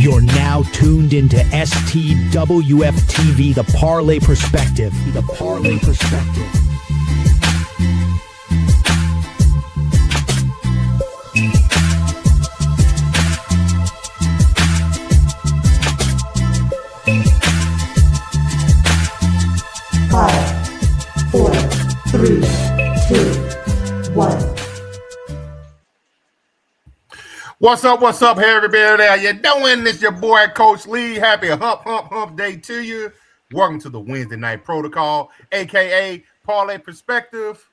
You're now tuned into STWF TV, the Parlay Perspective. The Parlay Perspective. Five, four, three, two, one. What's up, hey everybody? How you doing? This your boy, Coach Lee. Happy hump day to you. Welcome to the Wednesday Night Protocol, a.k.a. Parlay Perspective.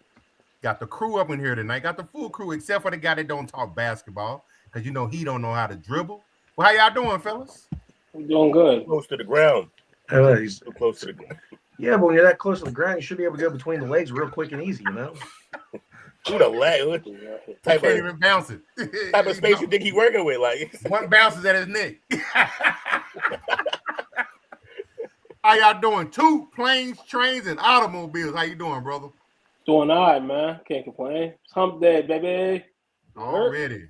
Got the crew up in here tonight. Got the full crew, except for the guy that don't talk basketball, because you know he don't know how to dribble. Well, how y'all doing, fellas? We're doing good. Close to the ground. He's So close to the ground. Yeah, but when you're that close to the ground, you should be able to go between the legs real quick and easy, you know? Who the leg? I can't even bounce it. Type of space you think he working with? Like one bounces at his neck. How y'all doing? Two planes, trains, and automobiles. How you doing, brother? Doing all right, man. Can't complain. It's hump day, baby. Already.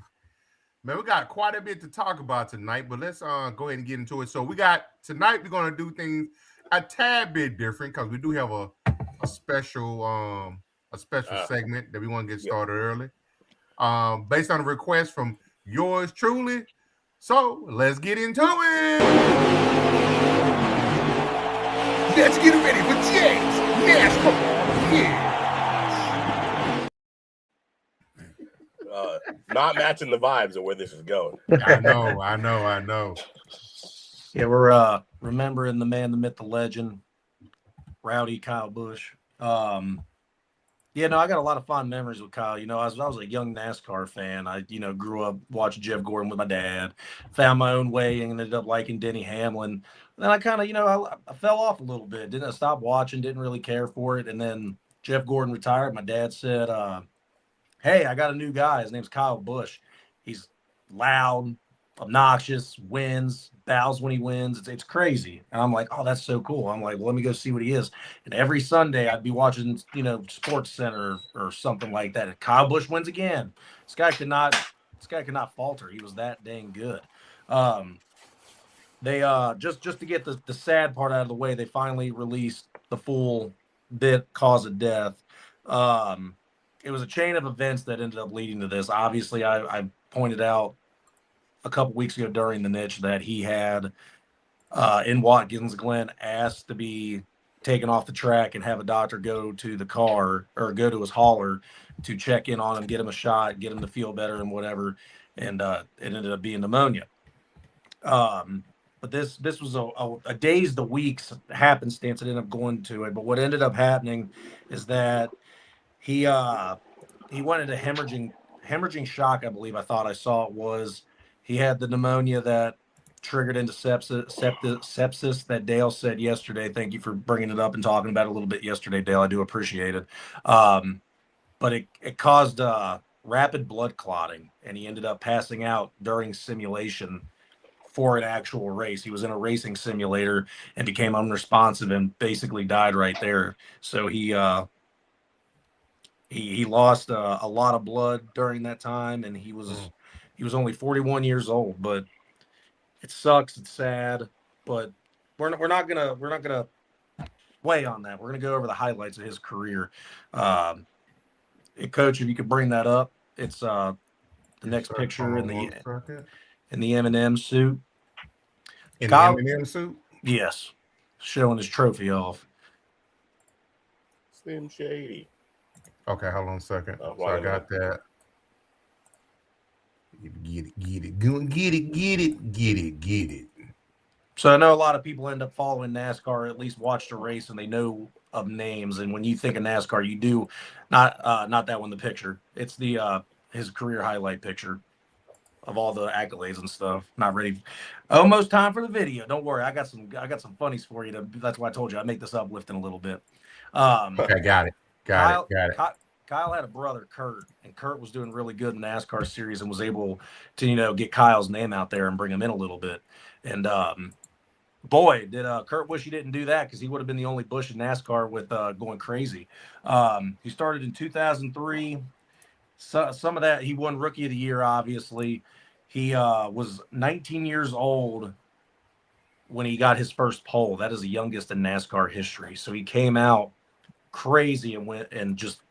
Man, we got quite a bit to talk about tonight, but let's go ahead and get into it. So we're going to do things a tad bit different because we do have a special segment that we want to get started early. Based on a request from yours truly. So let's get into it. Let's get ready for James NASCAR. Not matching the vibes of where this is going. I know. Yeah, we're remembering the man, the myth, the legend, Rowdy Kyle Busch. Yeah, no, I got a lot of fond memories with Kyle. You know, I was a young NASCAR fan. I, grew up watching Jeff Gordon with my dad, found my own way and ended up liking Denny Hamlin. Then I kind of, I fell off a little bit. Didn't stop watching, didn't really care for it. And then Jeff Gordon retired. My dad said, hey, I got a new guy. His name's Kyle Busch. He's loud, obnoxious, wins, bows when he wins. It's crazy. And I'm like, oh, that's so cool. I'm like, well, let me go see what he is. And every Sunday I'd be watching, Sports Center or something like that. And Kyle Busch wins again. This guy could not falter. He was that dang good. They just to get the sad part out of the way, they finally released the full bit cause of death. It was a chain of events that ended up leading to this. Obviously, I pointed out a couple weeks ago during the niche that he had in Watkins Glen asked to be taken off the track and have a doctor go to the car or go to his hauler to check in on him, get him a shot, get him to feel better and whatever. And it ended up being pneumonia. But this was a days to weeks happenstance that ended up going to it. But what ended up happening is that he went into hemorrhaging shock, I believe. I thought I saw it was. He had the pneumonia that triggered into sepsis that Dale said yesterday. Thank you for bringing it up and talking about it a little bit yesterday, Dale. I do appreciate it. But it caused rapid blood clotting, and he ended up passing out during simulation for an actual race. He was in a racing simulator and became unresponsive and basically died right there. So he lost a lot of blood during that time, and he was only 41 years old. But it sucks. It's sad, but we're not gonna weigh on that. We're gonna go over the highlights of his career. Coach, if you could bring that up, it's the next picture in the M&M suit. In the M&M suit? Yes, showing his trophy off. Slim Shady. Okay, hold on a second. Oh, so I got that. Get it. So I know a lot of people end up following NASCAR, or at least watch the race, and they know of names. And when you think of NASCAR, you do not that one, the picture. It's the his career highlight picture of all the accolades and stuff. Not ready. Almost time for the video. Don't worry, I got some funnies for you. That's why I told you I'd make this uplifting a little bit. Okay, got it. Got it. Kyle had a brother, Kurt, and Kurt was doing really good in the NASCAR series and was able to, get Kyle's name out there and bring him in a little bit. And boy, did Kurt wish he didn't do that, because he would have been the only Busch in NASCAR with going crazy. He started in 2003. So, some of that, he won Rookie of the Year, obviously. He was 19 years old when he got his first pole. That is the youngest in NASCAR history. So he came out crazy and went and just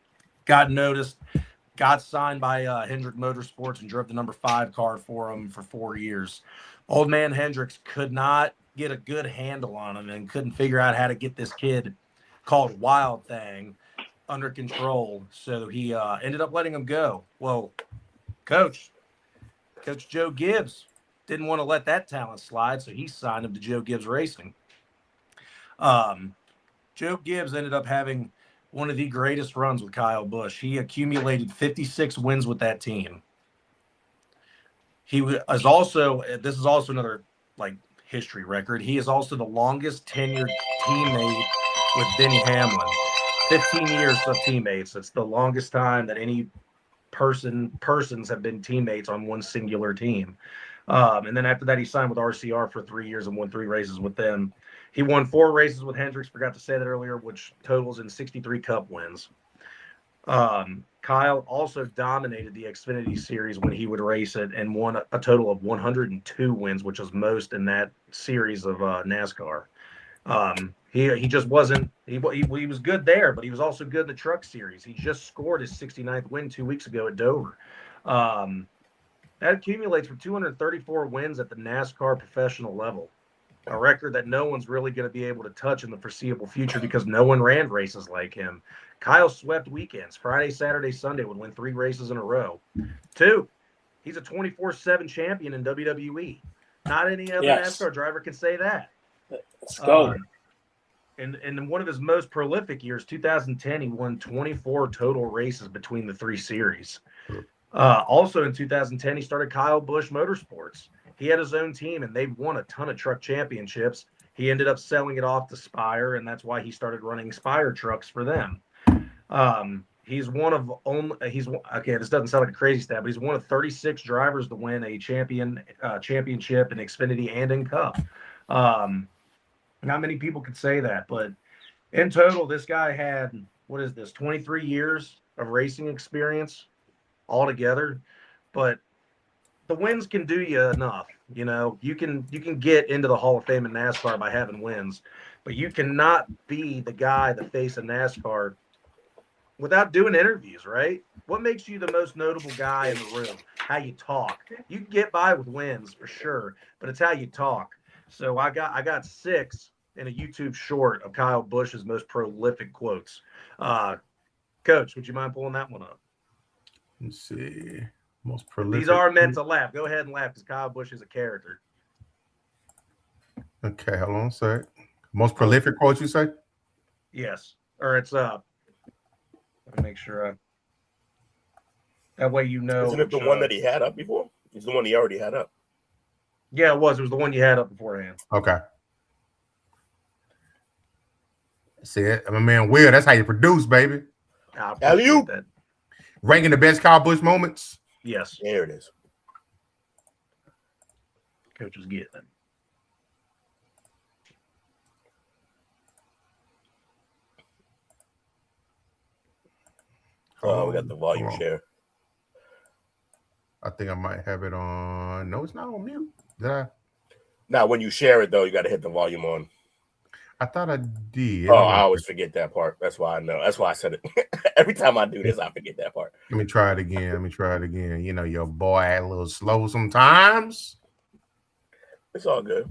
got noticed, got signed by Hendrick Motorsports and drove the number 5 car for him for 4 years. Old man Hendricks could not get a good handle on him and couldn't figure out how to get this kid called Wild Thing under control. So he ended up letting him go. Well, Coach Joe Gibbs didn't want to let that talent slide, so he signed him to Joe Gibbs Racing. Joe Gibbs ended up having one of the greatest runs with Kyle Busch. He accumulated 56 wins with that team. He was also, this is also another like history record. He is also the longest tenured teammate with Denny Hamlin. 15 years of teammates. It's the longest time that any persons have been teammates on one singular team. And then after that, he signed with RCR for 3 years and won 3 races with them. He won 4 races with Hendricks, forgot to say that earlier, which totals in 63 Cup wins. Kyle also dominated the Xfinity Series when he would race it and won a total of 102 wins, which was most in that series of NASCAR. He just wasn't he was good there, but he was also good in the Truck Series. He just scored his 69th win 2 weeks ago at Dover. That accumulates for 234 wins at the NASCAR professional level, a record that no one's really going to be able to touch in the foreseeable future because no one ran races like him. Kyle swept weekends. Friday, Saturday, Sunday would win 3 races in a row. 2, he's a 24/7 champion in WWE. Not any other NASCAR driver can say that. Let's go. And in one of his most prolific years, 2010, he won 24 total races between the 3 series. Also in 2010, he started Kyle Busch Motorsports. He had his own team, and they've won a ton of truck championships. He ended up selling it off to Spire, and that's why he started running Spire trucks for them. He's one of only this doesn't sound like a crazy stat, but he's one of 36 drivers to win a championship in Xfinity and in Cup. Not many people could say that, but in total, this guy had 23 years of racing experience altogether. But the wins can do you enough. You know, you can get into the Hall of Fame in NASCAR by having wins, but you cannot be the guy, the face of NASCAR, without doing interviews, right? What makes you the most notable guy in the room? How you talk. You can get by with wins for sure, but it's how you talk. So I got 6 in a YouTube short of Kyle Busch's most prolific quotes. Coach, would you mind pulling that one up? Let's see. Most prolific. These are meant to laugh. Go ahead and laugh because Kyle Busch is a character. Okay, hold on a sec. Most prolific quote you say? Yes. Or it's let me make sure that way you know. Isn't it the one that he had up before? It's the one he already had up. Yeah, it was. It was the one you had up beforehand. Okay. See it? I'm a man, Will. That's how you produce, baby. Alley-oop. That. Ranking the best Kyle Busch moments. Yes. There it is. Coach was getting it. Oh, we got the volume share. I think I might have it on. No, it's not on mute. Did I? Now, when you share it, though, you got to hit the volume on. I thought I did. Oh, I always forget that part. That's why I know. That's why I said it. Every time I do this, I forget that part. Let me try it again. You know, your boy a little slow sometimes. It's all good.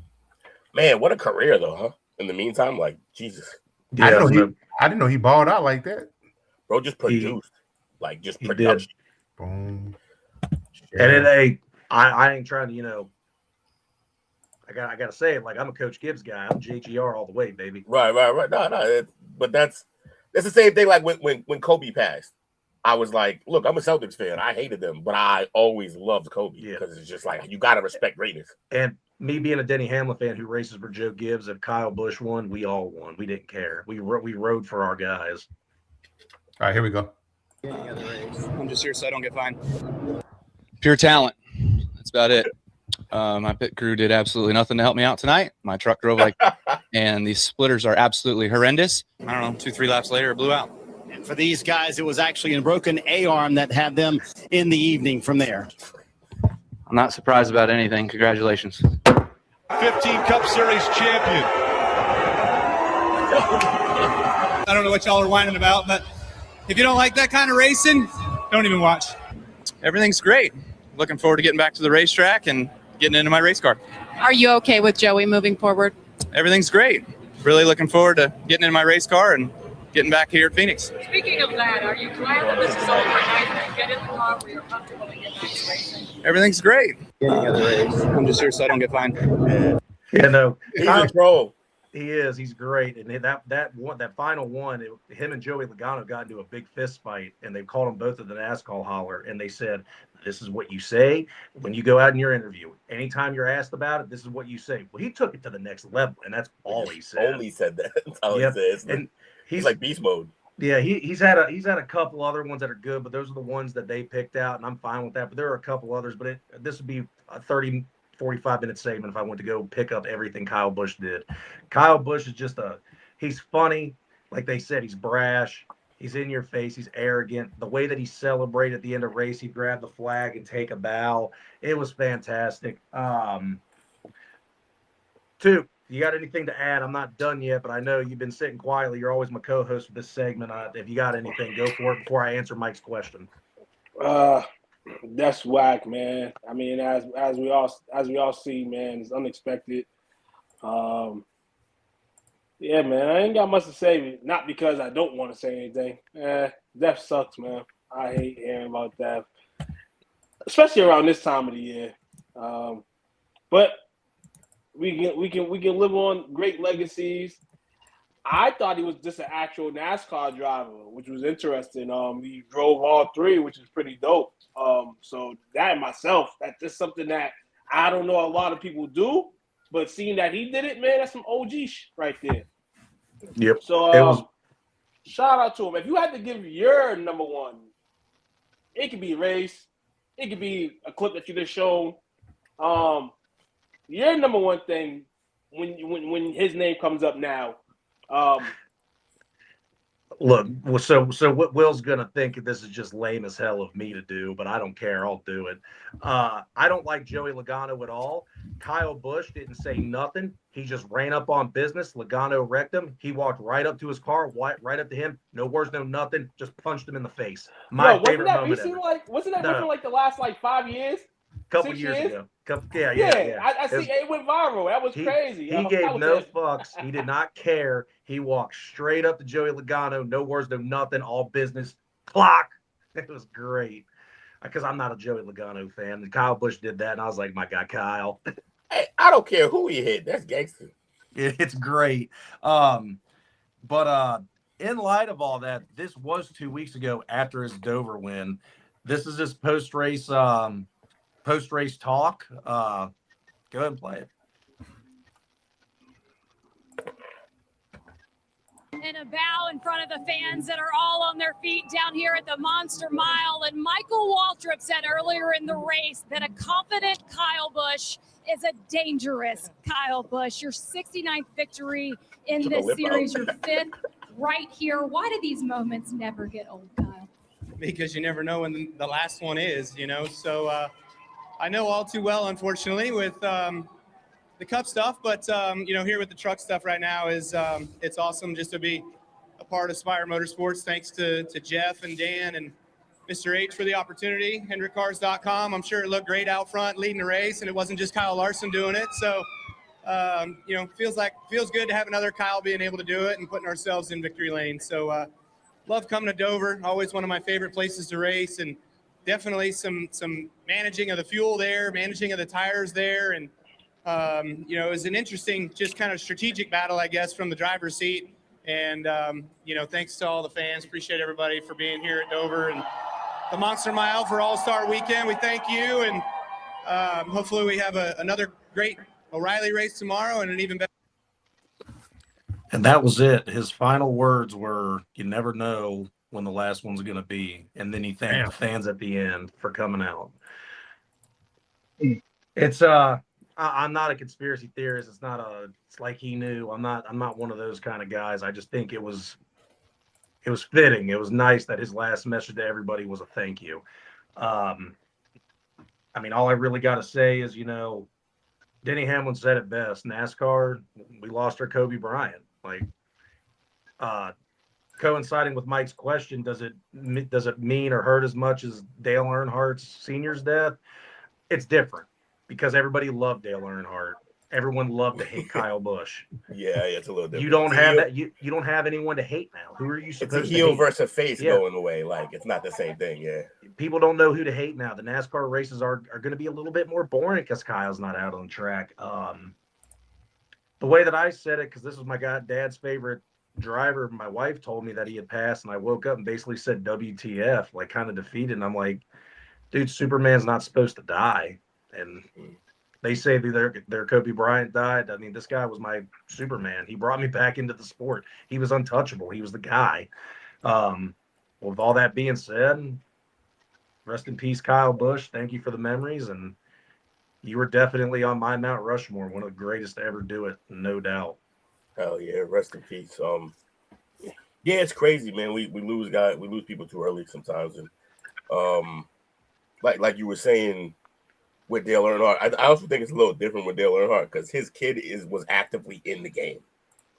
Man, what a career, though, huh? In the meantime, like, Jesus. Yeah, I didn't know he balled out like that. Bro just produced. Just he production. Did. Boom. And I ain't trying to, you know, I gotta say it, like, I'm a Coach Gibbs guy. I'm JGR all the way, baby. Right. No. But that's the same thing. Like when Kobe passed, I was like, look, I'm a Celtics fan. I hated them, but I always loved Kobe because it's just like you gotta respect greatness. And me being a Denny Hamlin fan who races for Joe Gibbs, if Kyle Busch won, we all won. We didn't care. We rode for our guys. All right, here we go. I'm just here so I don't get fined. Pure talent. That's about it. My pit crew did absolutely nothing to help me out tonight. My truck drove and these splitters are absolutely horrendous. I don't know, 2-3 laps later, it blew out. And for these guys, it was actually a broken A-arm that had them in the evening from there. I'm not surprised about anything. Congratulations. 15 Cup Series champion. I don't know what y'all are whining about, but if you don't like that kind of racing, don't even watch. Everything's great. Looking forward to getting back to the racetrack and getting into my race car. Are you okay with Joey moving forward? Everything's great. Really looking forward to getting into my race car and getting back here at Phoenix. Speaking of that, are you glad that this is over and now you can get in the car where you're comfortable and get back to racing? Everything's great. I'm just here so I don't get fined. Yeah, no, He's a troll. he is. He's great. And that final one, him and Joey Logano got into a big fist fight, and they called them both at the NASCAR holler, and they said, "This is what you say when you go out in your interview. Anytime you're asked about it, this is what you say." Well, he took it to the next level, and that's all he said. Only said that. That's all Yep. he says. And He's like beast mode. Yeah, he's had a couple other ones that are good, but those are the ones that they picked out, and I'm fine with that. But there are a couple others, but this would be a 30, 45-minute segment if I went to go pick up everything Kyle Busch did. Kyle Busch is he's funny. Like they said, he's brash. He's in your face. He's arrogant. The way that he celebrated at the end of race, he grabbed the flag and take a bow. It was fantastic. Two, you got anything to add? I'm not done yet, but I know you've been sitting quietly. You're always my co-host for this segment. If you got anything, go for it before I answer Mike's question. That's whack, man. I mean, as we all see, man, it's unexpected. Yeah, man, I ain't got much to say. Not because I don't want to say anything. Death sucks, man. I hate hearing about death, especially around this time of the year. But we can live on great legacies. I thought he was just an actual NASCAR driver, which was interesting. He drove all three, which is pretty dope. So that in myself, that's just something that I don't know a lot of people do, but seeing that he did it, man, that's some OG right there. Yep. So shout out to him. If you had to give your number one, it could be a race, it could be a clip that you just shown. Your number one thing when his name comes up now. Look, so what Will's gonna think this is just lame as hell of me to do, but I don't care. I'll do it. I don't like Joey Logano at all. Kyle Busch didn't say nothing. He just ran up on business. Logano wrecked him. He walked right up to his car, right up to him. No words, no nothing. Just punched him in the face. My favorite moment ever. Wasn't that within like the last 5 years? Couple years ago. Yeah. I see it went viral. That was crazy. He gave no fucks. He did not care. He walked straight up to Joey Logano. No words, no nothing. All business. Clock. It was great. Because I'm not a Joey Logano fan. And Kyle Busch did that, and I was like, my guy, Kyle. Hey, I don't care who he hit. That's gangster. It's great. But in light of all that, this was 2 weeks ago after his Dover win. This is his post-race talk. Go ahead and play it. And a bow in front of the fans that are all on their feet down here at the Monster Mile. And Michael Waltrip said earlier in the race that a confident Kyle Busch is a dangerous Kyle Busch. Your 69th victory in this series, your fifth right here. Why do these moments never get old, Kyle? Because you never know when the last one is, So I know all too well, unfortunately, with the cup stuff, but here with the truck stuff right now is it's awesome just to be a part of Spire Motorsports. Thanks to Jeff and Dan and Mr. H for the opportunity. HendrickCars.com. I'm sure it looked great out front leading the race, and it wasn't just Kyle Larson doing it. So feels good to have another Kyle being able to do it and putting ourselves in victory lane. So love coming to Dover. Always one of my favorite places to race, and definitely some managing of the fuel there, managing of the tires there, and it was an interesting, just kind of strategic battle, I guess, from the driver's seat. And, thanks to all the fans. Appreciate everybody for being here at Dover and the Monster Mile for All-Star Weekend. We thank you. And hopefully we have another great O'Reilly race tomorrow and an even better. And that was it. His final words were, you never know when the last one's going to be. And then he thanked the fans at the end for coming out. It's, I'm not a conspiracy theorist. It's like he knew. I'm not one of those kind of guys. I just think it was fitting. It was nice that his last message to everybody was a thank you. I mean, all I really got to say is, Denny Hamlin said it best. NASCAR, we lost our Kobe Bryant. Like, coinciding with Mike's question, does it mean or hurt as much as Dale Earnhardt's senior's death? It's different because everybody loved Dale Earnhardt. Everyone loved to hate Kyle Busch. Yeah, it's a little different. You don't have that. You don't have anyone to hate now. Who are you supposed to hate? It's a heel versus a face going away. Like, it's not the same thing. Yeah. People don't know who to hate now. The NASCAR races are going to be a little bit more boring because Kyle's not out on the track. The way that I said it, because this was my dad's favorite driver, my wife told me that he had passed, and I woke up and basically said WTF, like kind of defeated. And I'm like, dude, Superman's not supposed to die. And they say their Kobe Bryant died. I mean, this guy was my Superman. He brought me back into the sport. He was untouchable. He was the guy. With all that being said, rest in peace, Kyle Busch. Thank you for the memories. And you were definitely on my Mount Rushmore, one of the greatest to ever do it, no doubt. Hell yeah, rest in peace. Yeah, it's crazy, man. We lose people too early sometimes. And like you were saying, with Dale Earnhardt, I also think it's a little different with Dale Earnhardt because his kid was actively in the game,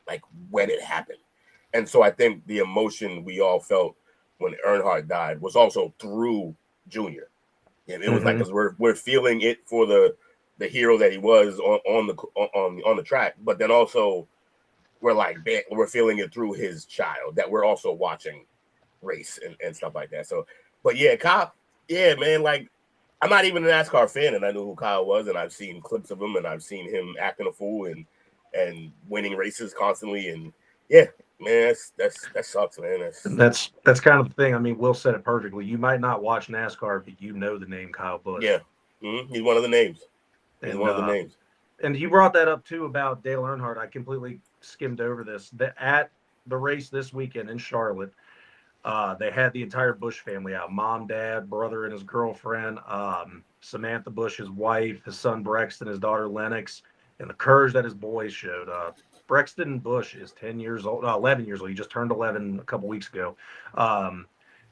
like when it happened, and so I think the emotion we all felt when Earnhardt died was also through Junior, and it was like because we're feeling it for the hero that he was on the track, but then also we're feeling it through his child that we're also watching race and stuff like that. So, but yeah, Kyle, yeah, man, like. I'm not even a NASCAR fan, and I knew who Kyle was, and I've seen clips of him, and I've seen him acting a fool and winning races constantly, and yeah, man, that sucks, man. That's kind of the thing. I mean, Will said it perfectly. You might not watch NASCAR, but you know the name Kyle Busch. Yeah, he's one of the names. He's one of the names. And you brought that up too about Dale Earnhardt. I completely skimmed over this. At the race this weekend in Charlotte. They had the entire Busch family out, mom, dad, brother, and his girlfriend, Samantha Busch, his wife, his son Brexton, his daughter Lennox, and the courage that his boys showed. Brexton Busch is 11 years old. He just turned 11 a couple weeks ago.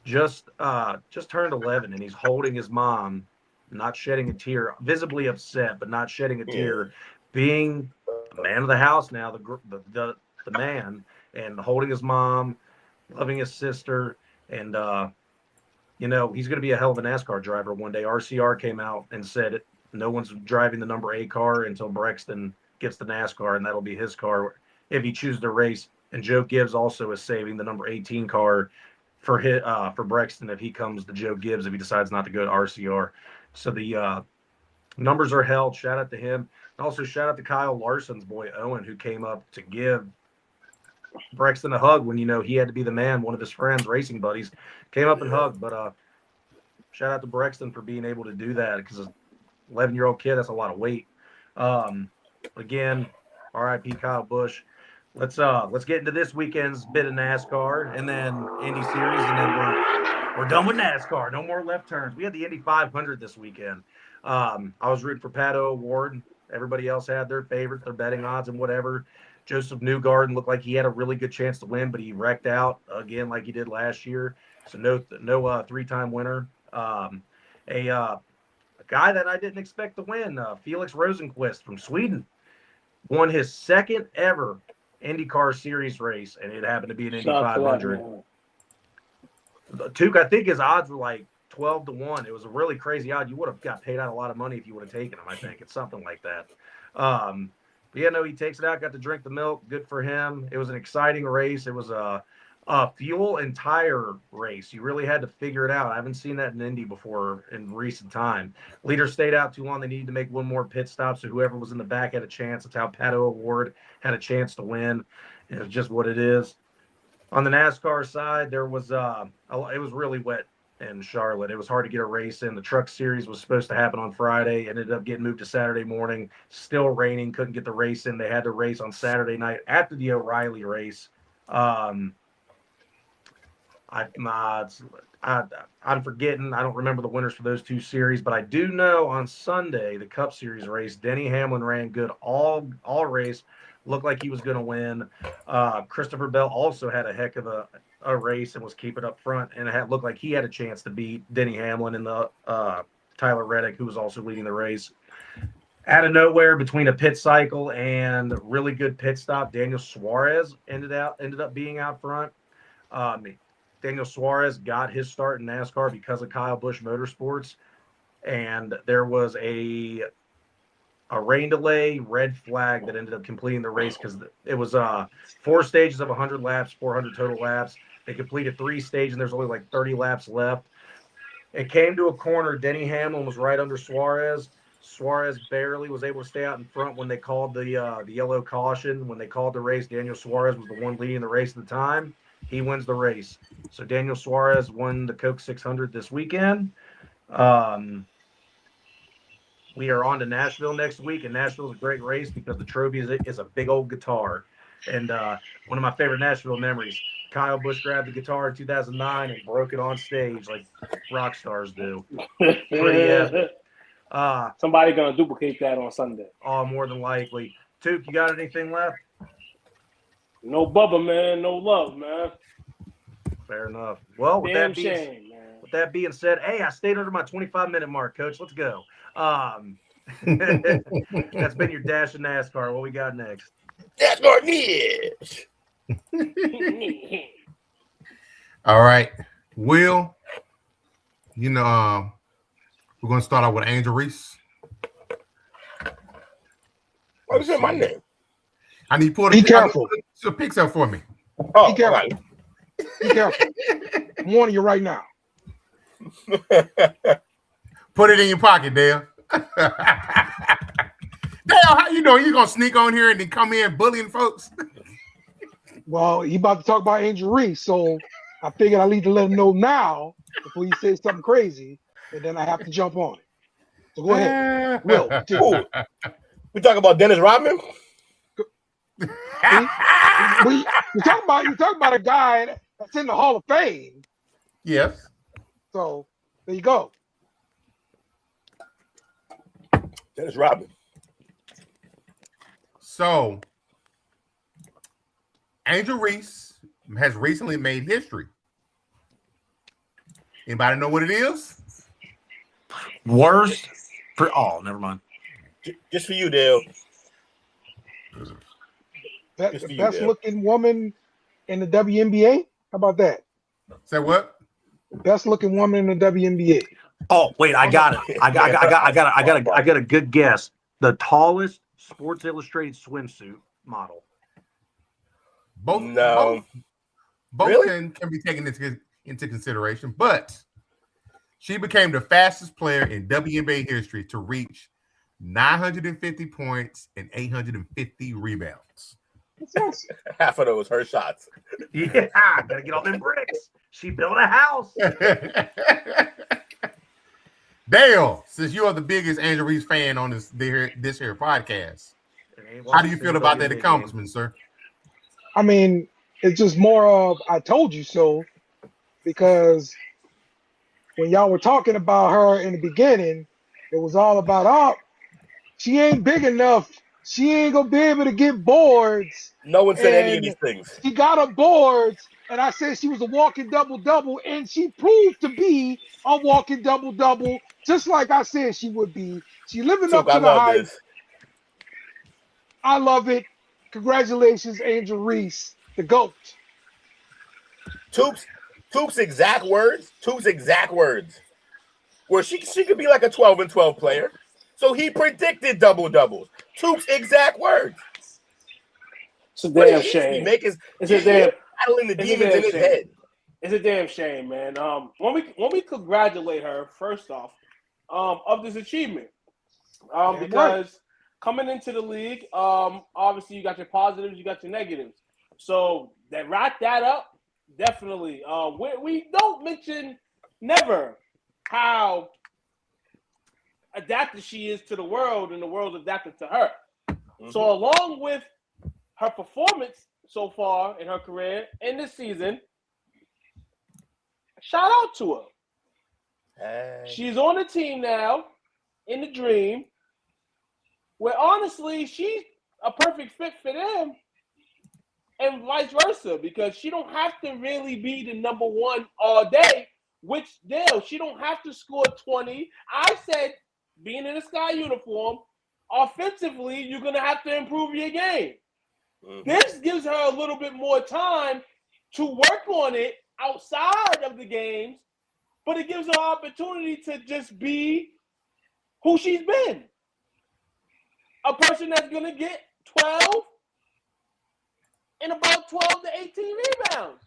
Just turned 11, and he's holding his mom, not shedding a tear, visibly upset, but not shedding a tear, being the man of the house now, the man, and holding his mom, loving his sister, and he's going to be a hell of a NASCAR driver one day. RCR came out and said no one's driving the number 8 car until Brexton gets the NASCAR, and that'll be his car if he chooses to race. And Joe Gibbs also is saving the number 18 car for Brexton if he comes to Joe Gibbs if he decides not to go to RCR. So the numbers are held. Shout out to him. And also shout out to Kyle Larson's boy Owen, who came up to give Brexton a hug when he had to be the man. One of his friends, racing buddies, came up and hugged. But shout out to Brexton for being able to do that because an 11-year-old kid, that's a lot of weight. Again, R.I.P. Kyle Busch. Let's get into this weekend's bit of NASCAR and then Indy Series, and then we're done with NASCAR. No more left turns. We had the Indy 500 this weekend. I was rooting for Pato O'Ward. Everybody else had their favorites, their betting odds, and whatever. Joseph Newgarden looked like he had a really good chance to win, but he wrecked out again like he did last year. So no 3-time winner. A guy that I didn't expect to win, Felix Rosenqvist from Sweden, won his second ever IndyCar Series race, and it happened to be an Indy 500. Tuke, I think his odds were like 12-1. It was a really crazy odd. You would have got paid out a lot of money if you would have taken him. I think it's something like that. But yeah, no, he takes it out, got to drink the milk. Good for him. It was an exciting race. It was a fuel and tire race. You really had to figure it out. I haven't seen that in Indy before in recent time. Leaders stayed out too long. They needed to make one more pit stop, so whoever was in the back had a chance. That's how Pato O'Ward had a chance to win. It was just what it is. On the NASCAR side, there was it was really wet in Charlotte. It was hard to get a race in. The Truck Series was supposed to happen on Friday, ended up getting moved to Saturday morning. Still raining, couldn't get the race in. They had to race on Saturday night after the O'Reilly race. I'm forgetting. I don't remember the winners for those two series, but I do know on Sunday, the Cup Series race, Denny Hamlin ran good all race. Looked like he was going to win. Christopher Bell also had a heck of a race and was keeping up front, and it looked like he had a chance to beat Denny Hamlin in the Tyler Reddick, who was also leading the race. Out of nowhere, between a pit cycle and a really good pit stop, Daniel Suarez ended up being out front. Daniel Suarez got his start in NASCAR because of Kyle Busch Motorsports, and there was a rain delay, red flag that ended up completing the race because it was 4 stages of 100 laps, 400 total laps. They completed 3 stages, and there's only like 30 laps left. It came to a corner. Denny Hamlin was right under Suarez. Suarez barely was able to stay out in front when they called the yellow caution. When they called the race, Daniel Suarez was the one leading the race at the time. He wins the race. So Daniel Suarez won the Coke 600 this weekend. We are on to Nashville next week, and Nashville is a great race because the trophy is a big old guitar. And one of my favorite Nashville memories, Kyle Busch grabbed the guitar in 2009 and broke it on stage like rock stars do. Pretty epic. Somebody going to duplicate that on Sunday. Oh, more than likely. Took, you got anything left? No Bubba, man. No love, man. Fair enough. Well, with Damn that being shame, man. With that being said, hey, I stayed under my 25-minute mark, Coach. Let's go. That's been your dash of NASCAR. What we got next? NASCAR news. All right, Will. You know, we're gonna start out with Angel Reese. What is that my name? I need to pull Be careful. The pics up for me. Oh, Be careful. Be careful. I'm warning you right now. Put it in your pocket, Dale. Dale, how you doing? You gonna sneak on here and then come in bullying folks? Well, he about to talk about Angel Reese, so I figured I need to let him know now before he says something crazy, and then I have to jump on it. So go ahead. Will, we talking about Dennis Rodman? you talk about a guy that's in the Hall of Fame. Yes. So there you go. Dennis Rodman. So Angel Reese has recently made history. Anybody know what it is? Worst for never mind. Just for you, Dale. Best looking woman in the WNBA. How about that? Say what? Best looking woman in the WNBA. Oh, wait, I got it. I got a good guess. The tallest Sports Illustrated swimsuit model. Both really? can be taken into consideration, but she became the fastest player in WNBA history to reach 950 points and 850 rebounds. Half of those her shots. Yeah, gotta get all them bricks. She built a house. Dale, since you are the biggest Angel Reese fan on this here podcast, how do you feel about that accomplishment, sir? I mean, it's just more of I told you so, because when y'all were talking about her in the beginning, it was all about, she ain't big enough. She ain't gonna be able to get boards. No one said any of these things. She got her boards, and I said she was a walking double-double, and she proved to be a walking double-double, just like I said she would be. She living up to the hype. I love it. Congratulations, Angel Reese, the GOAT. Toop's exact words. Where she could be like a 12-and-12 player. So he predicted double-doubles. Toop's exact words. It's a damn shame. It's a damn battling the demons in his head. It's a damn shame, man. When we congratulate her, first off, of this achievement. Because coming into the league, obviously you got your positives, you got your negatives. So that wrap that up, definitely. We don't mention never how adapted she is to the world and the world adapted to her. Mm-hmm. So along with her performance so far in her career in this season, shout out to her. Hey. She's on the team now in the Dream, where honestly she's a perfect fit for them, and vice versa, because she don't have to really be the number one all day. which she don't have to score 20. I said, being in a Sky uniform, offensively, you're going to have to improve your game. Mm-hmm. This gives her a little bit more time to work on it outside of the games, but it gives her an opportunity to just be who she's been. A person that's going to get 12 and about 12 to 18 rebounds.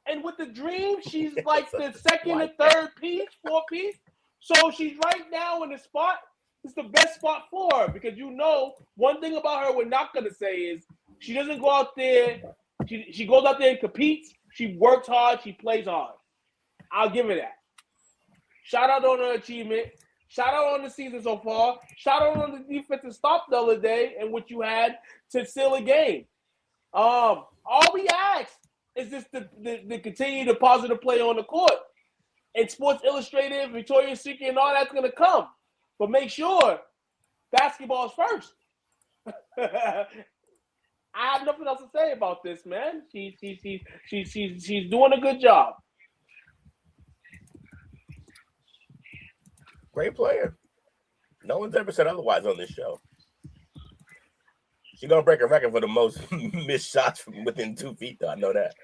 And with the Dream, she's like the second or third piece, fourth piece. So she's right now in the spot. It's the best spot for her because one thing about her we're not going to say is she doesn't go out there. She goes out there and competes. She works hard. She plays hard. I'll give her that. Shout out on her achievement. Shout out on the season so far. Shout out on the defensive stop the other day and what you had to seal a game. All we ask is just to continue the positive play on the court. And Sports Illustrated, Victoria's Secret, and all that's going to come. But make sure basketball's first. I have nothing else to say about this, man. She's doing a good job. Great player. No one's ever said otherwise on this show. She's gonna break a record for the most missed shots from within 2 feet, though. I know that.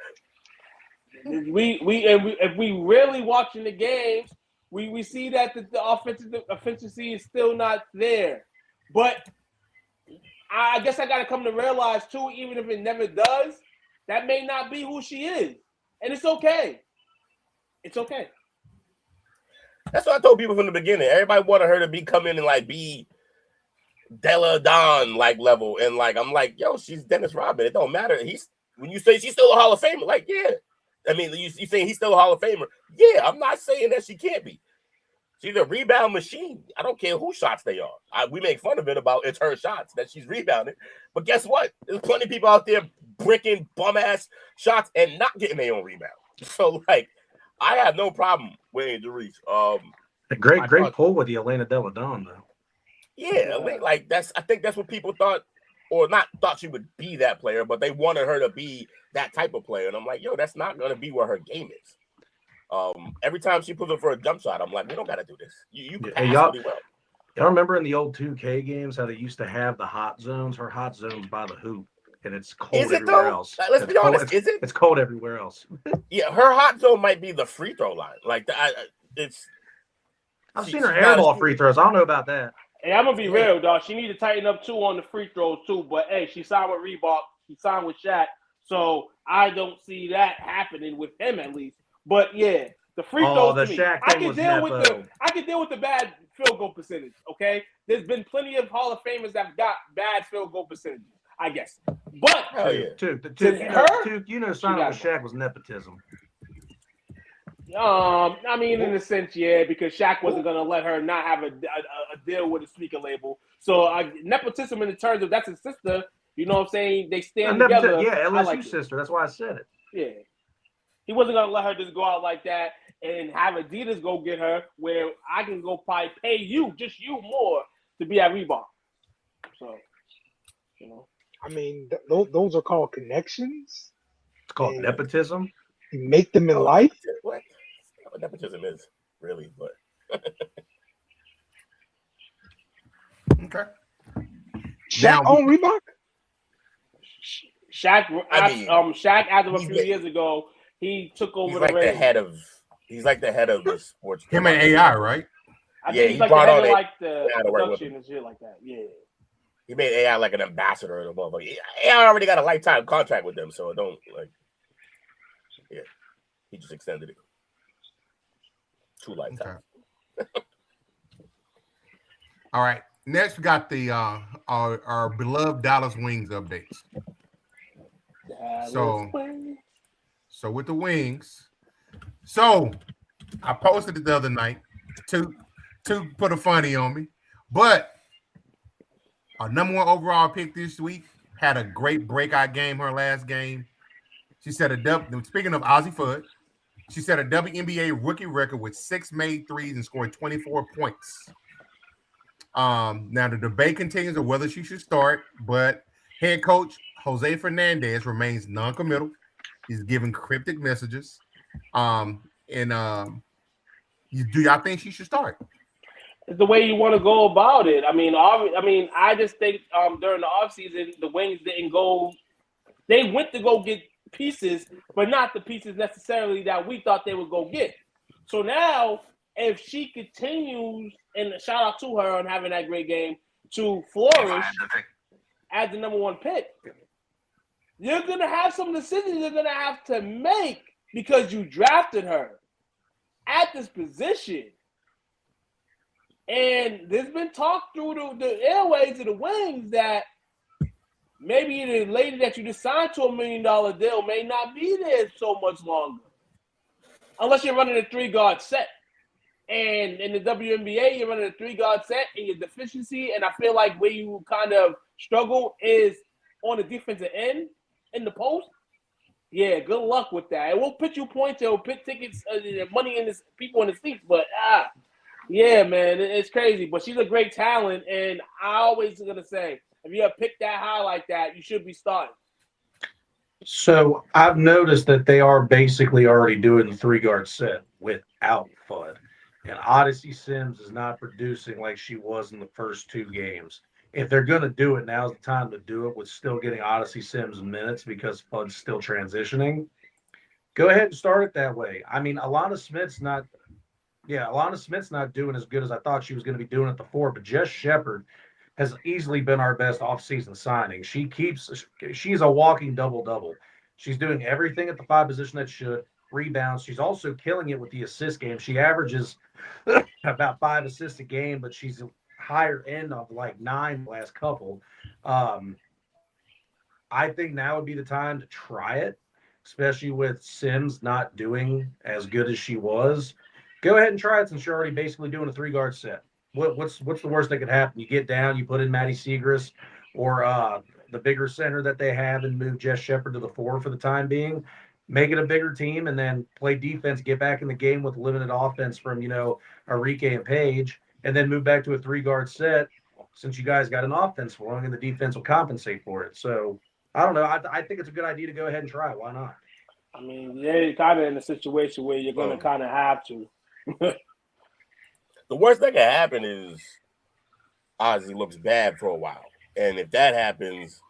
If we really watching the games, we see that the offensive efficiency is still not there. But I guess I got to come to realize too, even if it never does, that may not be who she is, and it's okay. It's okay. That's what I told people from the beginning. Everybody wanted her to come in and like be Della Don like level, and like I'm like, yo, she's Dennis Rodman. It don't matter. When you say she's still a Hall of Famer, like yeah. I mean, you saying he's still a Hall of Famer? Yeah, I'm not saying that she can't be. She's a rebound machine. I don't care whose shots they are. We make fun of it about it's her shots that she's rebounding, but guess what? There's plenty of people out there bricking bum ass shots and not getting their own rebound. So like, I have no problem with Angel Reese. A great pull with the Elena Della Don though. Yeah, like I think that's what people thought, or not thought she would be that player, but they wanted her to be that type of player. And I'm like, yo, that's not gonna be where her game is. Every time she pulls up for a jump shot, I'm like, we don't gotta do this. You can pass really well. Y'all remember in the old 2K games how they used to have the hot zones? Her hot zone's by the hoop, and it's cold everywhere else. Let's be honest, is it? It's cold everywhere else. Yeah, her hot zone might be the free throw line. Like I've seen her airball free throws. I don't know about that. Hey, I'm gonna be real, dog. She need to tighten up too on the free throws too. But hey, she signed with Reebok. She signed with Shaq, so I don't see that happening with him at least. But yeah, the free throws to me, I can deal with the bad field goal percentage. Okay, there's been plenty of Hall of Famers that got bad field goal percentages, I guess. But signing with Shaq was nepotism. I mean, in a sense, yeah, because Shaq wasn't going to let her not have a deal with a speaker label. So nepotism in the terms of that's his sister, you know what I'm saying? They stand together. Yeah, LSU sister. That's why I said it. Yeah. He wasn't going to let her just go out like that and have Adidas go get her where I can go probably pay you more to be at Reebok. So, you know. I mean, those are called connections. It's called nepotism. You make them in life. What nepotism is really, but okay. Shaq on Reebok. Shaq as of a few years ago, he took over He's like the head of the sports. Him and AI, right? I think he's like the head of like the production and shit like that. Yeah. He made AI like an ambassador of the motherfucker. AI already got a lifetime contract with them, so it don't like. Yeah, he just extended it 2 lifetimes. Okay. All right. Next, we got the our beloved Dallas Wings updates. So with the Wings, so I posted it the other night to put a funny on me, but our number 1 overall pick this week had a great breakout game. Her last game, she set speaking of Ozzie Fudd, she set a WNBA rookie record with 6 made threes and scored 24 points. Now the debate continues of whether she should start, but head coach Jose Fernandez remains non-committal. He's giving cryptic messages. And And do y'all think she should start? It's the way you want to go about it. I just think during the offseason, the Wings didn't go. They went to go get pieces, but not the pieces necessarily that we thought they would go get. So now, if she continues, and shout out to her on having that great game, to flourish as the number 1 pick, you're going to have some decisions you're going to have to make because you drafted her at this position. And there's been talk through the airways of the Wings that maybe the lady that you just signed to $1 million deal may not be there so much longer. Unless you're running a 3-guard set. And in the WNBA, you're running a 3-guard set and your deficiency, and I feel like where you kind of struggle is on the defensive end in the post. Yeah, good luck with that. It will put you points, it will put tickets, money in this people in the seats, but yeah, man, it's crazy. But she's a great talent, and I always gonna say, if you have picked that high like that, you should be starting. So I've noticed that they are basically already doing the 3-guard set without Fudd. And Odyssey Sims is not producing like she was in the first 2 games. If they're going to do it, now's the time to do it with still getting Odyssey Sims minutes because Fudd's still transitioning. Go ahead and start it that way. I mean, Alana Smith's not doing as good as I thought she was going to be doing at the 4, but Jess Shepard has easily been our best offseason signing. She's a walking double-double. She's doing everything at the 5 position that should. Rebounds. She's also killing it with the assist game. She averages about 5 assists a game, but she's higher end of like 9 the last couple. I think now would be the time to try it, especially with Sims not doing as good as she was. Go ahead and try it since you're already basically doing a 3-guard set. What's the worst that could happen? You get down, you put in Maddie Segrist or the bigger center that they have and move Jess Shepard to the 4 for the time being. Make it a bigger team and then play defense, get back in the game with limited offense from, Arike and Paige, and then move back to a 3-guard set since you guys got an offense flowing and the defense will compensate for it. So, I don't know. I think it's a good idea to go ahead and try it. Why not? I mean, yeah, you're kind of in a situation where you're going to kind of have to. The worst that can happen is Ozzy looks bad for a while. And if that happens,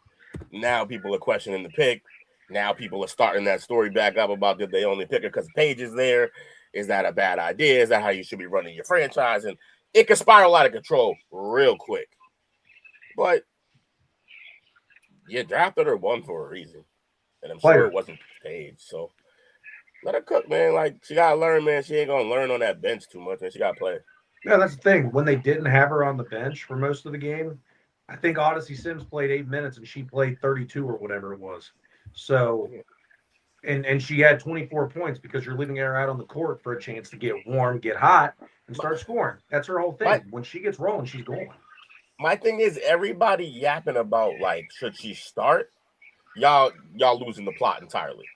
now people are questioning the pick. Now people are starting that story back up about did they only pick her because Paige is there? Is that a bad idea? Is that how you should be running your franchise? And it can spiral out of control real quick. But you drafted her 1 for a reason. And I'm sure it wasn't Paige. So let her cook, man. Like, she got to learn, man. She ain't going to learn on that bench too much, man. She got to play. Yeah, that's the thing. When they didn't have her on the bench for most of the game, I think Odyssey Sims played 8 minutes and she played 32 or whatever it was. So, and she had 24 points because you're leaving her out on the court for a chance to get warm, get hot, and start scoring. That's her whole thing. When she gets rolling, she's going. My thing is everybody yapping about, like, should she start? Y'all losing the plot entirely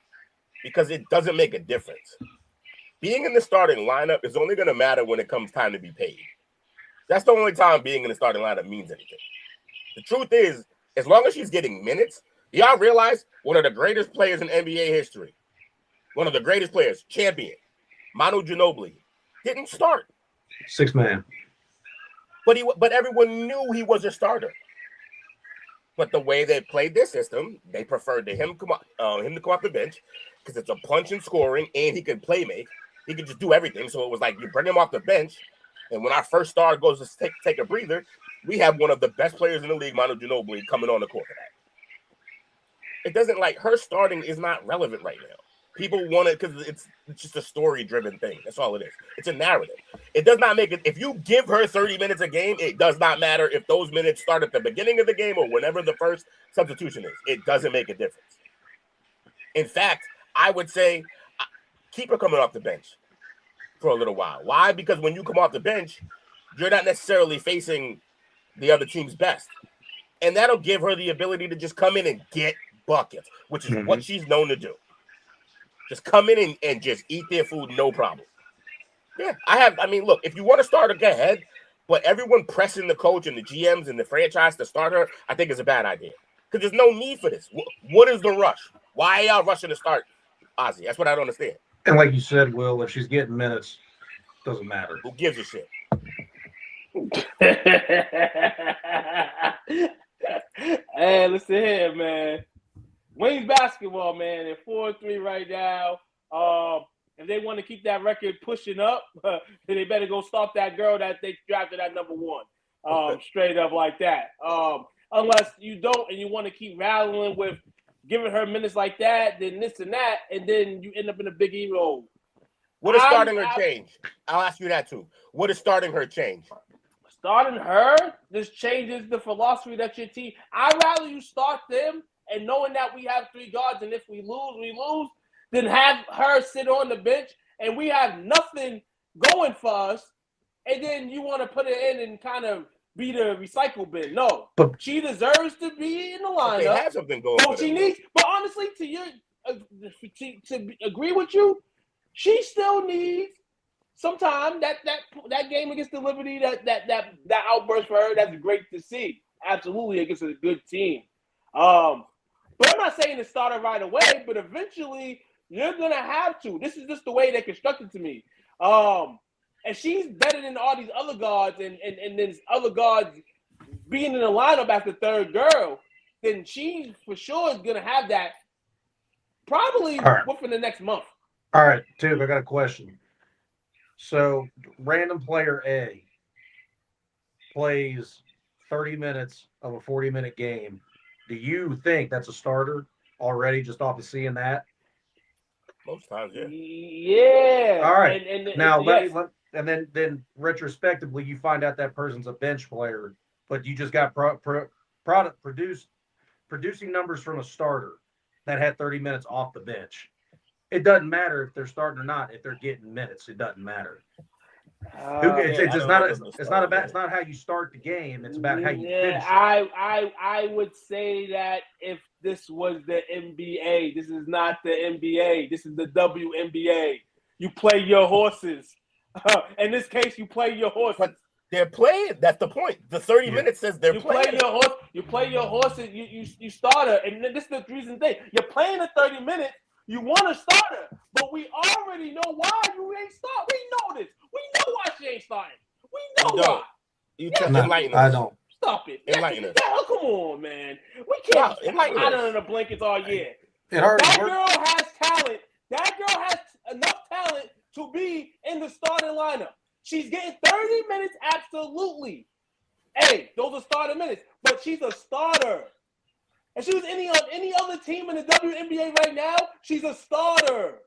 because it doesn't make a difference. Being in the starting lineup is only going to matter when it comes time to be paid. That's the only time being in the starting lineup means anything. The truth is, as long as she's getting minutes, y'all realize one of the greatest players in NBA history, one of the greatest players, champion, Manu Ginobili, didn't start. 6 man. But everyone knew he was a starter. But the way they played their system, they preferred him to come off the bench because it's a punch in scoring and he could play make. He could just do everything. So it was like you bring him off the bench, and when our first star goes to take a breather, we have one of the best players in the league, Manu Ginobili, coming on the court for that. It doesn't like her starting is not relevant right now. People want it because it's just a story-driven thing. That's all it is. It's a narrative. It does not make it. If you give her 30 minutes a game, it does not matter if those minutes start at the beginning of the game or whenever the first substitution is. It doesn't make a difference. In fact, I would say keep her coming off the bench for a little while. Why? Because when you come off the bench, you're not necessarily facing the other team's best. And that'll give her the ability to just come in and get buckets, which is what she's known to do. Just come in and just eat their food, no problem. Yeah, look, if you want to start her, go ahead. But everyone pressing the coach and the GMs and the franchise to start her, I think is a bad idea. Because there's no need for this. What is the rush? Why are y'all rushing to start Ozzy? That's what I don't understand. And like you said, Will, if she's getting minutes, doesn't matter. Who gives a shit? Hey, listen here, man. Wings basketball, man, at 4-3 right now. If they want to keep that record pushing up, then they better go stop that girl that they drafted at number 1. Straight up like that. Unless you don't and you want to keep rattling with giving her minutes like that, then this and that, and then you end up in a big ego. What is starting her change? I'll ask you that too. What is starting her change? Starting her just changes the philosophy that your team. I'd rather you start them and knowing that we have 3 guards, and if we lose, then have her sit on the bench and we have nothing going for us, and then you want to put it in and kind of be the recycle bin. No, but she deserves to be in the lineup. They have something going. But she needs. But honestly, to agree with you, she still needs some time. That game against the Liberty, that outburst for her, that's great to see. Absolutely, against a good team. But I'm not saying to start her right away, but eventually you're gonna have to. This is just the way they constructed to me. And she's better than all these other guards, and then other guards being in the lineup as the third girl, then she for sure is gonna have that probably within the next month. All right, Tube, I got a question. So, random player A plays 30 minutes of a 40-minute game. Do you think that's a starter already just off of seeing that? Most times, yeah. Yeah. All right. Now, yes. and then retrospectively, you find out that person's a bench player, but you just got producing numbers from a starter that had 30 minutes off the bench. It doesn't matter if they're starting or not. If they're getting minutes, it doesn't matter. It's not how you start the game. It's about how you finish. I would say that if this was the NBA, this is not the NBA. This is the WNBA. You play your horses. In this case, you play your horses. But they're playing. That's the point. The 30 minutes says they're playing. You play your horses. You start her, and this is the reason thing. You're playing the 30 minutes. You want to start her, but we already know why you ain't start. We know this. We know why she ain't starting. We know why. You just enlighten us. I don't. Stop it. Enlighten us. Yeah, come on, man. We can't hide under the blankets all year. That girl has talent. That girl has enough talent to be in the starting lineup. She's getting 30 minutes, absolutely. Hey, those are starting minutes, but she's a starter. If she was any other team in the WNBA right now, she's a starter.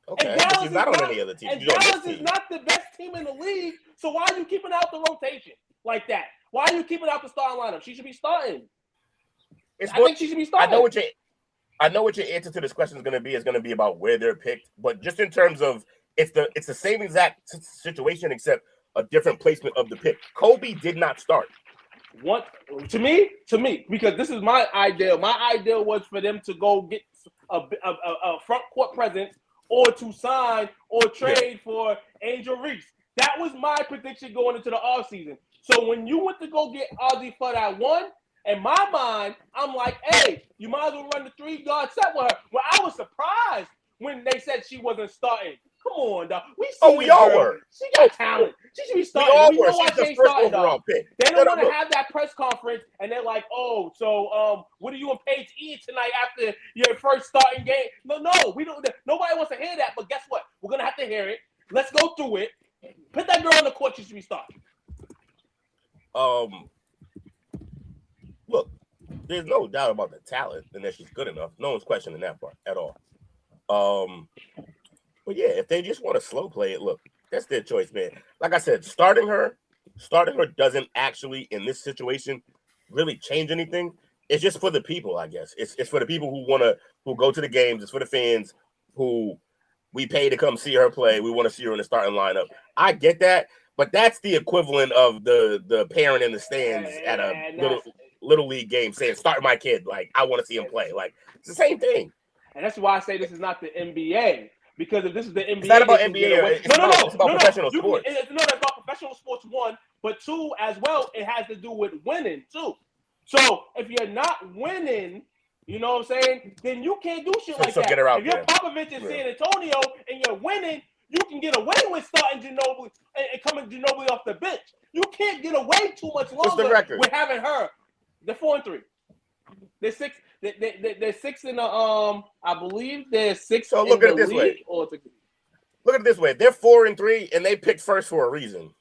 Okay, and Dallas she's not on any other team. And Dallas is not the best team in the league, so why are you keeping out the rotation like that? Why are you keeping out the starting lineup? She should be starting. I think she should be starting. I know what your answer to this question is going to be. It's going to be about where they're picked, but just in terms of it's the same exact situation except a different placement of the pick. Kobe did not start. What to me, because this is my ideal. My ideal was for them to go get a front court presence or to sign or trade for Angel Reese. That was my prediction going into the offseason. So when you went to go get Ozzy for that one, in my mind, I'm like, hey, you might as well run the 3-guard set with her. Well, I was surprised when they said she wasn't starting. Come on, dog. We all were. She got talent. She should be starting. We all know were. why She's she the ain't first starting, overall dog. pick. They don't want to have that press conference, and they're like, oh, so what are you and Paige eat tonight after your first starting game? No, we don't. Nobody wants to hear that, but guess what? We're going to have to hear it. Let's go through it. Put that girl on the court. She should be starting. Look, there's no doubt about the talent and that she's good enough. No one's questioning that part at all. But yeah, if they just want to slow play it, look, that's their choice, man. Like I said, starting her doesn't actually in this situation really change anything. It's just for the people, I guess. It's for the people who go to the games. It's for the fans who we pay to come see her play. We want to see her in the starting lineup. I get that, but that's the equivalent of the parent in the stands at a little league game saying, "Start my kid." Like, I want to see him play. Like, it's the same thing. And that's why I say this is not the NBA. Because if this is the NBA, it's not about NBA. It's about professional sports. It's about professional sports, one, but two, as well, it has to do with winning too. So if you're not winning, You know what I'm saying? Then you can't do shit like So that. get her out If you're there. Popovich in San Antonio and you're winning, you can get away with starting Ginobili and coming Ginobili off the bench. You can't get away too much What's the longer record? with having her. They're 4-3. They're 6. They're 6 in the I believe they're 6. So look at it this way. Look at it this way. They're 4-3 and they picked first for a reason.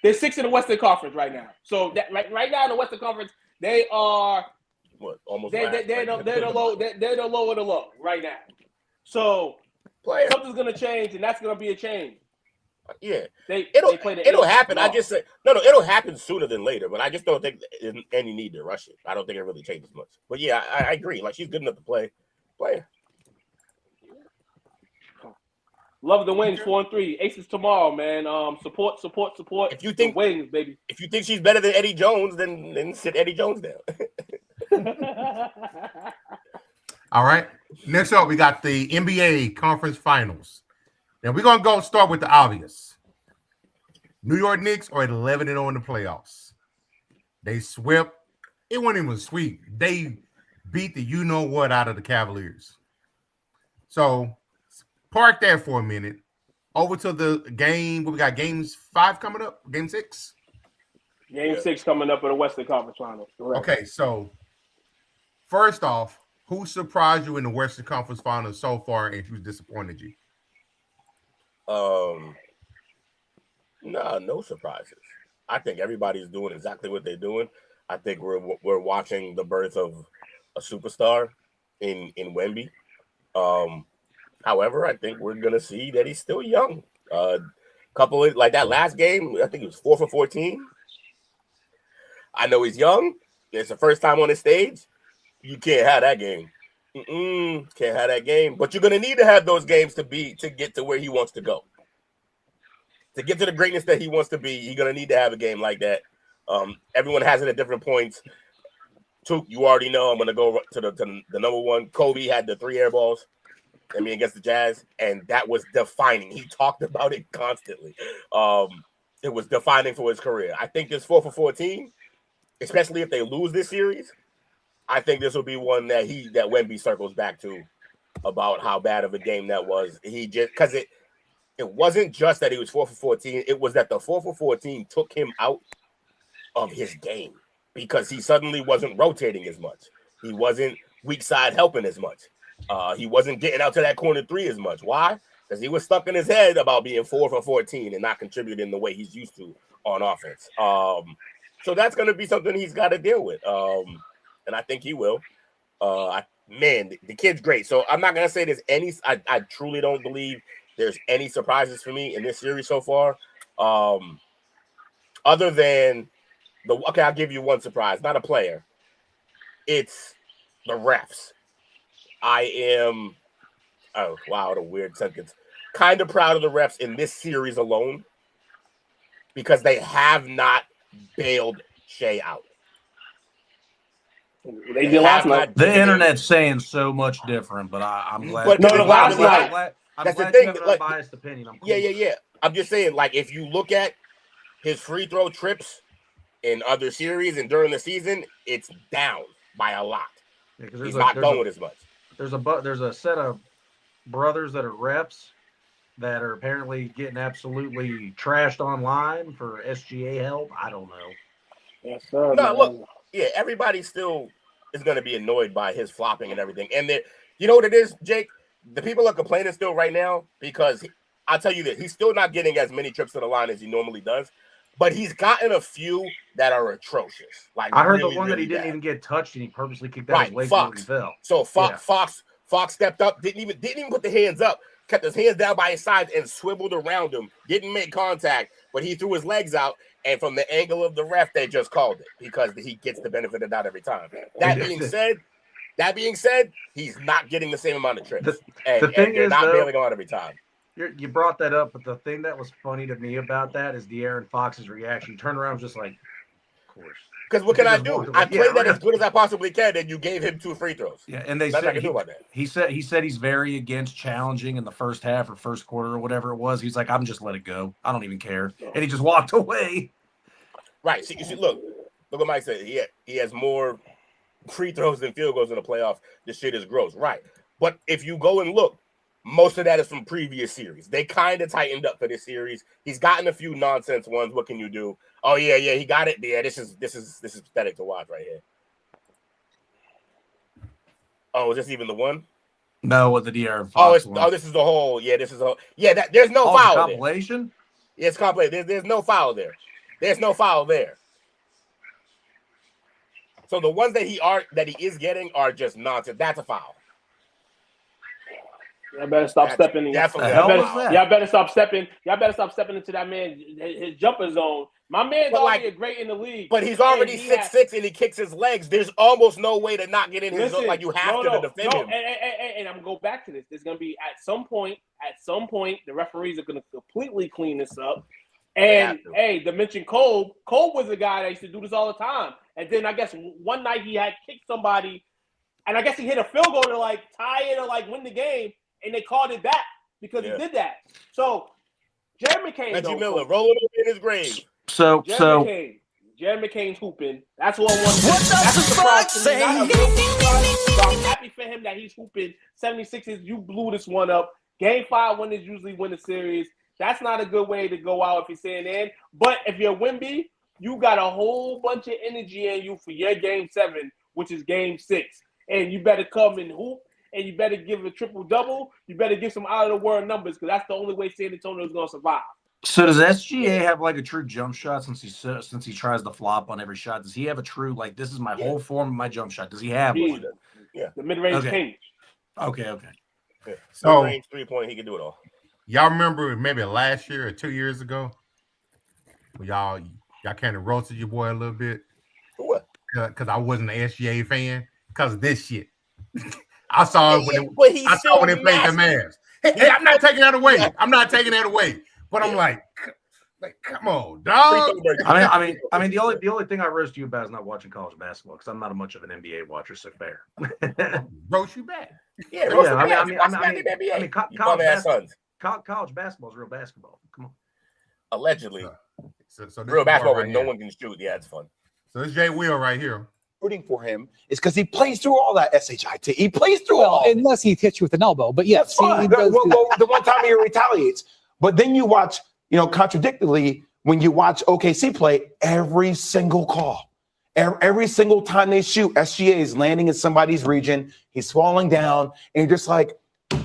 They're 6 in the Western Conference right now. So that right now in the Western Conference, they are what almost they're the low of the low right now. So something's gonna change, and that's gonna be a change. Yeah, it'll happen. I just say no, it'll happen sooner than later. But I just don't think any need to rush it. I don't think it really changes much. But yeah, I agree. Like she's good enough to play. Love the Wings 4-3. Aces tomorrow, man. Support. If you think the Wings, baby. If you think she's better than Eddie Jones, then sit Eddie Jones down. All right. Next up, we got the NBA Conference Finals. Now we're gonna go start with the obvious. New York Knicks are at 11-0 in the playoffs. They swept. It wasn't even a sweep. They beat the you know what out of the Cavaliers. So park that for a minute. Over to the game. We got games 5 coming up. Game 6. Game 6 coming up in the Western Conference Finals. Correct. Okay, so first off, who surprised you in the Western Conference Finals so far, and who disappointed you? No surprises. I think everybody's doing exactly what they're doing. I think we're watching the birth of a superstar in Wemby. However, I think we're gonna see that he's still young. Couple of, like that last game, I think it was 4 for 14. I know he's young. It's the first time on the stage. You can't have that game. Can't have that game. But you're gonna need to have those games to get to where he wants to go. To get to the greatness that he wants to be, you're gonna need to have a game like that. Everyone has it at different points. Took, you already know. I'm gonna go to the number one. Kobe had the 3 air balls. Against the Jazz, and that was defining. He talked about it constantly. It was defining for his career. I think this 4 for 14, especially if they lose this series, I think this will be one that Wemby circles back to about how bad of a game that was. He just because it wasn't just that he was 4 for 14. It was that the 4 for 14 took him out of his game because he suddenly wasn't rotating as much. He wasn't weak side helping as much. He wasn't getting out to that corner 3 as much. Why? Because he was stuck in his head about being 4 for 14 and not contributing the way he's used to on offense. So that's going to be something he's got to deal with. And I think he will. The kid's great. So I'm not going to say there's any – I truly don't believe there's any surprises for me in this series so far. Other than I'll give you one surprise. Not a player. It's the refs. I am, oh, wow, what a weird sentence. Kind of proud of the refs in this series alone because they have not bailed Shai out. They did last night. The internet's saying so much different, but I'm glad. But no, last night. I'm glad you have an unbiased opinion. I'm cool. Yeah. I'm just saying, like, if you look at his free throw trips in other series and during the season, it's down by a lot. Yeah, he's not going as much. There's a set of brothers that are refs that are apparently getting absolutely trashed online for SGA help. I don't know. Yes, sir. No, look, yeah, everybody still is going to be annoyed by his flopping and everything. And you know what it is, Jake? The people are complaining still right now because I'll tell you this: he's still not getting as many trips to the line as he normally does. But he's gotten a few that are atrocious. Like I heard really, the one really that he didn't bad. even get touched and he purposely kicked out his leg when he fell. So Fox stepped up, didn't even put the hands up, kept his hands down by his sides and swiveled around him. Didn't make contact, but he threw his legs out. And from the angle of the ref, they just called it because he gets the benefit of that every time. That being said, he's not getting the same amount of trips. And they're not bailing on every time. You brought that up, but the thing that was funny to me about that is De'Aaron Fox's reaction. He turned around and was just like, of course. Because what can I do? I played that as good as I possibly can, and you gave him 2 free throws. Yeah, and they said he said he's very against challenging in the first half or first quarter or whatever it was. He's like, I'm just let it go. I don't even care. And he just walked away. Right. So you see, look what Mike said. He has more free throws and field goals in the playoffs. This shit is gross, right? But if you go and look, most of that is from previous series. They kind of tightened up for this series. He's gotten a few nonsense ones. What can you do? Oh yeah, he got it. Yeah, this is pathetic to watch right here. Oh, is this even the one? No, with the DR. Fox This is the whole. Yeah, this is a. Yeah, there's no foul there. Compilation. Yeah, it's compilation. There's no foul there. There's no foul there. So the ones that he is getting are just nonsense. That's a foul. Y'all better stop stepping. Y'all better stop stepping. Y'all better stop stepping into that man his jumper zone. My man's already great in the league. But he's already 6'6" and he kicks his legs. There's almost no way to not get in his zone. Like you have to defend him. And I'm gonna go back to this. There's gonna be at some point, the referees are gonna completely clean this up. And hey, to mention Cole was a guy that used to do this all the time. And then I guess one night he had kicked somebody, and I guess he hit a field goal to like tie it or like win the game. And they called it back because he did that. So, Jeremy McCain. Reggie Miller rolling over in his grave. Jeremy McCain's hooping. That's what I want. That's a surprise to me. So I'm happy for him that he's hooping. 76ers, you blew this one up. Game 5 winners usually win the series. That's not a good way to go out if you're saying in. But if you're Wemby, you got a whole bunch of energy in you for your Game 7, which is Game 6. And you better come and hoop. And you better give a triple-double. You better give some out-of-the-world numbers because that's the only way San Antonio is going to survive. So does SGA have like a true jump shot since he tries to flop on every shot? Does he have a true, like, this is my whole form of my jump shot? Does he have one? Yeah. The mid-range king. Okay. Yeah. So range 3-point, he can do it all. Y'all remember maybe last year or 2 years ago? Y'all kind of roasted your boy a little bit. For what? Because I wasn't an SGA fan because of this shit. I saw it when they played the Mavs. Hey, I'm not taking that away. But I'm like, come on, dog. I mean, the only thing I roast you about is not watching college basketball because I'm not much of an NBA watcher. So fair. Roast you back. Yeah. College basketball is real basketball. Come on. Allegedly, so real basketball where no one can shoot. Yeah, it's fun. So this Jay Will right here. Rooting for him is because he plays through all that SHIT. He plays through all. Unless he hits you with an elbow, but yes, he does the one time he retaliates. But then you watch, contradictorily, when you watch OKC play, every single call, every single time they shoot, SGA is landing in somebody's region. He's falling down, and you're just like,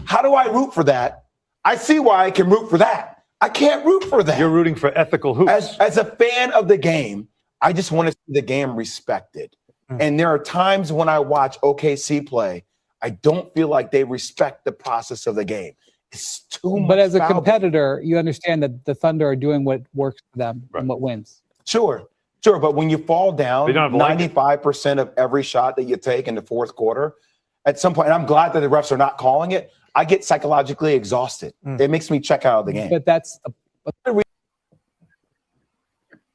how do I root for that? I see why I can root for that. I can't root for that. You're rooting for ethical hoops. As a fan of the game, I just want to see the game respected. And there are times when I watch OKC play, I don't feel like they respect the process of the game. It's too much. But as a competitor, you understand that the Thunder are doing what works for them and what wins. Sure. But when you fall down 95% of every shot that you take in the fourth quarter, at some point, and I'm glad that the refs are not calling it, I get psychologically exhausted. It makes me check out of the game. But that's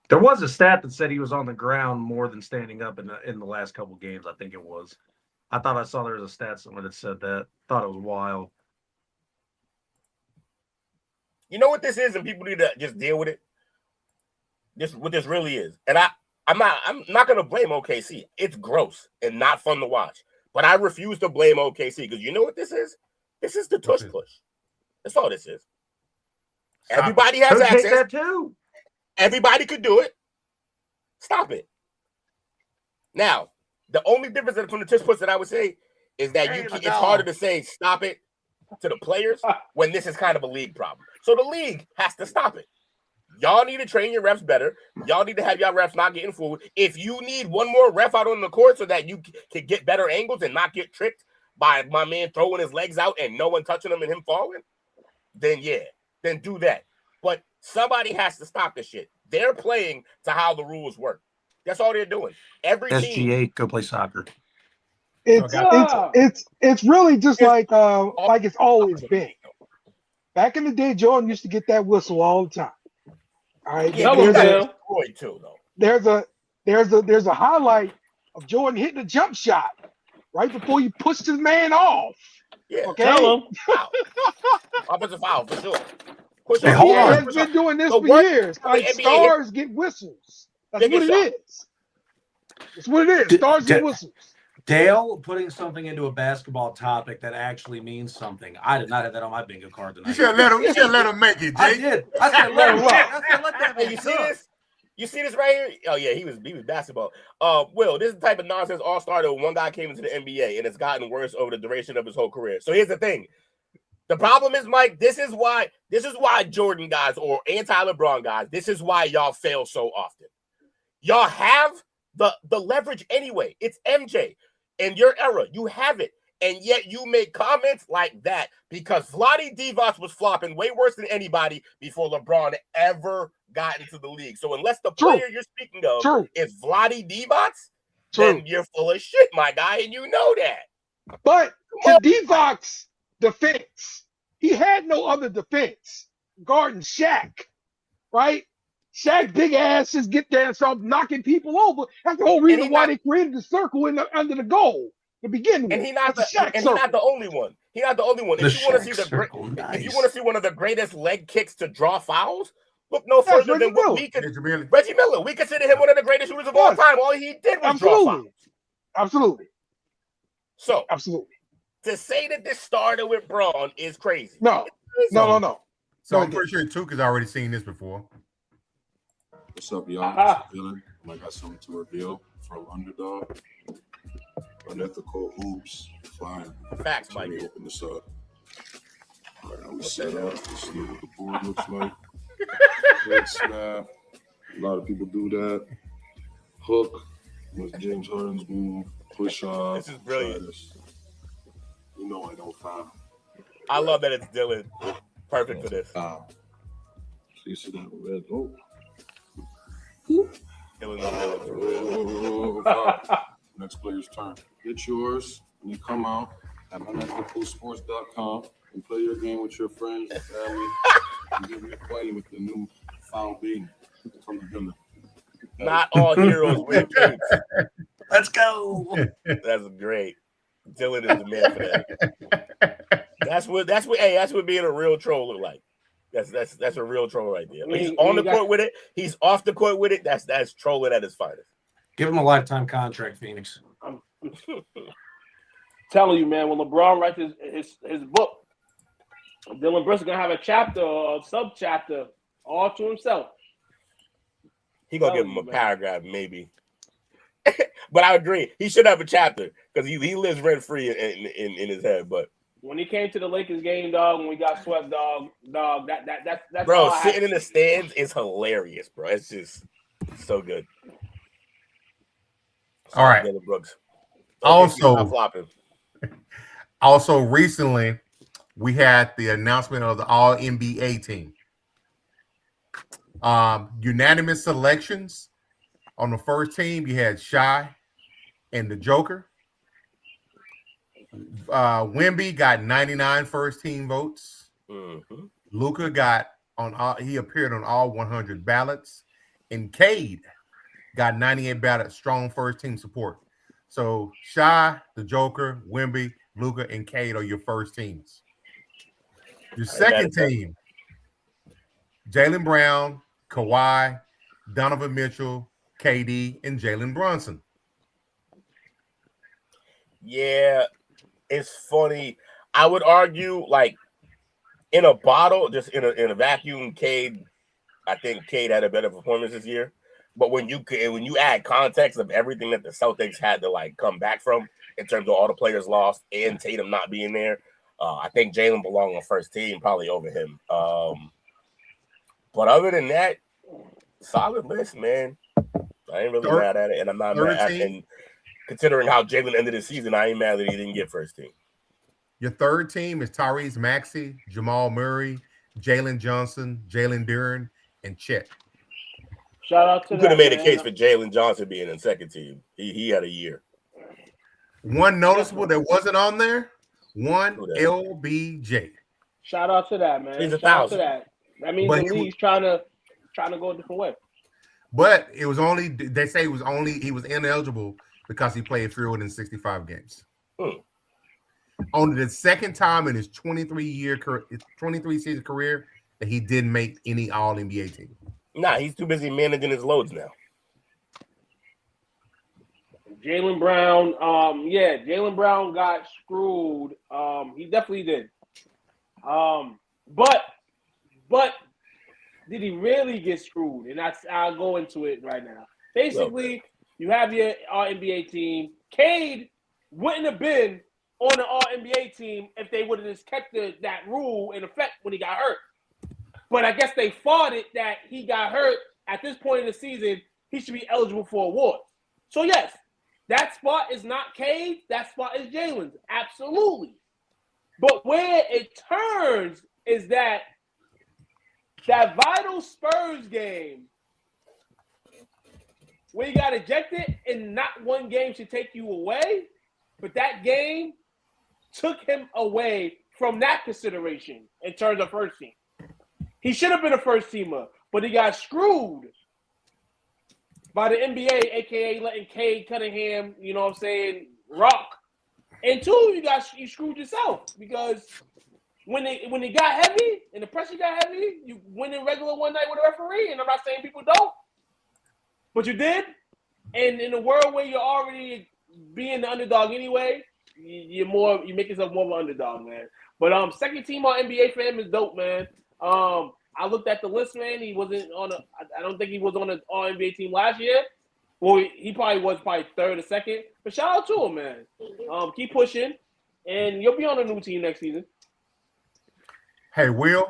There was a stat that said he was on the ground more than standing up in the last couple games. I think it was. I thought I saw there was a stat somewhere that said that. Thought it was wild. You know what this is, and people need to just deal with it. What this really is, and I'm not gonna blame OKC. It's gross and not fun to watch, but I refuse to blame OKC because you know what this is. This is the tush push. That's all this is. Everybody has access. That too. Everybody could do it. Stop it. Now, the only difference from the tush push that I would say is that it's harder to say stop it to the players when this is kind of a league problem. So the league has to stop it. Y'all need to train your refs better. Y'all need to have y'all refs not getting fooled. If you need one more ref out on the court so that you can get better angles and not get tricked by my man throwing his legs out and no one touching him and him falling, then do that. But somebody has to stop this shit. They're playing to how the rules work. That's all they're doing. Every SGA, go play soccer. It's really just like it's always been. Back in the day, Jordan used to get that whistle all the time. All right, there's a highlight of Jordan hitting a jump shot right before he pushed his man off. Yeah, okay. Tell him. Offensive foul for sure. He has been doing this for years. Like stars get whistles. That's what it is. That's what it is. Stars get whistles. Dale putting something into a basketball topic that actually means something. I did not have that on my bingo card tonight. You should let him make it, Jake. I did. I said let him rock. I said let that Hey, man you see cook. this? You see this right here? Oh yeah, he was basketball. Will, this is the type of nonsense all started when one guy came into the NBA, and it's gotten worse over the duration of his whole career. So here's the thing. The problem is, Mike, this is why Jordan guys or anti-LeBron guys, this is why y'all fail so often. Y'all have the leverage anyway. It's MJ. In your era, you have it. And yet you make comments like that because Vlade Divac was flopping way worse than anybody before LeBron ever got into the league. So unless the player you're speaking of is Vlade Divac, then you're full of shit, my guy, and you know that. But to Divac's defense, he had no other defense guarding Shaq, right? Shaq big ass just get there and start knocking people over. That's the whole reason why they created the circle under the goal to begin with. And he's not the only one. He's not the only one. If you want to see if you want to see one of the greatest leg kicks to draw fouls, look no further than what Reggie Miller. We consider him one of the greatest shooters of all time. All he did was draw fouls. Absolutely. So absolutely. To say that this started with Braun is crazy. No. So I'm pretty sure Tuke has already seen this before. What's up, y'all? I got something to reveal from Underdog. Unethical hoops flying. Facts, Mike. Open this up. All right, we set up. Let's see what the board looks like. Red snap. A lot of people do that. Hook was James Harden's move. Push off. This is brilliant. You know I don't foul. I love that it's Dylan. Perfect for this. So you see that red? Oh. Next player's turn. Get yours when you come out at unethicalsports.com and play your game with your friends and family and get reacquainted with the new foul beating from the villain. Not all heroes win capes. Let's go. That's great. Dylan is the man for that. That's what being a real troll look like. That's a real troll right there. He's on the court with it. He's off the court with it. That's trolling at his finest. Give him a lifetime contract, Phoenix. I'm telling you, man, when LeBron writes his book, Dylan Brooks is gonna have a chapter or a sub-chapter all to himself. He gonna give him a paragraph, maybe. But I agree. He should have a chapter because he lives rent-free in his head. But when he came to the Lakers game, dog, when we got swept, dog, that's bro, sitting in the stands is hilarious, bro. It's just so good. All right. Brooks. Also, recently we had the announcement of the All NBA team. Unanimous selections on the first team. You had Shai and the Joker. Wemby got 99 first team votes. Mm-hmm. Luka got he appeared on all 100 ballots, and Cade got 98 ballots, strong first team support. So Shai, the Joker, Wemby, Luka, and Cade are your first teams. Your second team, Jaylen Brown, Kawhi, Donovan Mitchell, KD, and Jalen Brunson. Yeah, it's funny. I would argue, like, in a bottle, just in a vacuum, I think Cade had a better performance this year. But when you add context of everything that the Celtics had to like come back from in terms of all the players lost and Tatum not being there, I think Jalen belonged on first team probably over him. But other than that, solid list, man. I ain't really mad at it, and I'm not mad at it. And considering how Jalen ended the season, I ain't mad that he didn't get first team. Your third team is Tyrese Maxey, Jamal Murray, Jalen Johnson, Jalen Duren, and Chet. Shout out to you could have made a case for Jalen Johnson being in second team. He had a year. One noticeable that wasn't on there, LBJ. Shout out to that, man. He's Shout out to that. That means the league's trying to go a different way. But it was only, they say he was ineligible because he played fewer than 65 games. Only the second time in his 23 season career that he didn't make any All NBA team. Nah, he's too busy managing his loads now. Jaylen Brown. Jaylen Brown got screwed. He definitely did. But did he really get screwed? And I'll go into it right now. Basically, you have your All-NBA team. Cade wouldn't have been on the All-NBA team if they would have just kept that rule in effect when he got hurt. But I guess they fought it that he got hurt at this point in the season. He should be eligible for awards. So, yes, that spot is not Cade. That spot is Jaylen's. Absolutely. But where it turns is that vital Spurs game where you got ejected and not one game should take you away, but that game took him away from that consideration in terms of first team. He should have been a first teamer, but he got screwed by the NBA, a.k.a. letting Cade Cunningham, you know what I'm saying, rock. And two, you screwed yourself because when it got heavy and the pressure got heavy, you win in regular one night with a referee, and I'm not saying people don't, but you did. And in a world where you're already being the underdog anyway, you make yourself more of an underdog, man. But second team on NBA for him is dope, man. I looked at the list, man. He wasn't on I don't think he was on an All NBA team last year. Well, he probably was third or second. But shout out to him, man. Keep pushing, and you'll be on a new team next season. Hey, Will.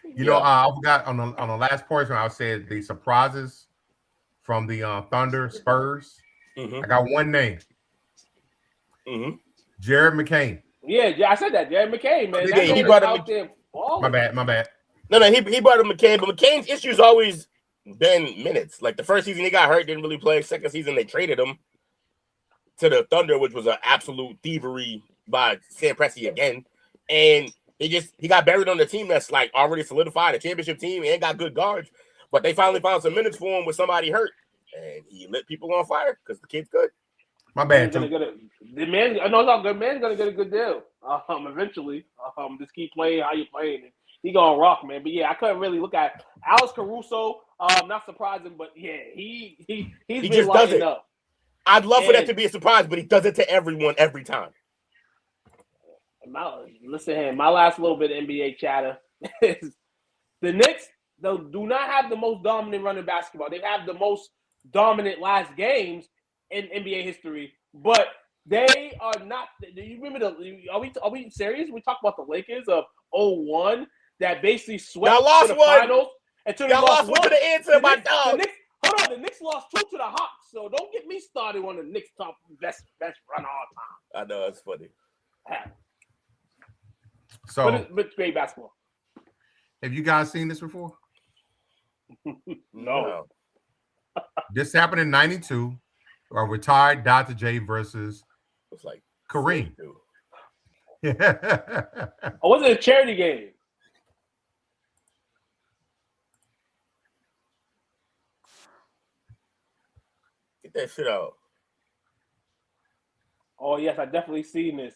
You know, I forgot on the last portion. I said the surprises from the Thunder Spurs. I got one name. Jared McCain. Yeah, I said that. Jared McCain, man. Yeah, he brought him. My bad. No, he brought him McCain, but McCain's issue's always been minutes. Like the first season he got hurt, didn't really play. Second season they traded him to the Thunder, which was an absolute thievery by Sam Presti again. And he got buried on the team that's like already solidified, a championship team, and got good guards. But they finally found some minutes for him with somebody hurt, and he lit people on fire because the kid's good. My bad. The man, I know it's all good. Man's gonna get a good deal. Eventually, just keep playing how you're playing. He gonna rock, man. But yeah, I couldn't really look at Alex Caruso. Not surprising, but yeah, he's been just does it. Up. I'd love for that to be a surprise, but he does it to everyone every time. Listen here, my last little bit of NBA chatter is the Knicks. They do not have the most dominant run in basketball. They have the most dominant last games in NBA history, but they are not. Do you remember are we serious? We talk about the Lakers of 2001 that basically swept to the finals until they lost one to the end to my dog. The Knicks lost 2 to the Hawks, so don't get me started on the Knicks top best run all time. I know, it's funny. So, but great basketball. Have you guys seen this before? No. This happened in '92. A retired Dr. J versus Kareem. Or was it a charity game? Get that shit out. Oh, yes, I definitely seen this.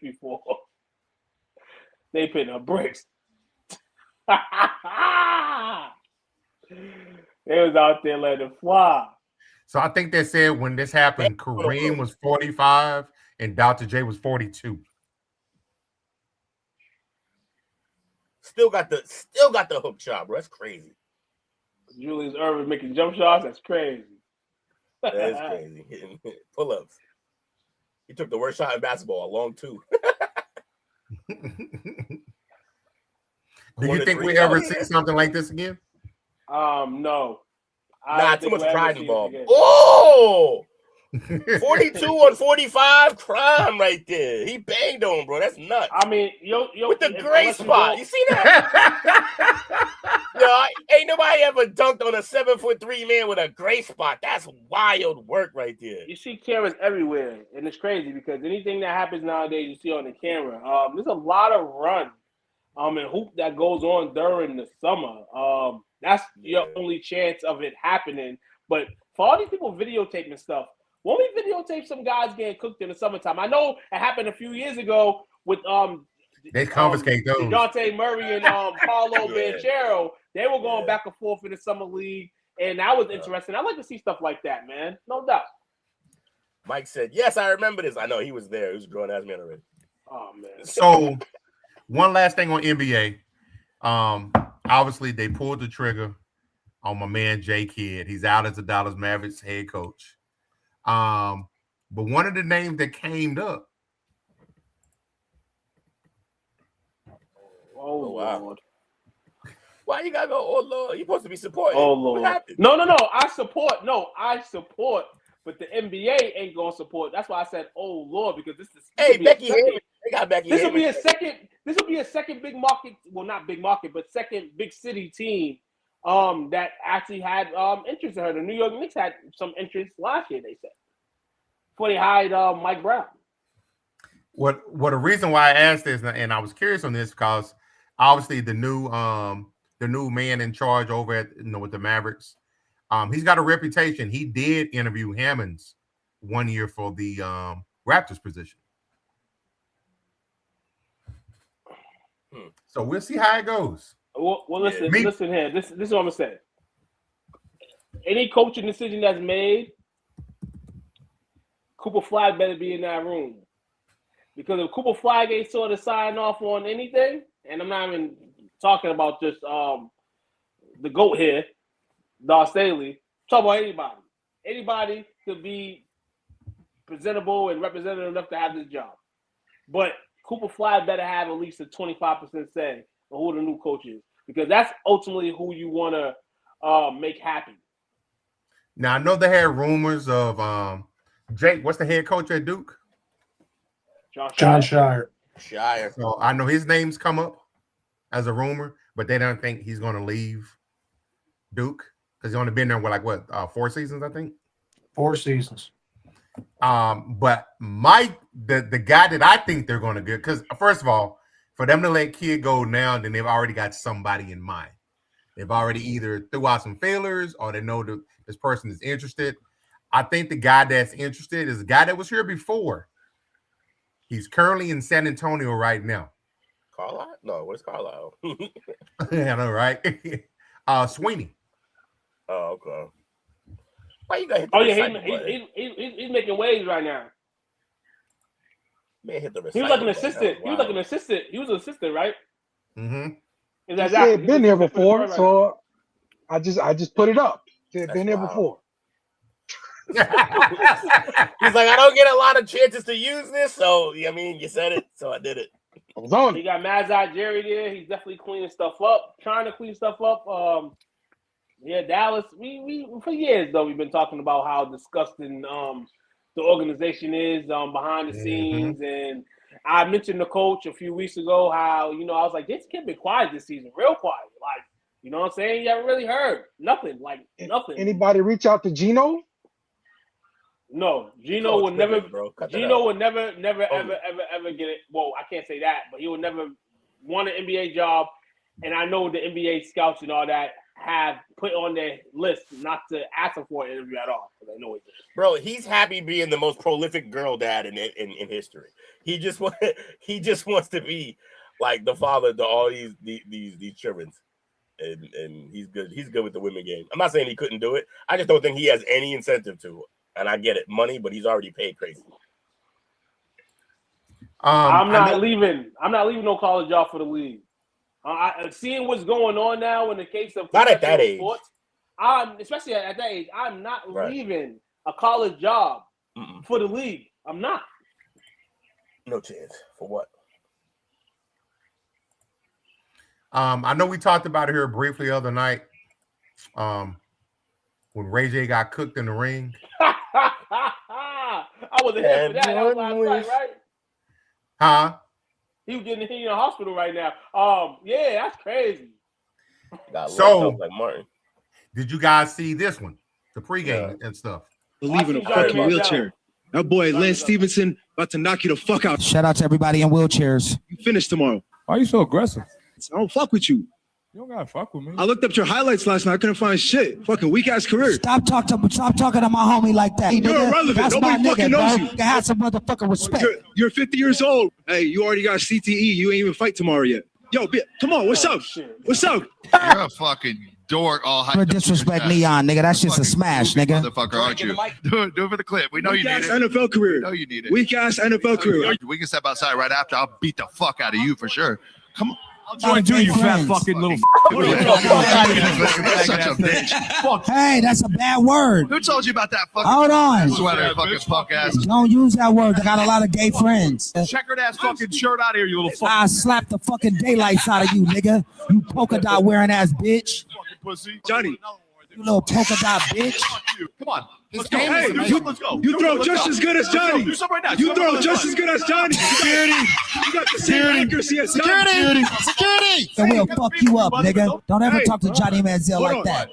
Before. They putting up bricks. They was out there letting it fly. So I think they said when this happened, Kareem was 45 and Dr. J was 42. Still got the hook shot, bro. That's crazy. Julius Erving making jump shots. That's crazy. That's crazy. Hitting pull-ups. He took the worst shot in basketball, a long 2. Do you think we ever see something like this again? No. Nah, too much pride involved. Oh! 42 on 45, crime right there. He banged on, bro. That's nuts. I mean, with the gray spot. You see that? Ain't nobody ever dunked on a 7'3" man with a gray spot. That's wild work right there. You see cameras everywhere, and it's crazy because anything that happens nowadays, you see on the camera. There's a lot of run, and hoop that goes on during the summer. That's your only chance of it happening. But for all these people videotaping stuff, won't we videotape some guys getting cooked in the summertime? I know it happened a few years ago with they confiscate those. Dejounte Murray and Paolo Banchero. They were going back and forth in the summer league, and that was interesting. I like to see stuff like that, man. No doubt. Mike said, yes, I remember this. I know he was there. He was a grown-ass man already. Oh, man. So, one last thing on NBA. Obviously, they pulled the trigger on my man, J. Kidd. He's out as the Dallas Mavericks head coach. But one of the names that came up. Oh, wow. Lord. Why you gotta go, oh, Lord? You're supposed to be supporting. Oh, Lord. What happened? No. I support. But the NBA ain't gonna support. That's why I said, "Oh Lord," because this is. Hey, Becky Hammond. They got Becky. This will be a second. This will be a second big market. Well, not big market, but second big city team. That actually had interest in her. The New York Knicks had some interest last year. They said before they hired Mike Brown. What the reason why I asked this, and I was curious on this, because obviously the new man in charge over at with the Mavericks. He's got a reputation. He did interview Hammonds 1 year for the Raptors position. So we'll see how it goes. Well, listen here. This is what I'm gonna say. Any coaching decision that's made, Cooper Flag better be in that room. Because if Cooper Flag ain't sort of sign off on anything, and I'm not even talking about just the GOAT here, Dar Staley, talk about anybody. Anybody could be presentable and representative enough to have this job. But Cooper Flag better have at least a 25% say on who the new coach is. Because that's ultimately who you want to make happy. Now, I know they had rumors of Jake. What's the head coach at Duke? John Shire. So I know his name's come up as a rumor, but they don't think he's going to leave Duke. Because he's only been there with 4 seasons, I think. 4 seasons. But the guy that I think they're going to get, because first of all, for them to let Kidd go now, then they've already got somebody in mind. They've already either threw out some failures or they know that this person is interested. I think the guy that's interested is a guy that was here before. He's currently in San Antonio right now. Carlisle? No, where's Carlisle? I know, right? Sweeney. Oh, okay. Why you got hit? Oh yeah, he's making waves right now. Man, hit the. He was like an assistant. Wow. He was like an assistant. He was an assistant, right? Mm-hmm. He had been here before, so I just put it up. He had been here before. He's like, I don't get a lot of chances to use this, so I mean, you said it, so I did it. He got Mazai Jerry there. He's definitely cleaning stuff up, trying to clean stuff up. Yeah, Dallas. We for years though we've been talking about how disgusting the organization is behind the scenes, and I mentioned the coach a few weeks ago how I was like, this kid been quiet this season, real quiet, like you know what I'm saying? You haven't really heard nothing, like nothing. Anybody reach out to Gino? No, Gino would never. Gino would never ever get it. Well, I can't say that, but he would never want an NBA job. And I know the NBA scouts and all that have put on their list not to ask him for an interview at all because I know it. Bro, he's happy being the most prolific girl dad in history. He just wants to be like the father to all these children. And he's good. He's good with the women game. I'm not saying he couldn't do it. I just don't think he has any incentive to. And I get it, money, but he's already paid crazy. I'm not leaving no college job for the league. Seeing what's going on now in the case of not at that age, sports, especially at that age, I'm not leaving a college job for the league. I'm not. No chance. For what? I know we talked about it here briefly the other night. When Ray J got cooked in the ring. I wasn't here for that. That was last night, right? Huh? He was getting in the hospital right now. Yeah, that's crazy. So, like Martin, did you guys see this one? The pregame and stuff. Believe in a fucking wheelchair. That boy, Lance Stevenson, about to knock you the fuck out. Shout out to everybody in wheelchairs. You finish tomorrow. Why are you so aggressive? I don't fuck with you. You don't gotta fuck with me. I looked up your highlights last night. I couldn't find shit. Fucking weak ass career. Stop talking to my homie like that. You're irrelevant. That's Nobody fucking knows you. You have some motherfucking respect. You're 50 years old. Hey, you already got CTE. You ain't even fight tomorrow yet. Yo, come on. What's up? What's up? You're a fucking dork all hyped Never up to your disrespect chest. Neon, nigga. That's just a Fucking smash, goofy nigga. Motherfucker, aren't you? Do it for the clip. We know you need Weak-ass it. NFL career. We know you need it. Weak-ass NFL career. We can step outside right after. I'll beat the fuck out of you for sure. Come on. I'll join too, you fat fucking little. Such a bitch. Hey, that's a bad word. Who told you about that fucking Hold on. sweater, fucking punk ass? Don't use that word. I got a lot of gay friends. Checkered ass fucking shirt out of here, you little fuck. I slap the fucking daylights out of you, nigga. You polka dot wearing ass bitch. Pussy. Johnny. You little polka dot bitch. Come on. Let's go. Hey, you throw just as good as Johnny. Do something right now. You throw just as good as Johnny. Security. You got the same accuracy as Johnny. Security. So we'll fuck you up, nigga. Don't ever talk to Johnny Manziel Hold like on. that.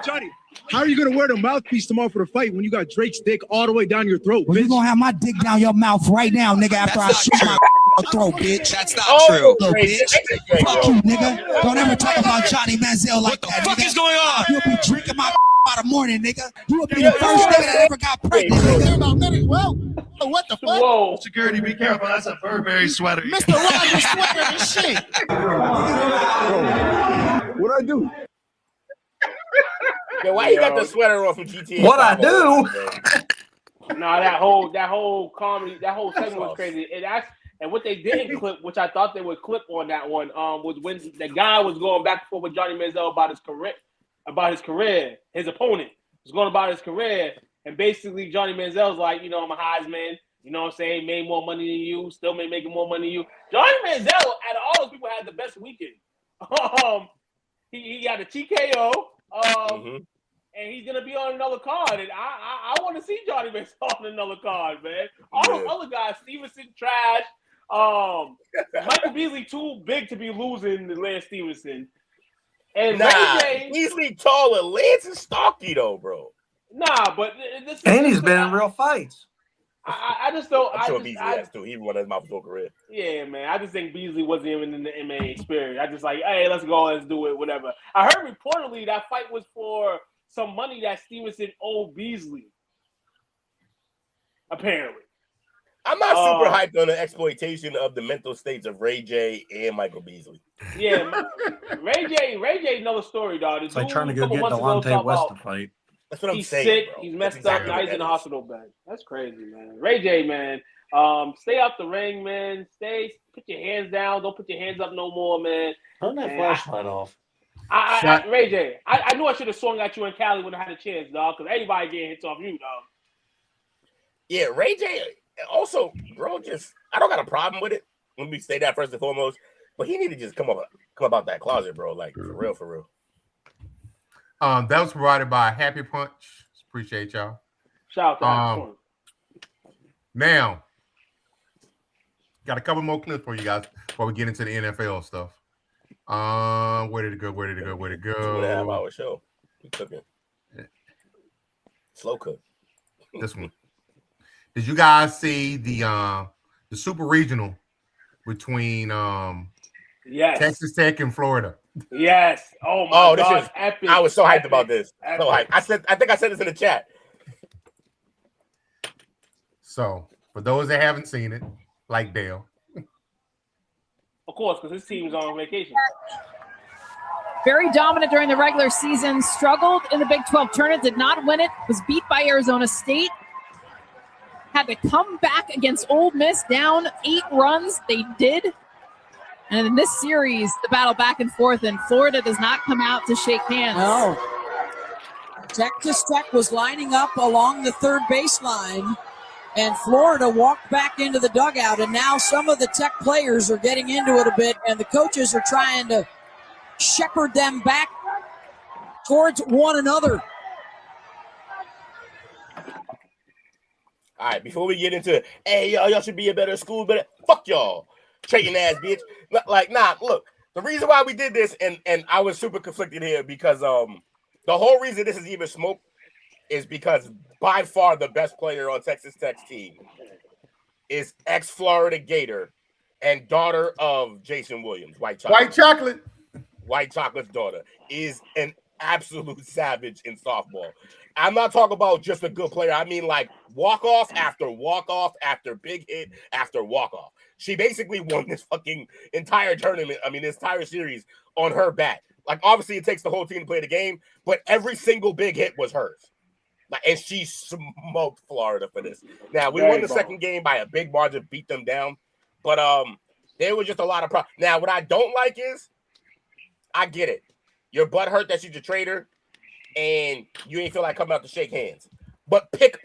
Johnny, how are you gonna wear the mouthpiece tomorrow for the fight when you got Drake's dick all the way down your throat? Well, bitch? you gonna have my dick down your mouth right now, nigga, after I shoot my throat, bitch. That's not true. Little bitch. Fuck you, nigga. Don't ever talk about Johnny Manziel like that, nigga. What the fuck is going on? You'll be drinking my by the morning, nigga. You will be the first nigga that ever got pregnant, nigga. Well, what the fuck? Whoa. Security, be careful. That's a Burberry sweater. Mr. Rogers sweater and shit. What'd I do? Yeah, why you got the sweater on from GTA? What I do? Nah, that whole comedy, that whole segment was crazy. And what they didn't clip, which I thought they would clip on that one, was when the guy was going back and forth with Johnny Manziel about his career, his opponent was going about his career, and basically Johnny Manziel's like, you know, I'm a Heisman, you know what I'm saying, made more money than you, still making more money than you. Johnny Manziel, out of all those people, had the best weekend. He got a TKO, and he's gonna be on another card, and I want to see Johnny Manziel on another card, man. All those other guys, Stevenson trash. Michael Beasley too big to be losing to Lance Stevenson. And Beasley taller. Lance is stocky though, bro. Nah, but this and he's been in real fights. I just don't. I'm sure Beasley has too. He won his mouth whole career. Yeah, man. I just think Beasley wasn't even in the MMA experience. I just like, hey, let's go, let's do it, whatever. I heard reportedly that fight was for some money that Stevenson owed Beasley. Apparently. I'm not super hyped on the exploitation of the mental states of Ray J and Michael Beasley. Yeah, Ray J, another story, dog. It's like trying to go get Delonte West to fight. That's what I'm he's saying. Sick. Bro. He's messed up. Now he's in the hospital bed. That's crazy, man. Ray J, man. Stay out the ring, man. Put your hands down. Don't put your hands up no more, man. Turn that flashlight off. Ray J, I knew I should have swung at you in Cali when I had a chance, dog, because everybody getting hits off you, dog. Yeah, Ray J. Also, bro, I don't got a problem with it. Let me say that first and foremost. But he need to just come about that closet, bro. Like for real. That was provided by Happy Punch. Appreciate y'all. Shout out to now, got a couple more clips for you guys before we get into the NFL stuff. Where did it go? 2.5 hour show. We cooking. Slow cook. This one. Did you guys see the Super Regional between Texas Tech and Florida? Yes. Oh my this God. is Epic. I was so hyped about this. Epic. So hyped. I think I said this in the chat. So for those that haven't seen it, like Dale. Of course, because his team's on vacation. Very dominant during the regular season, struggled in the Big 12 tournament, did not win it, was beat by Arizona State. Had to come back against Ole Miss, down 8 runs. They did. And in this series, the battle back and forth, and Florida does not come out to shake hands. No. Texas Tech was lining up along the third baseline, and Florida walked back into the dugout, and now some of the Tech players are getting into it a bit, and the coaches are trying to shepherd them back towards one another. All right, before we get into, hey, y'all should be a better school, but fuck y'all, trading ass bitch. Like, nah, look, the reason why we did this, and I was super conflicted here because the whole reason this is even smoke is because by far the best player on Texas Tech's team is ex-Florida Gator and daughter of Jason Williams, White Chocolate. White Chocolate's daughter is an absolute savage in softball. I'm not talking about just a good player. I mean, like walk-off after big hit after walk-off. She basically won this fucking entire tournament, this entire series on her bat. Like, obviously, it takes the whole team to play the game, but every single big hit was hers. Like, and she smoked Florida for this. Now, we won the second game by a big margin, beat them down, but there was just a lot of problems. Now, what I don't like is, I get it. Your butt hurt that she's a traitor, and you ain't feel like coming out to shake hands. But pick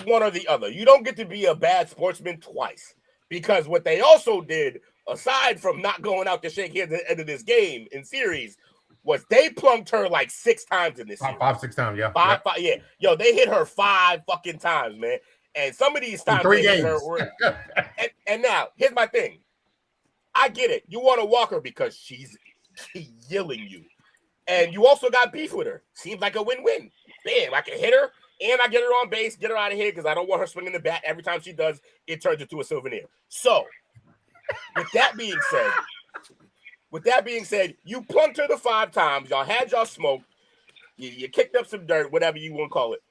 one or the other. You don't get to be a bad sportsman twice. Because what they also did, aside from not going out to shake hands at the end of this game in series, was they plunked her like 6 times in this series. 5-6 times, yeah. Five, yeah. Yo, they hit her 5 fucking times, man. And some of these times they hit her were, and now, here's my thing. I get it. You want to walk her because she's killing you. And you also got beef with her. Seems like a win-win. Bam, I can hit her, and I get her on base, get her out of here because I don't want her swinging the bat. Every time she does, it turns into a souvenir. So, with that being said, you plunked her the 5 times. Y'all had y'all smoked. You kicked up some dirt, whatever you want to call it.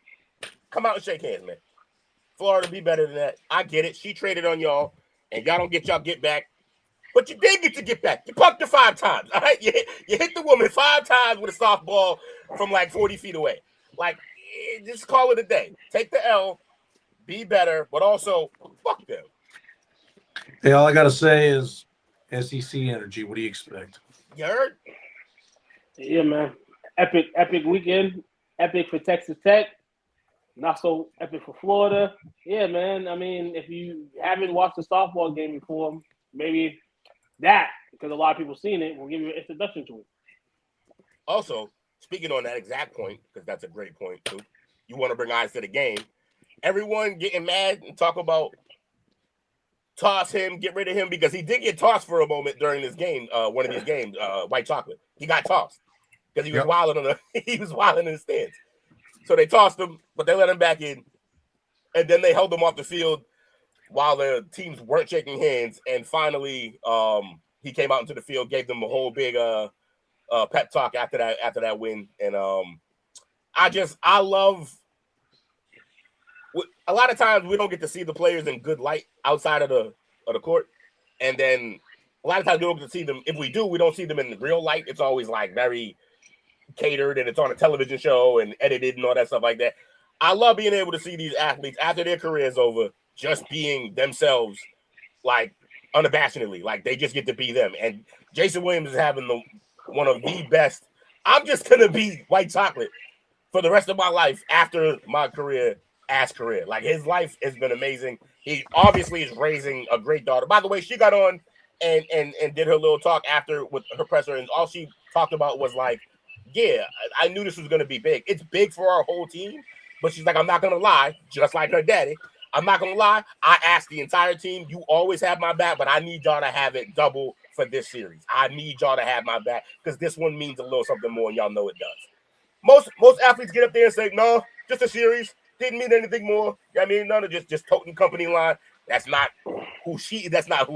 Come out and shake hands, man. Florida be better than that. I get it. She traded on y'all, and y'all don't get y'all get back. But you did get to get back. You punked her 5 times, all right? You hit the woman 5 times with a softball from like 40 feet away. Like, just call it a day. Take the L, be better, but also fuck them. Hey, all I got to say is SEC energy. What do you expect? You heard? Yeah, man. Epic weekend. Epic for Texas Tech. Not so epic for Florida. Yeah, man. I mean, if you haven't watched a softball game before, maybe that, because a lot of people seen it, will give you an introduction to it. Also, speaking on that exact point, because that's a great point too. You want to bring eyes to the game. Everyone getting mad and talk about toss him, get rid of him, because he did get tossed for a moment during this game, one of these games, White Chocolate. He got tossed because he was wilding in the stands. So they tossed him, but they let him back in, and then they held him off the field while the teams weren't shaking hands. And finally, he came out into the field, gave them a whole big pep talk after that win. And I love. A lot of times we don't get to see the players in good light outside of the court, and then a lot of times we don't get to see them. If we do, we don't see them in the real light. It's always like very catered, and it's on a television show and edited and all that stuff like that. I love being able to see these athletes after their career is over, just being themselves, like unabashedly, like they just get to be them. And Jason Williams is having one of the best. I'm just gonna be White Chocolate for the rest of my life after my career. Like, his life has been amazing. He obviously is raising a great daughter. By the way, she got on and did her little talk after with her presser, and all she talked about was like, yeah, I knew this was going to be big. It's big for our whole team, but she's like, I'm not going to lie, just like her daddy. I'm not going to lie. I asked the entire team, you always have my back, but I need y'all to have it double for this series. I need y'all to have my back because this one means a little something more, and y'all know it does. Most athletes get up there and say, no, just a series. Didn't mean anything more. I mean, none of just toting company line. That's not who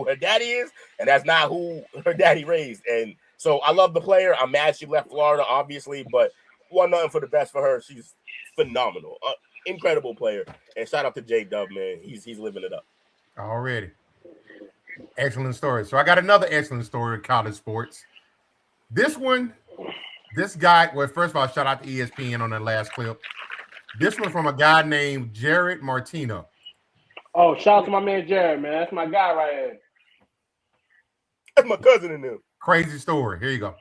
her daddy is, and that's not who her daddy raised. And so I love the player. I'm mad she left Florida, obviously, but 1-0 for the best for her. She's phenomenal. Incredible player. And shout out to J-Dub, man. He's living it up. Already. Excellent story. So I got another excellent story in college sports. This guy, well, first of all, shout out to ESPN on that last clip. This one from a guy named Jared Martino. Oh, shout out to my man Jared, man. That's my guy right here. That's my cousin in there. Crazy story. Here you go.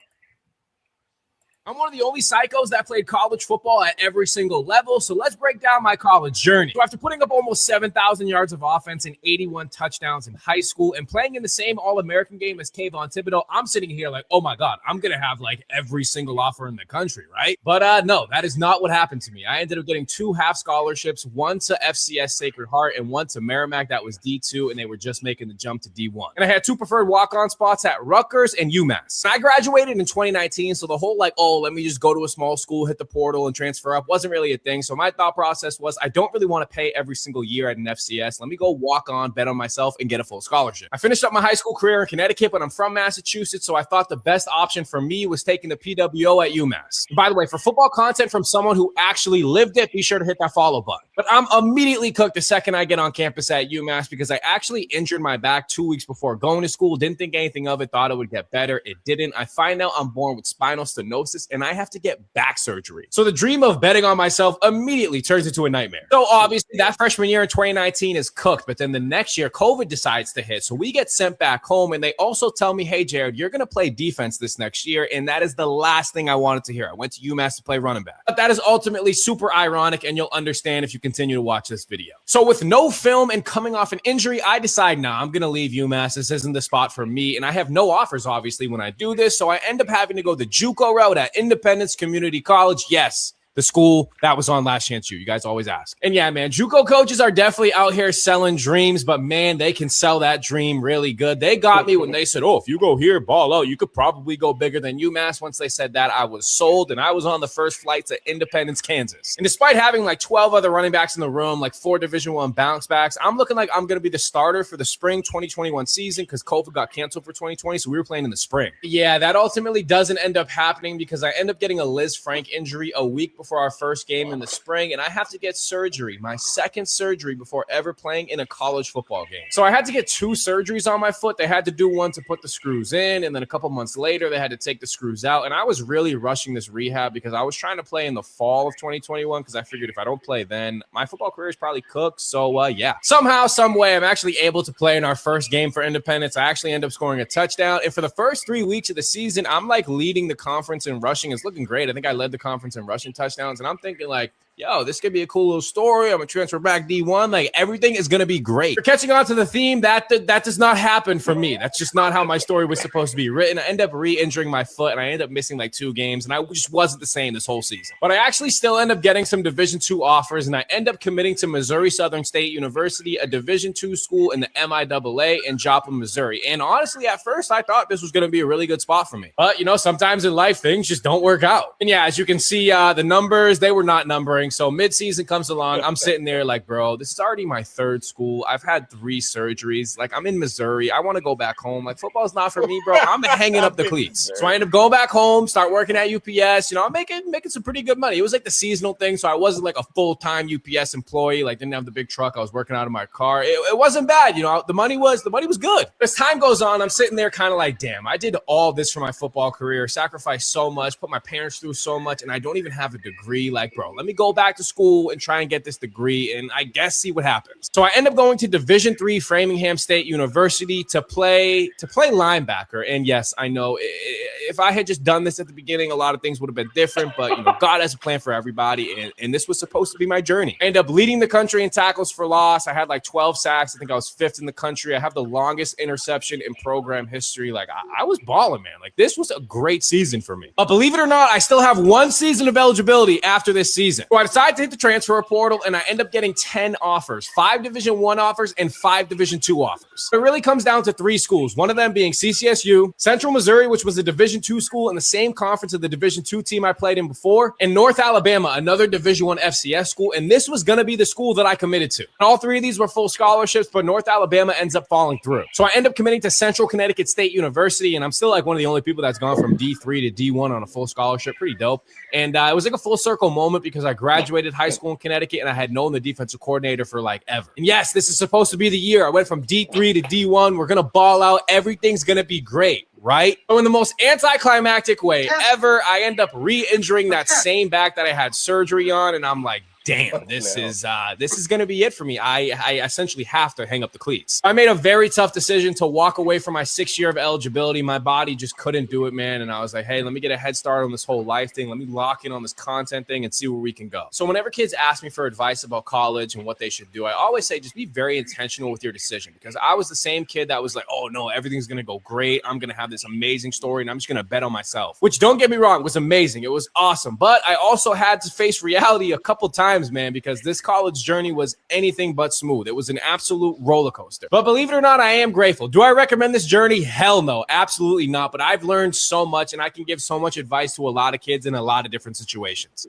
I'm one of the only psychos that played college football at every single level, so let's break down my college journey. So after putting up almost 7,000 yards of offense and 81 touchdowns in high school and playing in the same All-American game as Cade Thibodeau, I'm sitting here like, oh my God, I'm going to have like every single offer in the country, right? But no, that is not what happened to me. I ended up getting 2 half scholarships, one to FCS Sacred Heart and one to Merrimack that was D2, and they were just making the jump to D1. And I had 2 preferred walk-on spots at Rutgers and UMass. I graduated in 2019, so the whole like, oh, let me just go to a small school, hit the portal, and transfer up. Wasn't really a thing. So my thought process was, I don't really want to pay every single year at an FCS. Let me go walk on, bet on myself, and get a full scholarship. I finished up my high school career in Connecticut, but I'm from Massachusetts, so I thought the best option for me was taking the PWO at UMass. And by the way, for football content from someone who actually lived it, be sure to hit that follow button. But I'm immediately cooked the second I get on campus at UMass because I actually injured my back 2 weeks before going to school. Didn't think anything of it, thought it would get better. It didn't. I find out I'm born with spinal stenosis and I have to get back surgery. So the dream of betting on myself immediately turns into a nightmare. So obviously that freshman year in 2019 is cooked, but then the next year COVID decides to hit. So we get sent back home and they also tell me, hey, Jared, you're going to play defense this next year. And that is the last thing I wanted to hear. I went to UMass to play running back. But that is ultimately super ironic and you'll understand if you continue to watch this video. So with no film and coming off an injury, I decide, nah, I'm going to leave UMass. This isn't the spot for me. And I have no offers, obviously, when I do this. So I end up having to go the JUCO route at Independence Community College. Yes, the school that was on Last Chance U. You guys always ask. And yeah, man, JUCO coaches are definitely out here selling dreams, but man, they can sell that dream really good. They got me when they said, oh, if you go here, ball out, you could probably go bigger than UMass. Once they said that, I was sold, and I was on the first flight to Independence, Kansas. And despite having like 12 other running backs in the room, like 4 Division I bounce backs, I'm looking like I'm going to be the starter for the spring 2021 season because COVID got canceled for 2020, so we were playing in the spring. Yeah, that ultimately doesn't end up happening because I end up getting a Liz Frank injury a week before our first game in the spring, and I have to get surgery, my second surgery before ever playing in a college football game. So I had to get 2 surgeries on my foot. They had to do one to put the screws in, and then a couple months later, they had to take the screws out, and I was really rushing this rehab because I was trying to play in the fall of 2021 because I figured if I don't play then, my football career is probably cooked. So yeah, somehow, some way, I'm actually able to play in our first game for Independence. I actually end up scoring a touchdown, and for the first 3 weeks of the season, I'm like leading the conference in rushing. It's looking great. I think I led the conference in rushing touchdowns, and I'm thinking like, yo, this could be a cool little story. I'm going to transfer back D1. Like, everything is going to be great. You're catching on to the theme. That does not happen for me. That's just not how my story was supposed to be written. I end up re-injuring my foot, and I end up missing like 2 games, and I just wasn't the same this whole season. But I actually still end up getting some Division II offers, and I end up committing to Missouri Southern State University, a Division II school in the MIAA in Joplin, Missouri. And honestly, at first, I thought this was going to be a really good spot for me. But, you know, sometimes in life, things just don't work out. And yeah, as you can see, the numbers, they were not numbering. So mid-season comes along. I'm sitting there like, bro, this is already my 3rd school. I've had 3 surgeries. Like, I'm in Missouri. I want to go back home. Like, football's not for me, bro. I'm hanging up the cleats. So I end up going back home, start working at UPS. You know, I'm making some pretty good money. It was like the seasonal thing. So I wasn't like a full-time UPS employee. Like, didn't have the big truck. I was working out of my car. It wasn't bad. You know, the money was good. As time goes on, I'm sitting there kind of like, damn, I did all this for my football career, sacrificed so much, put my parents through so much, and I don't even have a degree. Like, bro, let me go back to school and try and get this degree and I guess see what happens. So I end up going to Division III Framingham State University to play linebacker. And yes, I know if I had just done this at the beginning, a lot of things would have been different, but you know, God has a plan for everybody, and this was supposed to be my journey. I ended up leading the country in tackles for loss. I had like 12 sacks. I think I was 5th in the country. I have the longest interception in program history. Like, I was balling, man. Like, this was a great season for me. But believe it or not, I still have 1 season of eligibility after this season. So I decided to hit the transfer portal, and I end up getting 10 offers, 5 Division I offers and 5 Division II offers. It really comes down to 3 schools, one of them being CCSU, Central Missouri, which was a Division II school in the same conference of the Division II team I played in before, and North Alabama, another Division I FCS school, and this was going to be the school that I committed to. And all 3 of these were full scholarships, but North Alabama ends up falling through. So I end up committing to Central Connecticut State University, and I'm still like one of the only people that's gone from D3 to D1 on a full scholarship. Pretty dope. And it was like a full circle moment because I graduated high school in Connecticut, and I had known the defensive coordinator for like ever. And yes, this is supposed to be the year. I went from D3 to D1. We're going to ball out. Everything's going to be great, right? But in the most anticlimactic way ever, I end up re-injuring that same back that I had surgery on, and I'm like, damn, this is going to be it for me. I essentially have to hang up the cleats. I made a very tough decision to walk away from my 6th year of eligibility. My body just couldn't do it, man. And I was like, hey, let me get a head start on this whole life thing. Let me lock in on this content thing and see where we can go. So whenever kids ask me for advice about college and what they should do, I always say just be very intentional with your decision, because I was the same kid that was like, oh no, everything's going to go great. I'm going to have this amazing story and I'm just going to bet on myself, which, don't get me wrong, was amazing. It was awesome. But I also had to face reality a couple times times, man, because this college journey was anything but smooth. It was an absolute roller coaster. But believe it or not, I am grateful. Do I recommend this journey? Hell no, absolutely not. But I've learned so much, and I can give so much advice to a lot of kids in a lot of different situations.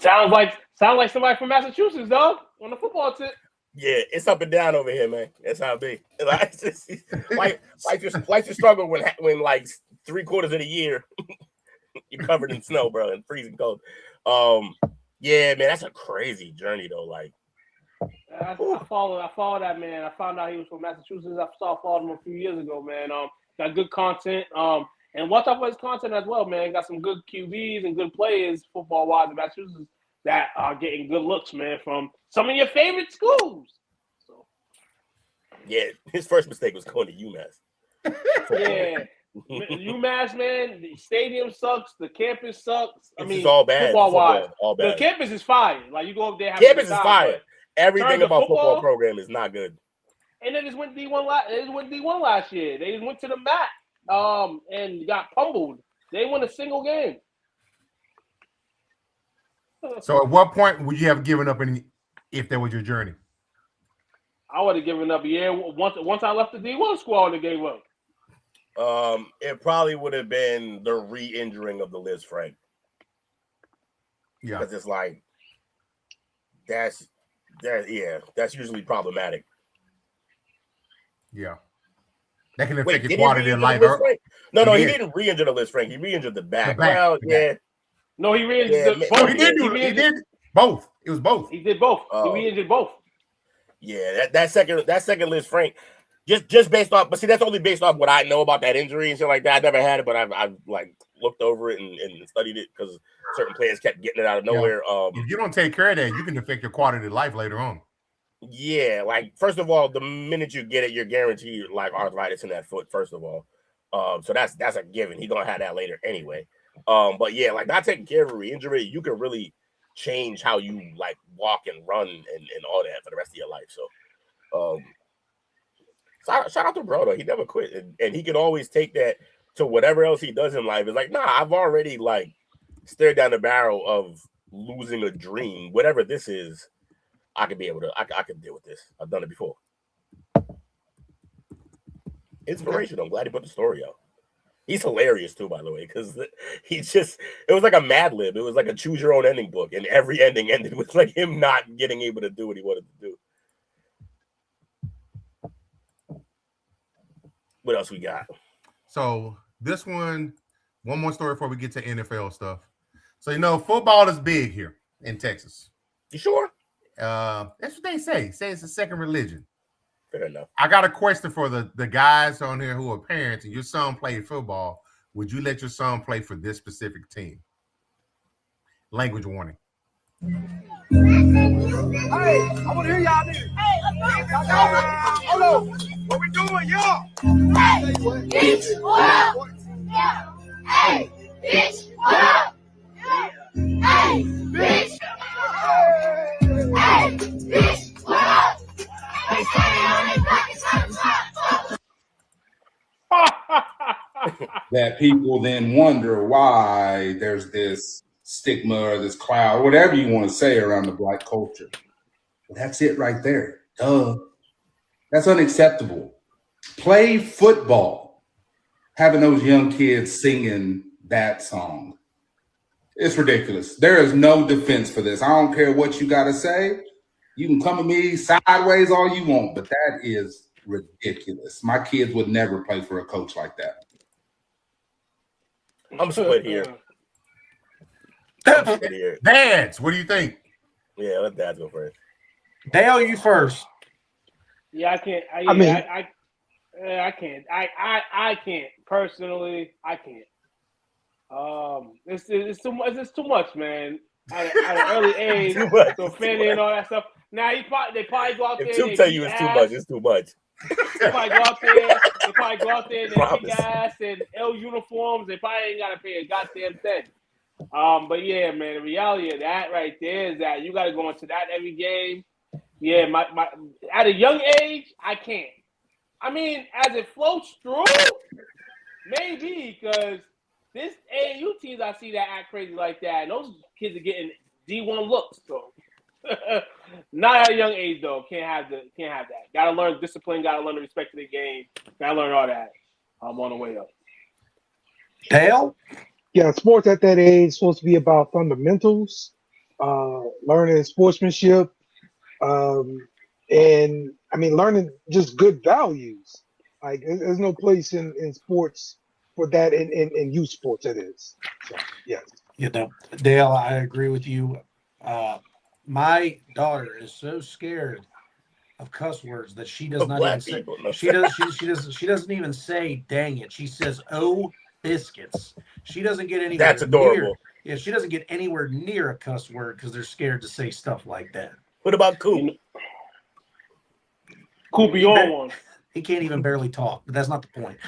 Sounds like somebody from Massachusetts, dog, on the football tip. Yeah, it's up and down over here, man. That's how it be. Like, life is struggle when like 3/4 of the year you're covered in snow, bro, and freezing cold. Yeah, man, that's a crazy journey though. Like, I follow that man. I found out he was from Massachusetts. I followed him a few years ago, man. Got good content. And watch out for his content as well, man. Got some good QBs and good players football-wise in Massachusetts that are getting good looks, man, from some of your favorite schools. So, yeah, his first mistake was going to UMass. Yeah. UMass, man, the stadium sucks. The campus sucks. It's all bad. Football-wise. All bad. The campus is fire. Like, you go up there. Campus is fire. Everything about football program is not good. And they just went D1 last year. They just went to the mat. And got pummeled. They won a single game. So at what point would you have given up if that was your journey? I would have given up. Yeah, once I left the D1 squad, and gave up. It probably would have been the re-injuring of the Liz Frank. Yeah, because it's like that's usually problematic. Yeah. That can affect your quality of life. No, he didn't re-injure the Liz Frank. He re-injured the back. Well, yeah. No, he re-injured both. He did both. It was both. He did both. He re-injured both. Yeah, that second Liz Frank, just based off. But see, that's only based off what I know about that injury and shit like that. I never had it, but I've like looked over it and studied it because certain players kept getting it out of nowhere. If you don't take care of that, you can affect your quality of life later on. Yeah, like first of all, the minute you get it, you're guaranteed like arthritis in that foot. First of all, so that's a given. He's gonna have that later anyway. But yeah, like not taking care of a re-injury, you can really change how you like walk and run and all that for the rest of your life. So, shout out to bro though. He never quit, and he can always take that to whatever else he does in life. It's like, nah, I've already like stared down the barrel of losing a dream, whatever this is. I can deal with this. I've done it before. Inspiration. I'm glad he put the story out. He's hilarious too, by the way, because it was like a Mad Lib. It was like a choose your own ending book, and every ending ended with like him not getting able to do what he wanted to do. What else we got? So this one more story before we get to NFL stuff. So football is big here in Texas. You sure? That's what they say. Say it's a second religion. Fair enough. I got a question for the guys on here who are parents and your son played football. Would you let your son play for this specific team? Language warning. Hey, I want to hear y'all niggas. Hey, let's go. Hold on. What we doing, y'all? Hey, bitch, what up? Yeah. Hey, bitch, what up? Hey, bitch. Hey, bitch, what up? They standing on their buckets on top. That people then wonder why there's this stigma or this cloud, whatever you want to say around the Black culture. Well, that's it right there. Duh. That's unacceptable. Play football. Having those young kids singing that song. It's ridiculous. There is no defense for this. I don't care what you got to say. You can come at me sideways all you want, but that is ridiculous. My kids would never play for a coach like that. I'm split here. Dads, what do you think? Yeah, let Dads go first. Dale, you first. Yeah, I can't. I can't. I can't personally. I can't. It's too much. It's too much, man. At an early age, so Fanny and all that stuff. Now they probably go out there. If Tim tell you it's too much, it's too much. They probably go out there. And they big ass and L uniforms. They probably ain't gotta pay a goddamn thing. But yeah, man, the reality of that right there is that you got to go into that every game. Yeah, my at a young age, I can't. I mean, as it floats through, maybe because this AAU teams I see that act crazy like that, and those kids are getting D1 looks. So not at a young age though. Can't have that. Gotta learn discipline. Gotta learn the respect of the game. Gotta learn all that. I'm on the way up. Dale? Yeah, sports at that age is supposed to be about fundamentals, learning sportsmanship, and I mean learning just good values. Like there's no place in sports for that in youth sports. It is. So yes. You know, Dale, I agree with you. My daughter is so scared of cuss words that she does Of not black even say. people, no. She doesn't even say dang it. She says oh biscuits. She doesn't get anywhere. That's adorable. Yeah, she doesn't get anywhere near a cuss word because they're scared to say stuff like that. What about Coop? Coop, you on one. He can't even barely talk, but that's not the point.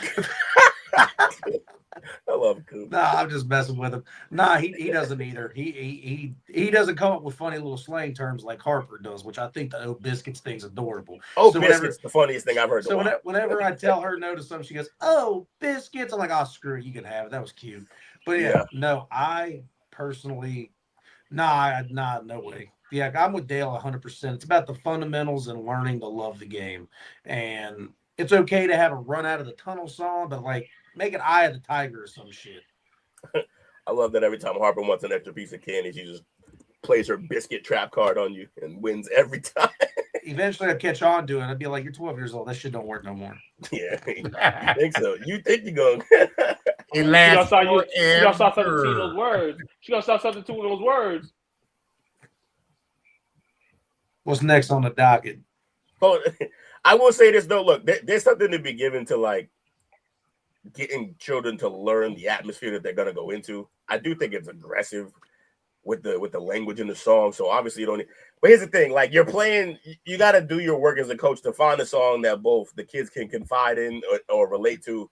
I love Coop. No, I'm just messing with him. Nah, he doesn't either. He doesn't come up with funny little slang terms like Harper does, which I think the oh biscuits thing's adorable. Oh, So biscuits, the funniest thing I've heard. So whenever I tell her no to something, she goes, "Oh, biscuits." I'm like, "Oh, screw it, you can have it." That was cute. But yeah. No, I personally, no way. Yeah, I'm with Dale 100%. It's about the fundamentals and learning to love the game. And it's okay to have a run out of the tunnel song, but like make it Eye of the Tiger or some shit. I love that every time Harper wants an extra piece of candy, she just plays her biscuit trap card on you and wins every time. Eventually I'll catch on to it. I'd be like, you're 12 years old. That shit don't work no more. Yeah, I think so. You think you're going She gonna start substituting those words. She gonna start substituting those words. What's next on the docket? Oh, I will say this though. Look, there's something to be given to like getting children to learn the atmosphere that they're gonna go into. I do think it's aggressive with the language in the song. So obviously you don't need, but here's the thing, like you're playing, you got to do your work as a coach to find a song that both the kids can confide in or relate to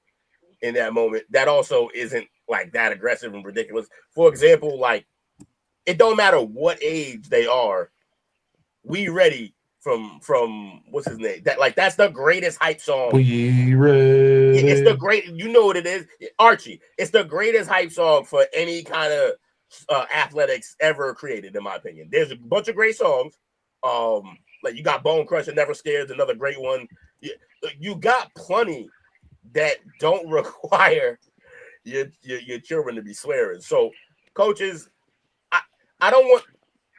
in that moment. That also isn't like that aggressive and ridiculous. For example, like it don't matter what age they are. We Ready from what's his name? That's the greatest hype song. We Ready. It's the great, you know what it is, Archie. It's the greatest hype song for any kind of athletics ever created, in my opinion. There's a bunch of great songs. Like you got Bone Crusher, Never Scared, another great one. You got plenty that don't require your children to be swearing. So coaches, I don't want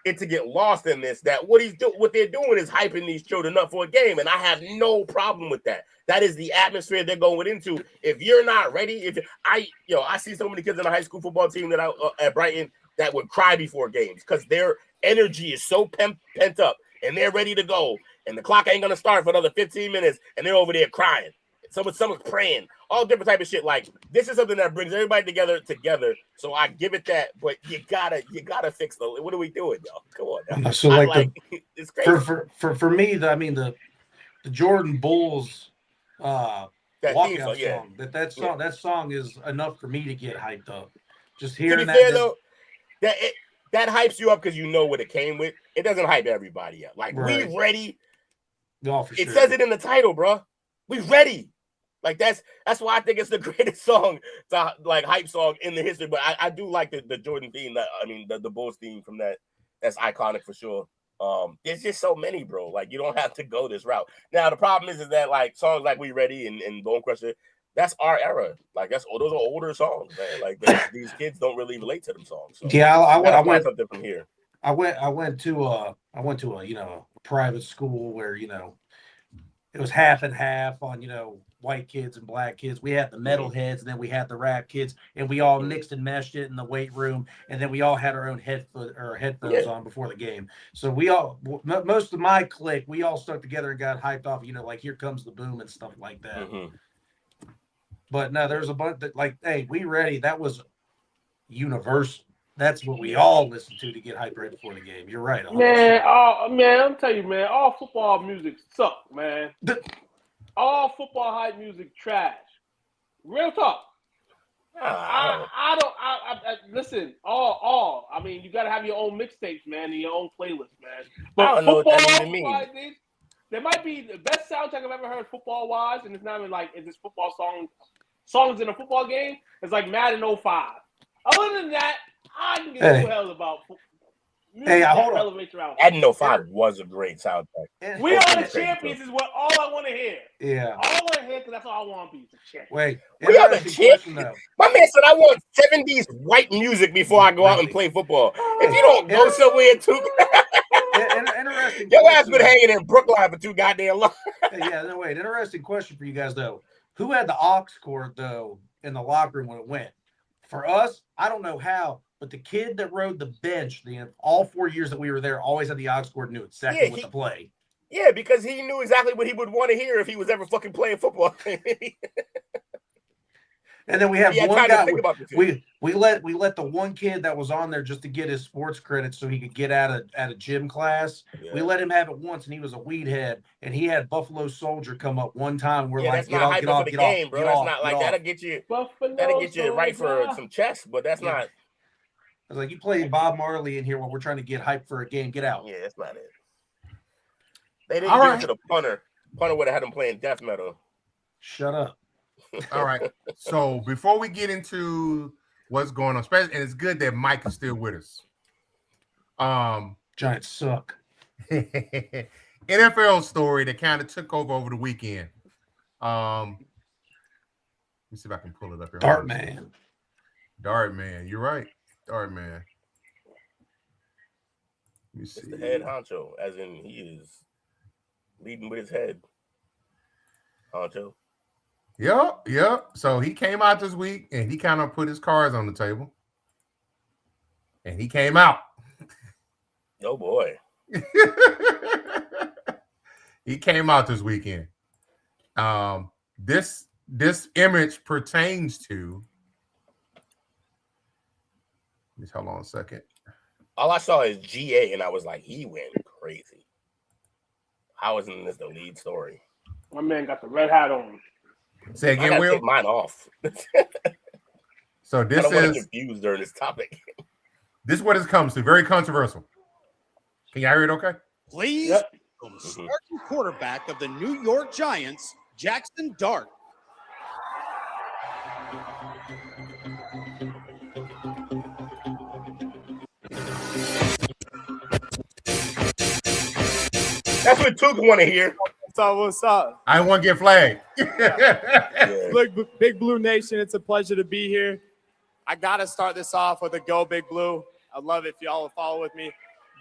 it to get lost in this, that what they're doing is hyping these children up for a game, and I have no problem with that. That is the atmosphere they're going into. If you're not ready, I see so many kids in the high school football team that at Brighton that would cry before games because their energy is so pent up and they're ready to go, and the clock ain't gonna start for another 15 minutes, and they're over there crying. Someone's praying, all different type of shit. Like this is something that brings everybody together. So I give it that, but you gotta fix the. What are we doing, y'all? Come on. Now. So it's crazy. For me, the Jordan Bulls walkout song. That song is enough for me to get hyped up. Just hearing that. Though, that hypes you up because you know what it came with. It doesn't hype everybody up. Like right. We Ready. Oh, for sure. It says it in the title, bro. We ready. Like that's why I think it's the greatest song, to, like hype song in the history. But I do like the Jordan theme. The Bulls theme from that. That's iconic for sure. There's just so many, bro. Like you don't have to go this route. Now the problem is that like songs like We Ready and Bone Crusher, that's our era. Like those are older songs, man. Like these kids don't really relate to them songs. So yeah, I went something from here. I went to a private school where it was half and half on white kids and black kids. We had the metalheads, and then we had the rap kids, and we all mixed and meshed it in the weight room, and then we all had our own headphones on before the game. So most of my clique, we all stuck together and got hyped off, like Here Comes the Boom and stuff like that. Mm-hmm. But no, there's a bunch that like, hey, We Ready. That was universal. That's what we all listen to get hyped right before the game. You're right. 100%. Man, I'm telling you, man, all football music suck, man. All football hype music trash. Real talk. I listen. All. I mean, you gotta have your own mixtapes, man, and your own playlist, man. But I don't know what that even means. There might be the best soundtrack I've ever heard football wise, and it's not even like is this football songs in a football game. It's like Madden 05. Other than that, I can give two hells about football. Hey, hold on. Madden 05 was a great soundtrack. We are the champions is what all I want to hear. Yeah. All I want to hear because that's all I want to be. Wait. We are the Question, champions. My man said I want 70s white music before I go out and play football. If you don't go somewhere too, interesting. Your ass been hanging in Brookline for too goddamn long. Yeah, no, wait. Interesting question for you guys, though. Who had the aux cord, though, in the locker room when it went? For us, I don't know how, but the kid that rode the bench all 4 years that we were there always had the aux cord and knew exactly what to play. Yeah, because he knew exactly what he would want to hear if he was ever fucking playing football. And then we have one guy. We let the one kid that was on there just to get his sports credits so he could get out of gym class. Yeah. We let him have it once, and he was a weed head. And he had Buffalo Soldier come up one time. We're like, that's not hype for the game, bro. That's not like that'll get you. That'll get you right for some chess, but that's not. I was like, you play Bob Marley in here when we're trying to get hype for a game. Get out. Yeah, that's not it. They didn't give it to the punter. Punter would have had him playing death metal. Shut up. All right. So before we get into what's going on, and it's good that Mike is still with us. Giants suck. NFL story that kind of took over the weekend. Let me see if I can pull it up here. Dartman. You're right. Dartman. Let me see. It's the head honcho, as in he is leading with his head. Honcho. Yep. So he came out this week and he kind of put his cards on the table. And he came out. Oh boy. He came out this weekend. This image pertains to. Just hold on a second. All I saw is GA, and I was like, he went crazy. How isn't this the lead story? My man got the red hat on. Say again, Will. Take mine off. So this I don't want is to confuse during this topic. This is what it comes to. Very controversial. Can y'all hear it? Okay. Please, from starting quarterback of the New York Giants, Jaxson Dart. That's what Took want to hear. What's up? I want to get flagged. Look, Big Blue Nation, it's a pleasure to be here. I got to start this off with a Go Big Blue. I'd love it if y'all would follow with me.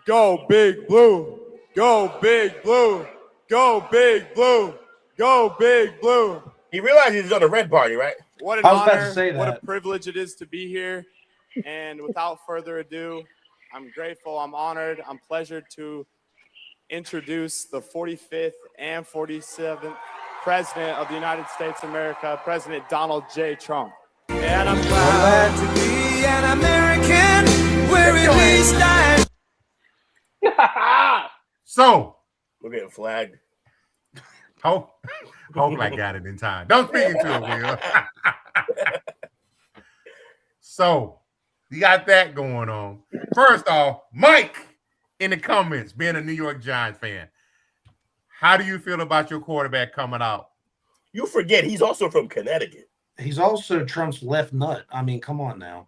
Go Big Blue. Go Big Blue. Go Big Blue. Go Big Blue. He realized he's on a red party, right? What an honor. What a privilege it is to be here. And without further ado, I'm grateful. I'm honored. I'm pleasured to introduce the 45th and 47th President of the United States of America, President Donald J. Trump. And I'm glad to be an American where at least So we're getting flagged. Hope I got it in time. Don't speak into it, Will. So you got that going on. First off, Mike in the comments, being a New York Giants fan, how do you feel about your quarterback coming out? You forget he's also from Connecticut. He's also Trump's left nut. I mean, come on now.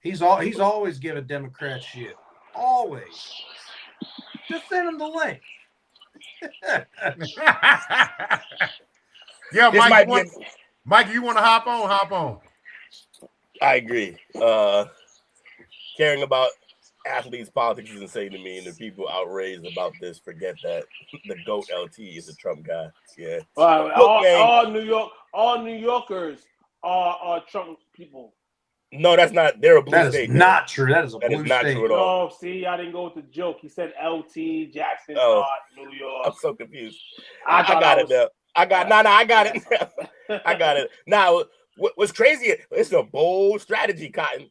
He's always giving Democrats shit. Always. Just send him the link. Yeah, Mike, you want to hop on? Hop on. I agree. Caring about athletes' politics is insane to me, and the people outraged about this forget that the GOAT LT is a Trump guy. Yeah. All New Yorkers are Trump people. No, that's not. They're a blue that state. That is not true. That is a blue state. That is not true at all. Oh, see, I didn't go with the joke. He said LT, Jackson, New York. I'm so confused. I got it now. I got it now. I got it. Now, what's crazy, it's a bold strategy, Cotton.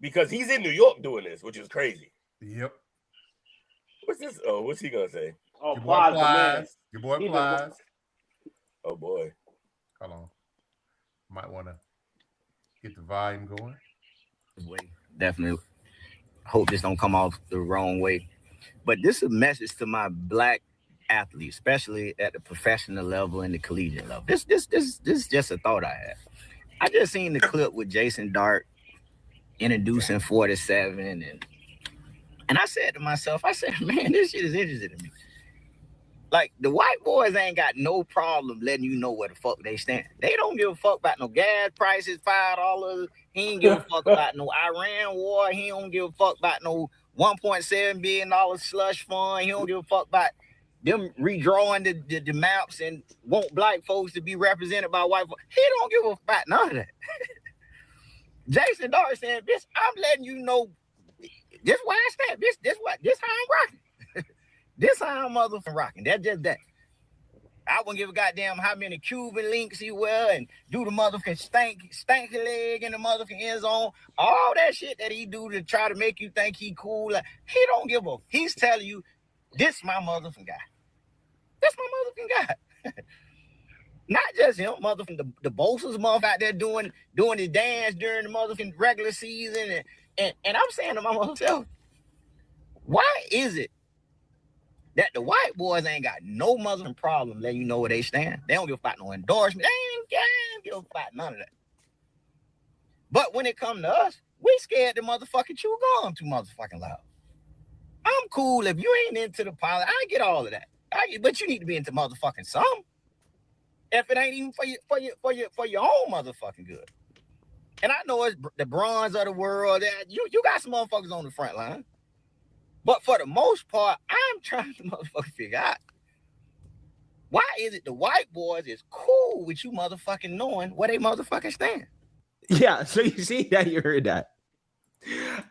Because he's in New York doing this, which is crazy. Yep. What's this? Oh, what's he going to say? Oh, Your boy Plies. Your boy Plies. Oh, boy. Hold on. Might want to get the volume going. Definitely. Hope this don't come off the wrong way. But this is a message to my black athletes, especially at the professional level and the collegiate level. This is just a thought I had. I just seen the clip with Jaxson Dart introducing 47, and I said to myself, I said, man, this shit is interesting to me. Like, the white boys ain't got no problem letting you know where the fuck they stand. They don't give a fuck about no gas prices, $5. He ain't give a fuck about no Iran war. He don't give a fuck about no $1.7 billion slush fund. He don't give a fuck about them redrawing the maps and want black folks to be represented by white folks. He don't give a fuck about none of that. Jason Dart saying, bitch, I'm letting you know this why I stand. This how I'm rocking. This how I'm motherfucking rocking. That's just that. I wouldn't give a goddamn how many Cuban links he wear and do the motherfucking stanky leg in the motherfucking end zone. All that shit that he do to try to make you think he cool. Like, he don't give a. He's telling you, this my motherfucking guy. This my motherfucking guy. Not just him, motherfucking the Bosa's motherfucker out there doing his dance during the motherfucking regular season. And I'm saying to myself, why is it that the white boys ain't got no motherfucking problem letting you know where they stand? They don't give a fuck no endorsement. They ain't give a fuck none of that. But when it come to us, we scared to motherfucking chew gum too motherfucking loud. I'm cool if you ain't into the politics. I get all of that. But you need to be into motherfucking something. If it ain't even for your own motherfucking good. And I know it's the bronze of the world. You got some motherfuckers on the front line. But for the most part, I'm trying to motherfucking figure out, why is it the white boys is cool with you motherfucking knowing where they motherfucking stand? Yeah, so you see that, you heard that.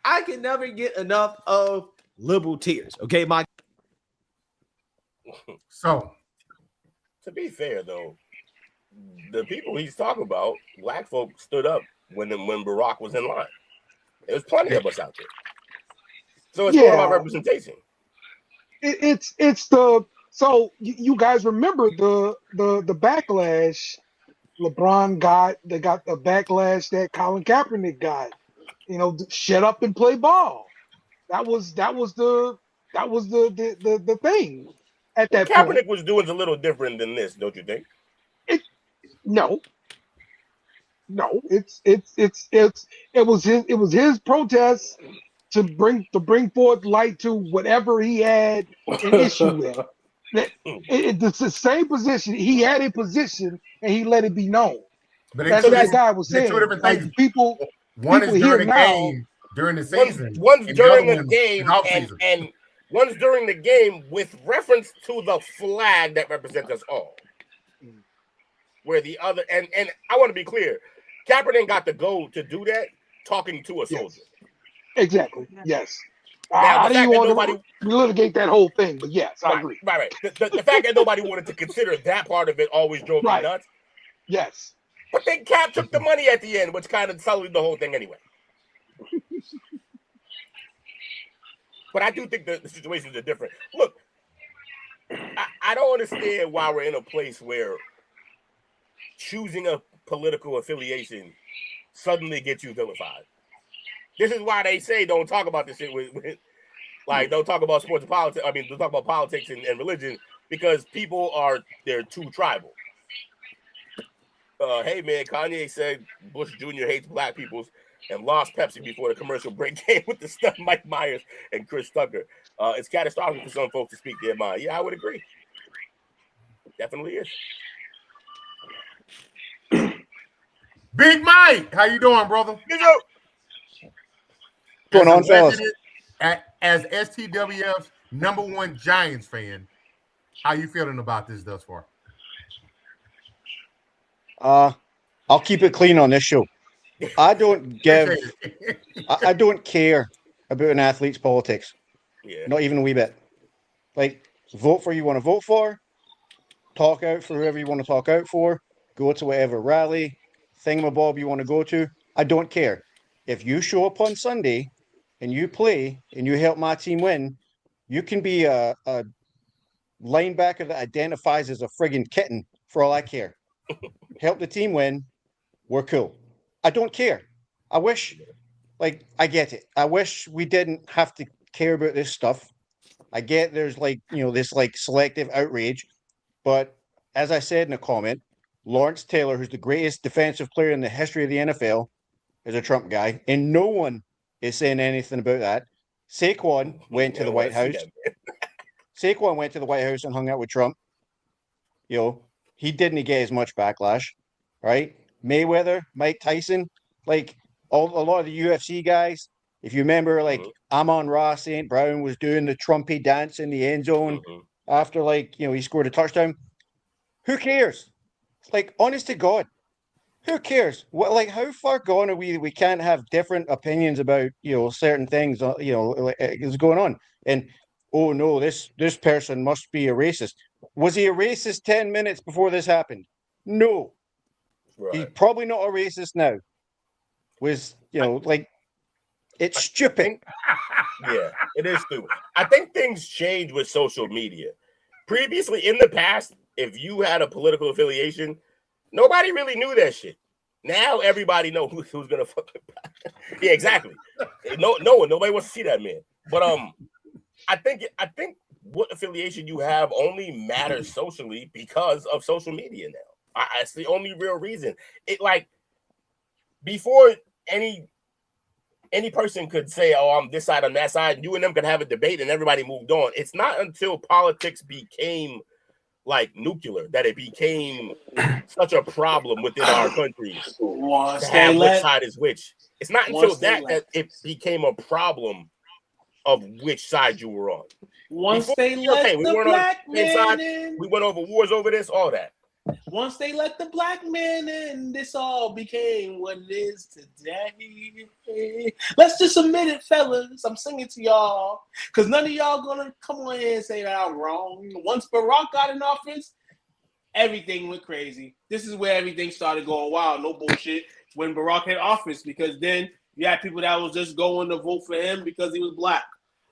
I can never get enough of liberal tears. Okay, my. So, to be fair though, the people he's talking about, black folks stood up when Barack was in line. There's plenty of us out there. So it's more about representation. It's the so you guys remember the backlash LeBron got. They got the backlash that Colin Kaepernick got. You know, shut up and play ball. That was the thing at that Kaepernick point. was doing a little different than this, don't you think? No, it was his protest to bring forth light to whatever he had an issue with. It's the same position. He had a position and he let it be known. But that's what the guy was saying. Two different things. Like people is here during the now, game, during the season. One's and during the the other game, one's off-season. and one's during the game with reference to the flag that represents us all. Where the other, and I want to be clear, Kaepernick got the go to do that talking to a soldier. Exactly. Yes. Now, I didn't want to litigate that whole thing, but yes, I agree. Right. The fact that nobody wanted to consider that part of it always drove me nuts. Yes. But then Cap took the money at the end, which kind of sullied the whole thing anyway. But I do think the situations are different. Look, I don't understand why we're in a place where choosing a political affiliation suddenly gets you vilified. This is why they say don't talk about this shit with don't talk about sports and politics. I mean, don't talk about politics and religion because they're too tribal. Hey man, Kanye said Bush Jr. hates black people and lost Pepsi before the commercial break came with the stuff Mike Myers and Chris Tucker. It's catastrophic for some folks to speak their mind. Yeah, I would agree. Definitely is. Big Mike, how you doing, brother? What's going on, fellas? As STWF's #1 Giants fan, how you feeling about this thus far? I'll keep it clean on this show. I don't care about an athlete's politics. Yeah. Not even a wee bit. Like, vote for who you want to vote for, talk out for whoever you want to talk out for, go to whatever rally, thingamabob you want to go to. I don't care. If you show up on Sunday and you play and you help my team win, you can be a linebacker that identifies as a friggin' kitten for all I care. Help the team win. We're cool. I don't care. I wish, I get it. I wish we didn't have to care about this stuff. I get there's this selective outrage, but as I said in a comment, Lawrence Taylor, who's the greatest defensive player in the history of the NFL, is a Trump guy, and no one is saying anything about that. Saquon went to the White House. Saquon went to the White House and hung out with Trump. You know, he didn't get as much backlash, right? Mayweather, Mike Tyson, like a lot of the UFC guys. If you remember, like Amon-Ra St. Brown was doing the Trumpy dance in the end zone after, like, you know, he scored a touchdown. Who cares? Like, honest to God, who cares? What, like, how far gone are we? We can't have different opinions about, you know, certain things, you know, is going on. And oh no, this person must be a racist. Was he a racist 10 minutes before this happened? No. Right. He's probably not a racist now. Was, you know, like, it's stupid. Yeah, it is stupid. I think things change with social media. Previously, in the past, if you had a political affiliation, nobody really knew that shit. Now everybody knows who's gonna fucking. Yeah, exactly. Nobody wants to see that man. But I think what affiliation you have only matters socially because of social media now. That's the only real reason. It, like, before any person could say, "Oh, I'm this side, I'm that side," you and them could have a debate and everybody moved on. It's not until politics became like nuclear that it became such a problem within our country to have which side is which. It's not until that it became a problem of which side you were on. Once Before, they let we the weren't on black the same man side. in. We went over wars over this, all that. Once they let the black man in, this all became what it is today. Let's just admit it, fellas. I'm singing to y'all because none of y'all gonna come on here and say that I'm wrong. Once Barack got in office, everything went crazy. This is where everything started going wild. No bullshit. When Barack had office, because then you had people that was just going to vote for him because he was black.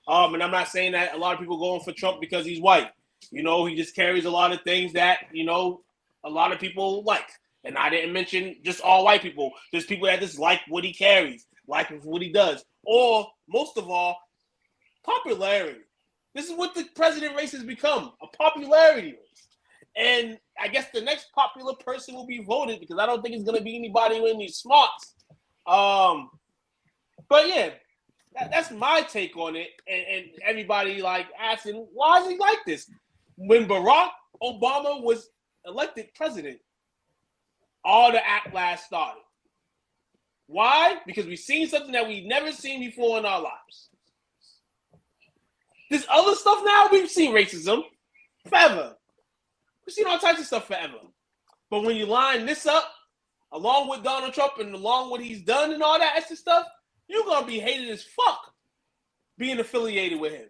And I'm not saying that a lot of people going for Trump because he's white. You know, he just carries a lot of things that, you know, a lot of people like. And I didn't mention just all white people. There's people that just like what he carries, like what he does. Or, most of all, popularity. This is what the president race has become, a popularity race. And I guess the next popular person will be voted because I don't think it's going to be anybody with any smarts. But yeah, that's my take on it. And everybody like asking, why is he like this? When Barack Obama was elected president, all the backlash started. Why? Because we've seen something that we've never seen before in our lives. This other stuff now, we've seen racism forever. We've seen all types of stuff forever. But when you line this up, along with Donald Trump and along with what he's done and all that extra stuff, you're going to be hated as fuck being affiliated with him.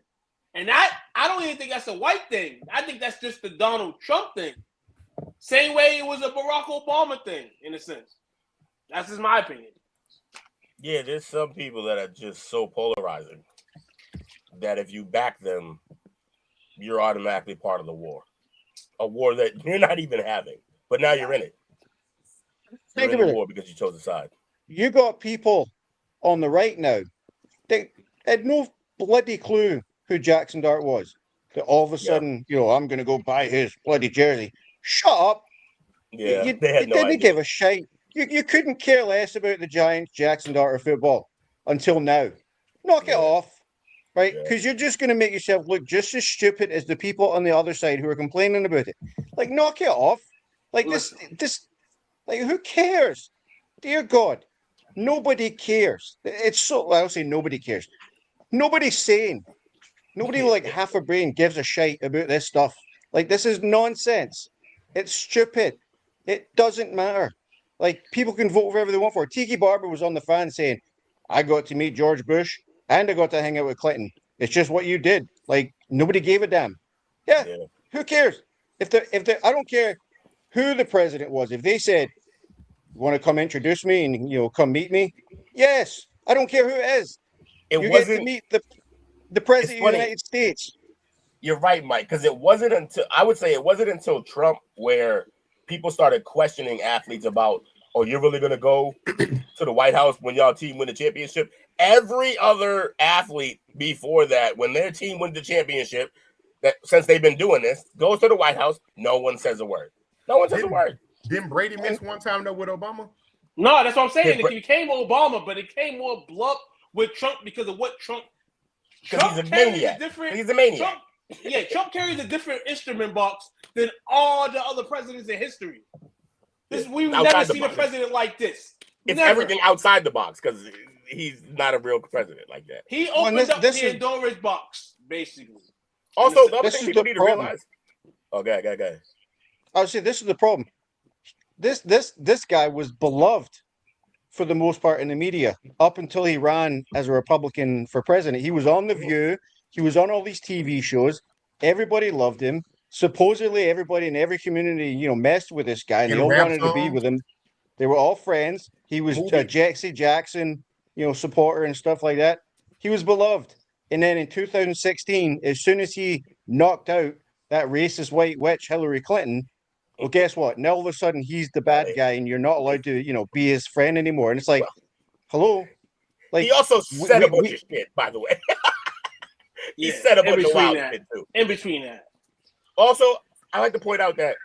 And I don't even think that's a white thing. I think that's just the Donald Trump thing. Same way it was a Barack Obama thing, in a sense. That's just my opinion. Yeah, there's some people that are just so polarizing that if you back them, you're automatically part of the war. A war that you're not even having, but now you're in it. You're in the war because you chose a side. You got people on the right now. They had no bloody clue who Jaxson Dart was. That all of a sudden, you know, I'm going to go buy his bloody jersey. Shut up. Yeah, you they had no didn't idea. give a shit. You couldn't care less about the Giants, Jaxson Dart, or football until now. Knock it off, right? Because you're just going to make yourself look just as stupid as the people on the other side who are complaining about it. Like, knock it off. Like, this, like, who cares? Dear God, nobody cares. It's so, I'll say nobody cares. Nobody's sane. Nobody with like half a brain gives a shite about this stuff. Like, this is nonsense. It's stupid. It doesn't matter. Like, people can vote whatever they want for. Tiki Barber was on the fan saying, I got to meet George Bush and I got to hang out with Clinton. It's just what you did. Like, nobody gave a damn. Yeah. Who cares? If I don't care who the president was. If they said, you want to come introduce me and, you know, come meet me? Yes. I don't care who it is. You get to meet the president of the United States. You're right, Mike, because it wasn't until Trump where people started questioning athletes about, oh, you're really going to go to the White House when y'all team win the championship? Every other athlete before that, when their team wins the championship, that since they've been doing this, goes to the White House, no one says a word. No one says a word. Didn't Brady miss one time though with Obama? No, that's what I'm saying. It became Obama, but it came more blunt with Trump because of what Trump. Because he's a maniac. He's a maniac. Trump carries a different instrument box than all the other presidents in history. We've never seen a president like this. It's Never. everything outside the box because he's not a real president like that. He opened up Pandora's box, basically. Also, the other thing people need to realize. Oh, go ahead. I would say this is the problem. This guy was beloved for the most part in the media up until he ran as a Republican for president. He was on The View. He was on all these TV shows. Everybody loved him. Supposedly, everybody in every community, messed with this guy, and they all wanted to be with him. They were all friends. He was a Jaxson, supporter and stuff like that. He was beloved. And then in 2016, as soon as he knocked out that racist white witch, Hillary Clinton, well, guess what? Now all of a sudden he's the bad guy, and you're not allowed to, be his friend anymore. And it's like, hello. Like he also said a bunch of shit, by the way. He said a bunch of wild shit too. In between that. Also, I like to point out that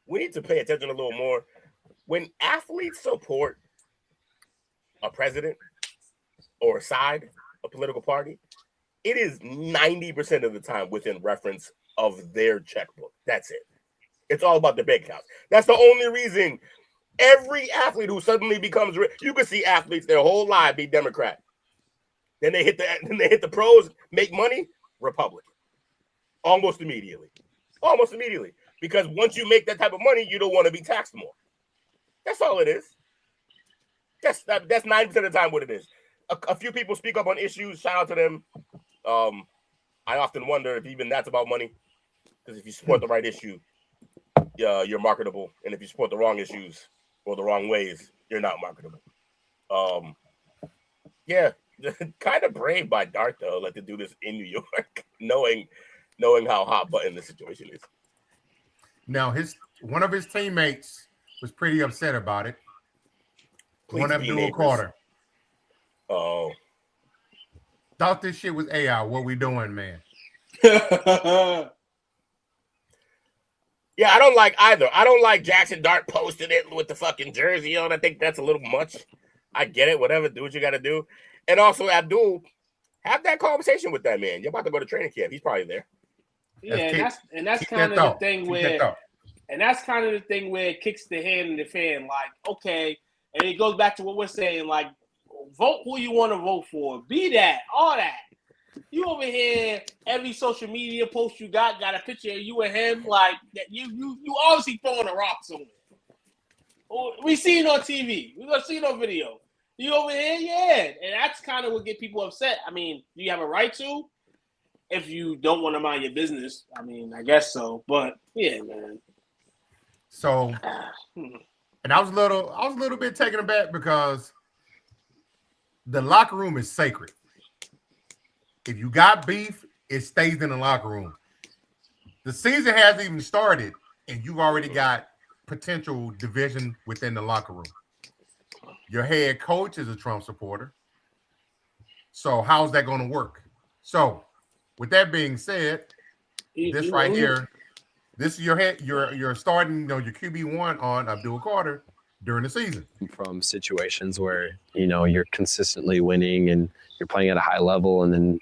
we need to pay attention a little more. When athletes support a president or a side, a political party, it is 90% of the time within reference of their checkbook. That's it. It's all about the bank accounts. That's the only reason every athlete who suddenly becomes rich, you can see athletes their whole life be Democrat. Then they hit the pros, make money, Republican. Almost immediately. Because once you make that type of money, you don't want to be taxed more. That's all it is. That's 90% of the time what it is. A few people speak up on issues. Shout out to them. I often wonder if even that's about money. Because if you support the right issue, you're marketable. And if you support the wrong issues or the wrong ways, you're not marketable. Yeah, kind of brave by Dart, though, like to do this in New York, knowing how hot button the situation is. Now, one of his teammates was pretty upset about it. One Abdul Carter. Oh. Thought this shit was AI. What we doing, man? Yeah, I don't like either. I don't like Jaxson Dart posting it with the fucking jersey on. I think that's a little much. I get it. Whatever. Do what you got to do. And also, Abdul, have that conversation with that man. You're about to go to training camp. He's probably there. Yeah, that's kind of the thing where, it kicks the hand in the fan. Like, okay, and it goes back to what we're saying. Like, vote who you want to vote for. Be that, all that. You over here, every social media post you got a picture of you and him. Like that, you obviously throwing a rock somewhere. We seen it on TV. We gonna see it on video. You over here, yeah, and that's kind of what get people upset. I mean, do you have a right to? If you don't want to mind your business, I mean, I guess so. But yeah, man. So, and I was a little bit taken aback because the locker room is sacred. If you got beef, it stays in the locker room. The season hasn't even started, and you've already got potential division within the locker room. Your head coach is a Trump supporter. So how's that going to work? So with that being said, this right here, this is you're starting, your QB1 on Abdul Carter during the season. From situations where, you're consistently winning and you're playing at a high level. And then,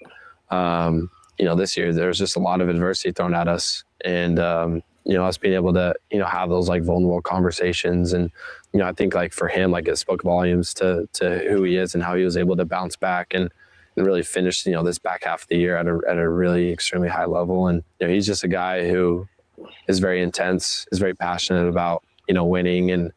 this year there's just a lot of adversity thrown at us. And, us being able to, have those like vulnerable conversations. And, I think like for him, like it spoke volumes to who he is and how he was able to bounce back and really finish, this back half of the year at a really extremely high level. And, he's just a guy who is very intense, is very passionate about, winning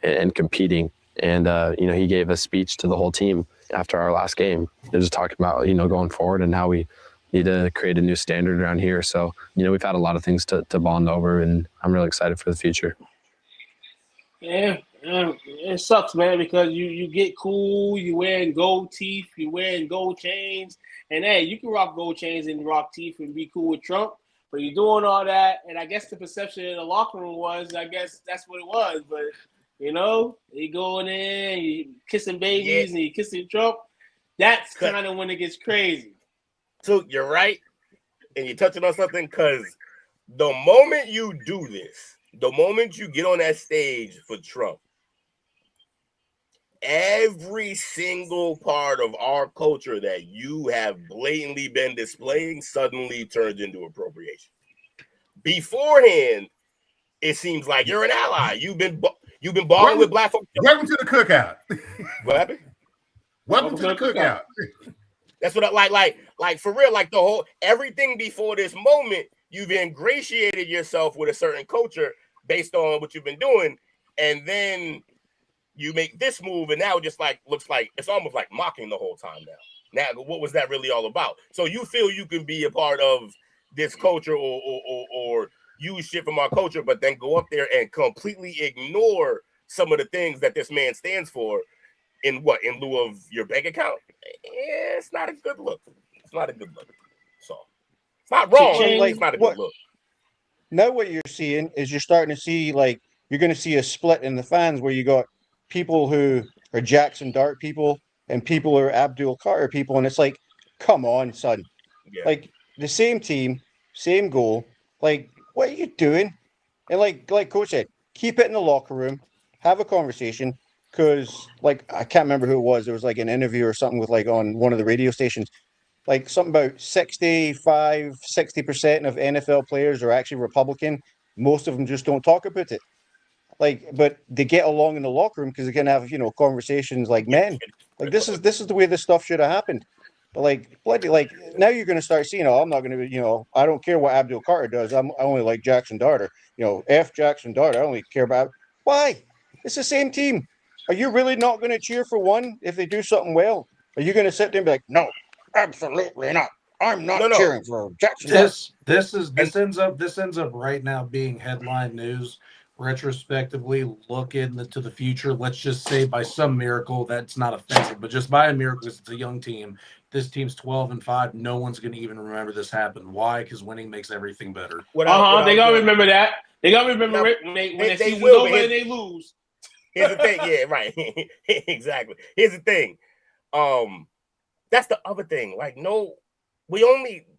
and competing. And, he gave a speech to the whole team after our last game. They're just talking about, going forward and how we need to create a new standard around here. So, we've had a lot of things to bond over, and I'm really excited for the future. Yeah, it sucks, man, because you get cool, you wearing gold teeth, you wearing gold chains, and hey, you can rock gold chains and rock teeth and be cool with Trump, but you're doing all that, and I guess the perception in the locker room was, I guess that's what it was, but, you going in, you kissing babies, and you kissing Trump, that's kind of when it gets crazy. So you're right, and you're touching on something, because the moment you do this, the moment you get on that stage for Trump, every single part of our culture that you have blatantly been displaying suddenly turns into appropriation. Beforehand, it seems like you're an ally. You've been balling with black folks. Welcome to the cookout. What happened? Welcome to the cookout. That's what I like for real. Like the whole everything before this moment, you've ingratiated yourself with a certain culture based on what you've been doing, and then you make this move, and now it just like looks like it's almost like mocking the whole time now. Now, what was that really all about? So you feel you can be a part of this culture or use shit from our culture, but then go up there and completely ignore some of the things that this man stands for in lieu of your bank account? Yeah, it's not a good look. It's not a good look. So it's not wrong. It's not a good look. Now what you're seeing is you're starting to see, like, you're going to see a split in the fans where you got people who are Jaxson Dart people and people who are Abdul Carter people, and it's like, come on, son. Yeah. Like, the same team, same goal. Like, what are you doing? And like Coach said, keep it in the locker room, have a conversation, because, like, I can't remember who it was. There was, like, an interview or something with, like, on one of the radio stations, like, something about 60% of NFL players are actually Republican. Most of them just don't talk about it. Like, but they get along in the locker room because they can have, conversations like men. Like, this is the way this stuff should have happened. But like, bloody, like, now you're going to start seeing, I'm not going to, I don't care what Abdul Carter does. I only like Jaxson Dart. F Jaxson Dart. I only care about. Why? It's the same team. Are you really not going to cheer for one if they do something well? Are you going to sit there and be like, no, absolutely not. I'm not cheering for Jaxson Dart. This ends up right now being headline news. Retrospectively, look into the future. Let's just say by some miracle, that's not offensive, but just by a miracle, because it's a young team. This team's 12-5. No one's going to even remember this happened. Why? Because winning makes everything better. They gotta remember that. They gotta remember it when the season's over and they lose. Here's the thing. Yeah, right. Exactly. Here's the thing. That's the other thing. Like,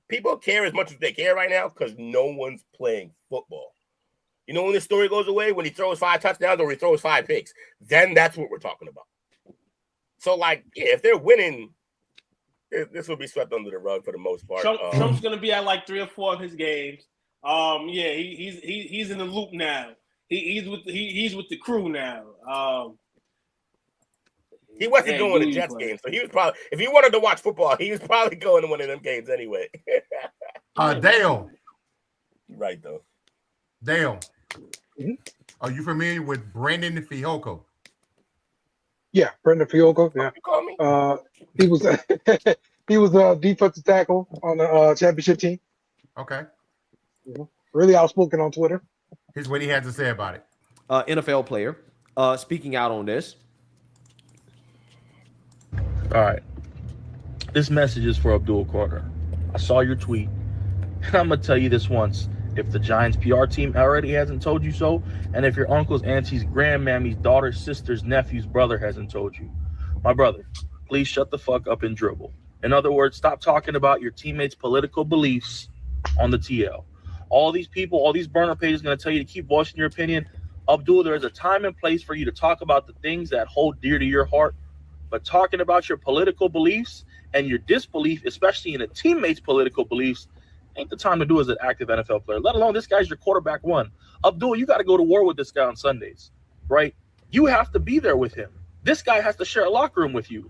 people care as much as they care right now because no one's playing football. You know when this story goes away, when he throws 5 touchdowns or he throws 5 picks, then that's what we're talking about. So, like, yeah, if they're winning, this will be swept under the rug for the most part. Trump's gonna be at like 3 or 4 of his games. Yeah, he's in the loop now. He's with the crew now. He wasn't going to Jets games, so he was probably, if he wanted to watch football, he was probably going to one of them games anyway. Dale. Right though. Dale, are you familiar with Brandon Fiocco? Yeah, Brendan Fiocco. Yeah, you call me? He was a defensive tackle on the championship team. Okay. Really outspoken on Twitter. Here's what he had to say about it. NFL player speaking out on this. All right. This message is for Abdul Carter. I saw your tweet, and I'm going to tell you this once. If the Giants PR team already hasn't told you so, and if your uncle's, aunties, grandmammy's, daughter's, sister's, nephew's brother hasn't told you, my brother, please shut the fuck up and dribble. In other words, stop talking about your teammates' political beliefs on the TL. All these people, all these burner pages are going to tell you to keep voicing your opinion. Abdul, there is a time and place for you to talk about the things that hold dear to your heart, but talking about your political beliefs and your disbelief, especially in a teammate's political beliefs, ain't the time to do as an active NFL player, let alone this guy's your quarterback one. Abdul, you got to go to war with this guy on Sundays, right? You have to be there with him. This guy has to share a locker room with you.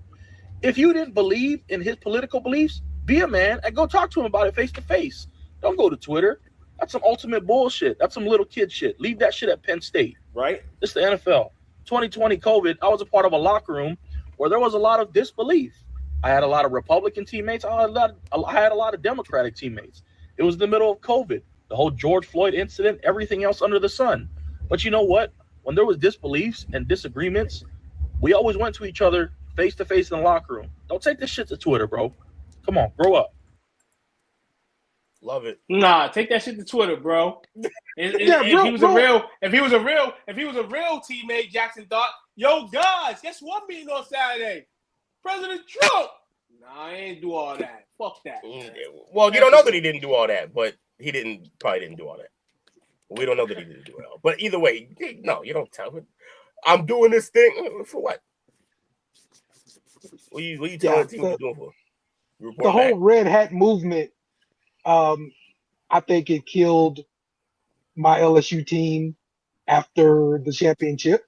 If you didn't believe in his political beliefs, be a man and go talk to him about it face to face. Don't go to Twitter. That's some ultimate bullshit. That's some little kid shit. Leave that shit at Penn State, right? This is the NFL. 2020 COVID, I was a part of a locker room where there was a lot of disbelief. I had a lot of Republican teammates. I had a lot of Democratic teammates. It was the middle of COVID, the whole George Floyd incident, everything else under the sun. But you know what? When there was disbeliefs and disagreements, we always went to each other face to face in the locker room. Don't take this shit to Twitter, bro. Come on, grow up. Love it. Nah, take that shit to Twitter, bro. If he was a real teammate, Jaxson thought, yo, guys, guess what meeting on Saturday? President Trump. Nah, I ain't do all that. Fuck that. Well, you don't know that he didn't do all that, but he probably didn't do all that. We don't know that he didn't do it all. But either way, no, you don't tell him. I'm doing this thing for what? What you telling the team what you're doing for? The whole red hat movement, I think it killed my LSU team after the championship.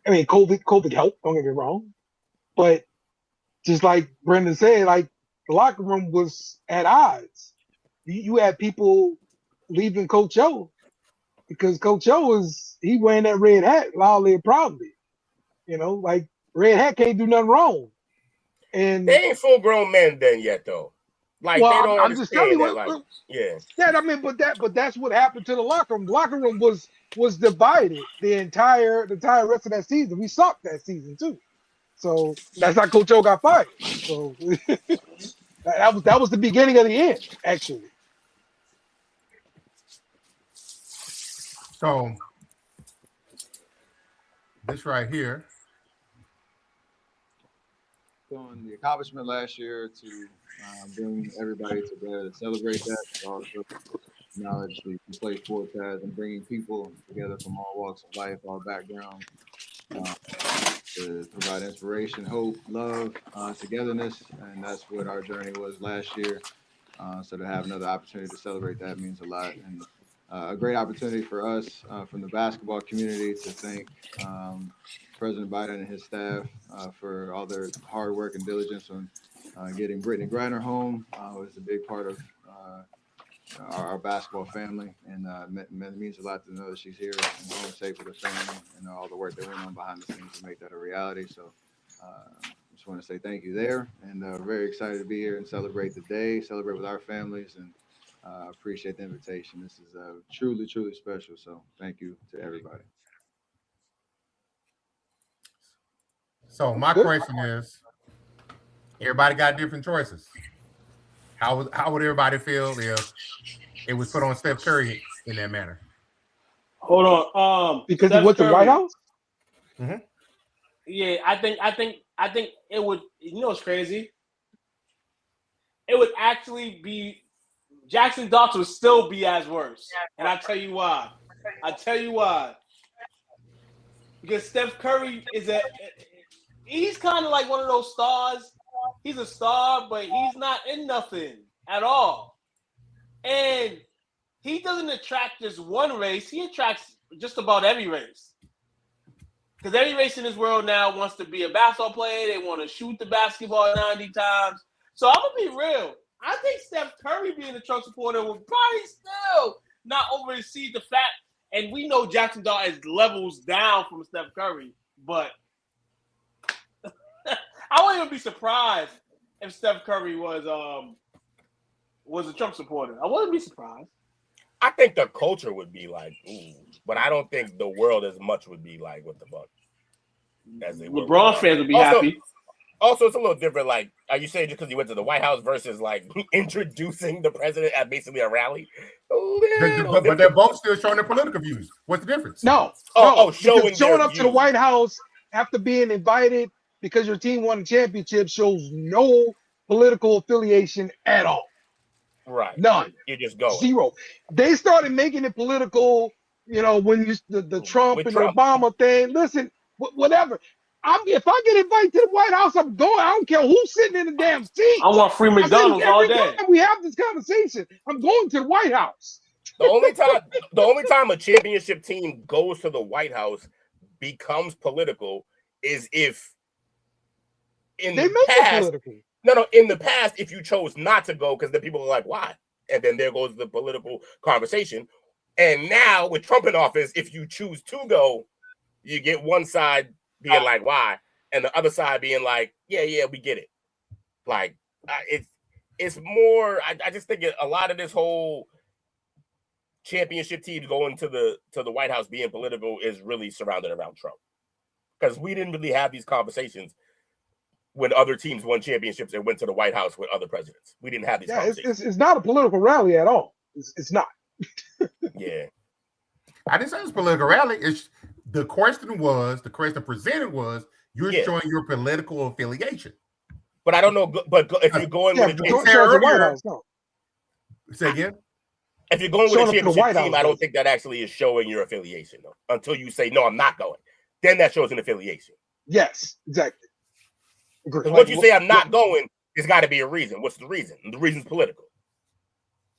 I mean, COVID helped, don't get me wrong. But just like Brendan said, like the locker room was at odds. You had people leaving Coach O because Coach O he wearing that red hat loudly and proudly. You know, like red hat can't do nothing wrong. And they ain't full grown men then yet though. Like they don't I'm just telling you understand what, yeah. I mean, but that's what happened to the locker room. The locker room was divided the entire rest of that season. We sucked that season too. So that's how Coach O got fired. So that was the beginning of the end, actually. So this right here. On the accomplishment last year to bring everybody together to celebrate that. Also acknowledge the play sports has and bringing people together from all walks of life, all backgrounds, to provide inspiration, hope, love, togetherness, and that's what our journey was last year. So to have another opportunity to celebrate that means a lot, and a great opportunity for us from the basketball community to thank President Biden and his staff for all their hard work and diligence on getting Brittany Griner home. Was a big part of our basketball family, and it means a lot to know that she's here and home safe with her family, and all the work that went on behind the scenes to make that a reality. So just want to say thank you there, and very excited to be here and celebrate the day, celebrate with our families, and appreciate the invitation. This is truly, truly special. So thank you to everybody. So my question is, everybody got different choices. How would everybody feel if it was put on Steph Curry in that manner? Hold on. Because Steph he went to the Curry, White House? Mm-hmm. Yeah, I think it would. You know what's crazy? It would actually be Jaxson Dawson would still be as worse, and I'll tell you why. Because Steph Curry he's kind of like one of those stars. He's a star, but he's not in nothing at all. And he doesn't attract just one race. He attracts just about every race. Because every race in this world now wants to be a basketball player. They want to shoot the basketball 90 times. So I'm going to be real. I think Steph Curry being a Trump supporter will probably still not oversee the fact, and we know Jaxson Dawson is levels down from Steph Curry, but I wouldn't even be surprised if Steph Curry was a Trump supporter. I wouldn't be surprised. I think the culture would be like, ooh, but I don't think the world as much would be like, what the fuck? As they LeBron fans would be happy. Also, it's a little different. Like, are you saying just because he went to the White House versus like introducing the president at basically a rally? But they're both still showing their political views. What's the difference? Showing up to the White House after being invited because your team won a championship shows no political affiliation at all. Right. None. You just go. Zero. They started making it political, when the Trump and the Obama thing. Listen, whatever. If I get invited to the White House, I'm going. I don't care who's sitting in the damn seat. I want free McDonald's all day. Every time we have this conversation, I'm going to the White House. The only time a championship team goes to the White House becomes political is if in the past, if you chose not to go, because then people are like, why? And then there goes the political conversation. And now with Trump in office, if you choose to go, you get one side being like, why? And the other side being like, yeah, we get it. Like, it's more, I just think a lot of this whole championship team going to the White House being political is really surrounded around Trump. Because we didn't really have these conversations when other teams won championships and went to the White House with other presidents. We didn't have these conversations. It's not a political rally at all. It's not. Yeah. I didn't say it was a political rally. The question presented was, you're showing your political affiliation. But I don't know. But if you're going with say again. If you're going with a championship team, I don't think that actually is showing your affiliation, though. Until you say, no, I'm not going. Then that shows an affiliation. Yes, exactly. Because once you say I'm not going, there's got to be a reason. What's the reason? The reason's political.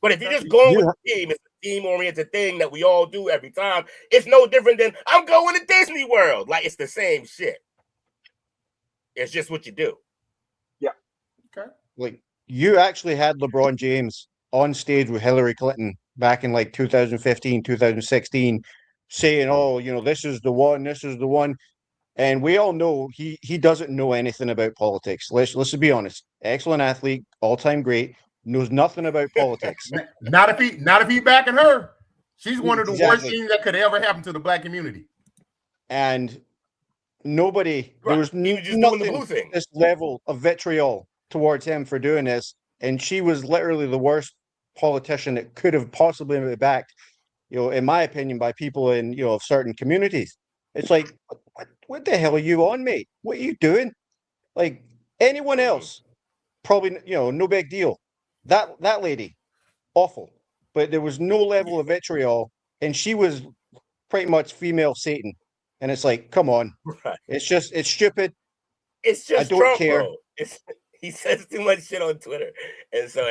But if you're just going with the team, it's a team-oriented thing that we all do every time. It's no different than I'm going to Disney World. Like, it's the same shit. It's just what you do. Yeah. Okay. Like, you actually had LeBron James on stage with Hillary Clinton back in like 2015, 2016, saying, "Oh, you know, this is the one, this is the one." And we all know he doesn't know anything about politics. Let's be honest. Excellent athlete, all-time great, knows nothing about politics. Not if he backing her. She's one of the worst things that could ever happen to the black community. And nobody, there was just nothing doing the blue thing. this level of vitriol towards him for doing this. And she was literally the worst politician that could have possibly been backed, you know, in my opinion, by people in, you know, of certain communities. It's like, what the hell are you on, mate? What are you doing? Like, anyone else, probably, you know, no big deal. That lady, awful. But there was no level of vitriol, and she was pretty much female Satan. And it's like, come on. Right. It's stupid. It's just I don't Trump, care. bro. He says too much shit on Twitter. And so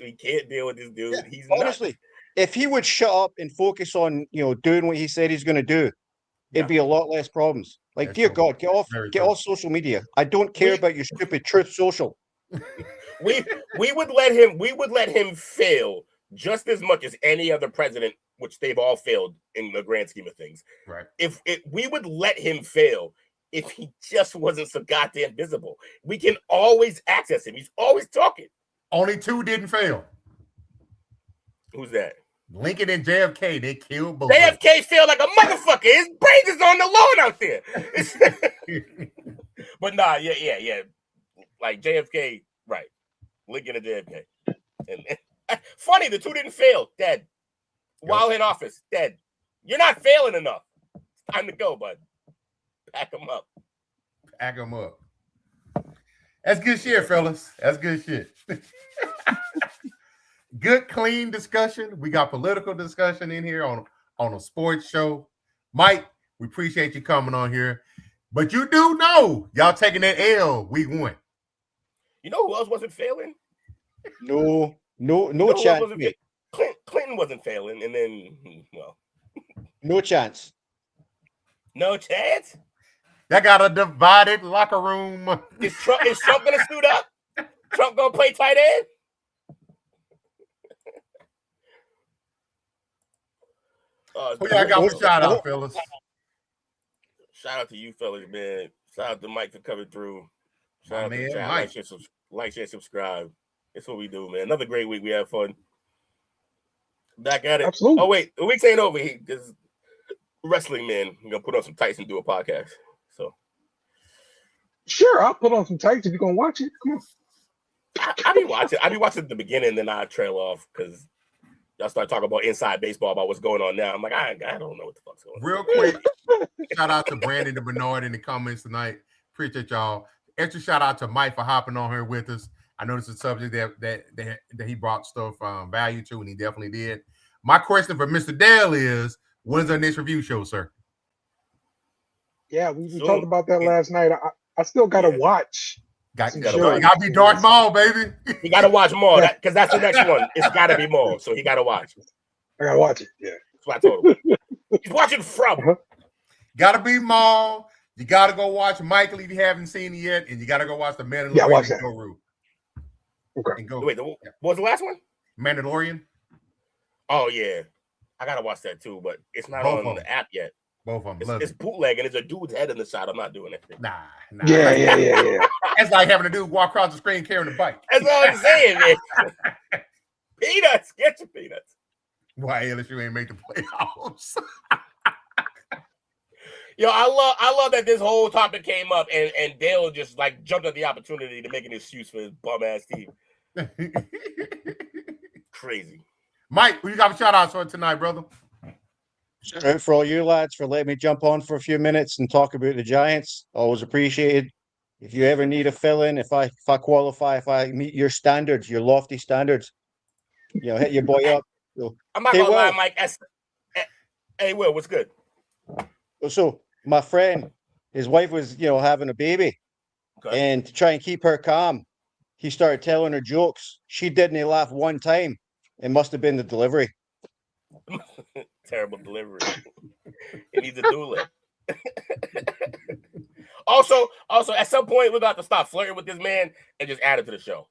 we can't deal with this dude. Yeah, He's honestly, nuts. if he would shut up and focus on, you know, doing what he said he's going to do, it'd be a lot less problems. Like, dear God, get off social media. I don't care about your stupid Truth Social. we would let him fail just as much as any other president, which they've all failed in the grand scheme of things. Right. If we would let him fail if he just wasn't so goddamn visible. We can always access him. He's always talking. Only two didn't fail. Who's that? Lincoln and JFK. They killed both. JFK failed like a motherfucker. His brains is on the lawn out there. But nah, yeah. Like JFK, right. Lincoln and JFK. And funny, the two didn't fail. Dead. While in office, dead. You're not failing enough. It's time to go, bud. Pack them up. Pack them up. That's good shit, fellas. That's good shit. Good, clean discussion. We got political discussion in here on a sports show. Mike, we appreciate you coming on here. But you do know y'all taking that L week 1. You know who else wasn't failing? No chance. Clinton wasn't failing, and then, well. No chance. No chance? That got a divided locker room. Is Trump going to suit up? Trump going to play tight end? Who y'all got for shout out, fellas? Shout out to you, fellas, man. Shout out to Mike for coming through. Shout out man, to John. Mike. Like, share, subscribe. That's what we do, man. Another great week. We have fun. Back at it. Absolutely. Oh, wait. The week's ain't over. This wrestling, man. I'm going to put on some tights and do a podcast. So. Sure, I'll put on some tights if you're going to watch it. Come on. I be watching at the beginning, then I trail off because y'all start talking about inside baseball, about what's going on now. I'm like, I don't know what the fuck's going on. Real quick, shout out to Brandon the Bernard in the comments tonight. Appreciate y'all. Extra shout out to Mike for hopping on here with us. I know this is a subject that he brought stuff value to, and he definitely did. My question for Mr. Dale is, when's our next review show, sir? Yeah, we talked about that last night. I still got to watch. Gotta be Darth Maul, baby. You gotta watch Maul, because that's the next one. It's gotta be Maul, so he gotta watch. I gotta watch it. Yeah, that's what I told him. He's watching from. Gotta be Maul. You gotta go watch Michael if you haven't seen it yet, and you gotta go watch the Mandalorian. Yeah, watch that. Okay. Wait, what was the last one? Mandalorian. Oh yeah, I gotta watch that too, but it's not on the app yet. Both of them. It's bootleg, and there's a dude's head in the shot. I'm not doing it. Nah. Yeah. It's like having a dude walk across the screen carrying a bike. That's all I'm saying, man. Peanuts, get your peanuts. Why LSU ain't make the playoffs? Yo, I love that this whole topic came up, and Dale just like jumped at the opportunity to make an excuse for his bum ass team. Crazy. Mike, who you got a shout out for tonight, brother? Shout out for all you lads for letting me jump on for a few minutes and talk about the Giants. Always appreciated. If you ever need a fill-in, if I qualify, if I meet your standards, your lofty standards, you know, hit your boy up. So, I'm not gonna lie, Mike. Hey, Will, what's good? So my friend, his wife was, you know, having a baby, And to try and keep her calm, he started telling her jokes. She didn't laugh one time. It must have been the delivery. Terrible delivery. It needs a doula. Also, at some point, we're about to stop flirting with this man and just add it to the show.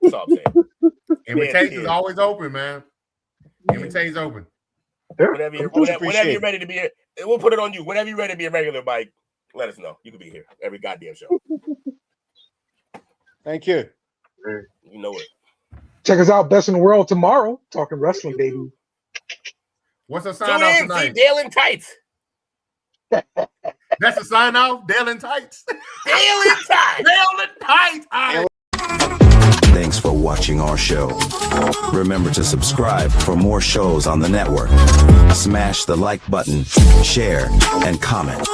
That's all I'm saying. Invitation's always open, man. Invitation's open. Whenever you're ready to be here, we'll put it on you. Whenever you're ready to be a regular, Mike, let us know. You can be here every goddamn show. Thank you. You know it. Check us out, Best in the World tomorrow. Talking wrestling, baby. What's the sign off tonight? Dale in tights. That's the sign off. Dale in tights. Dale in tights. Dale in tights. All right. Thanks for watching our show. Remember to subscribe for more shows on the network. Smash the like button, share, and comment.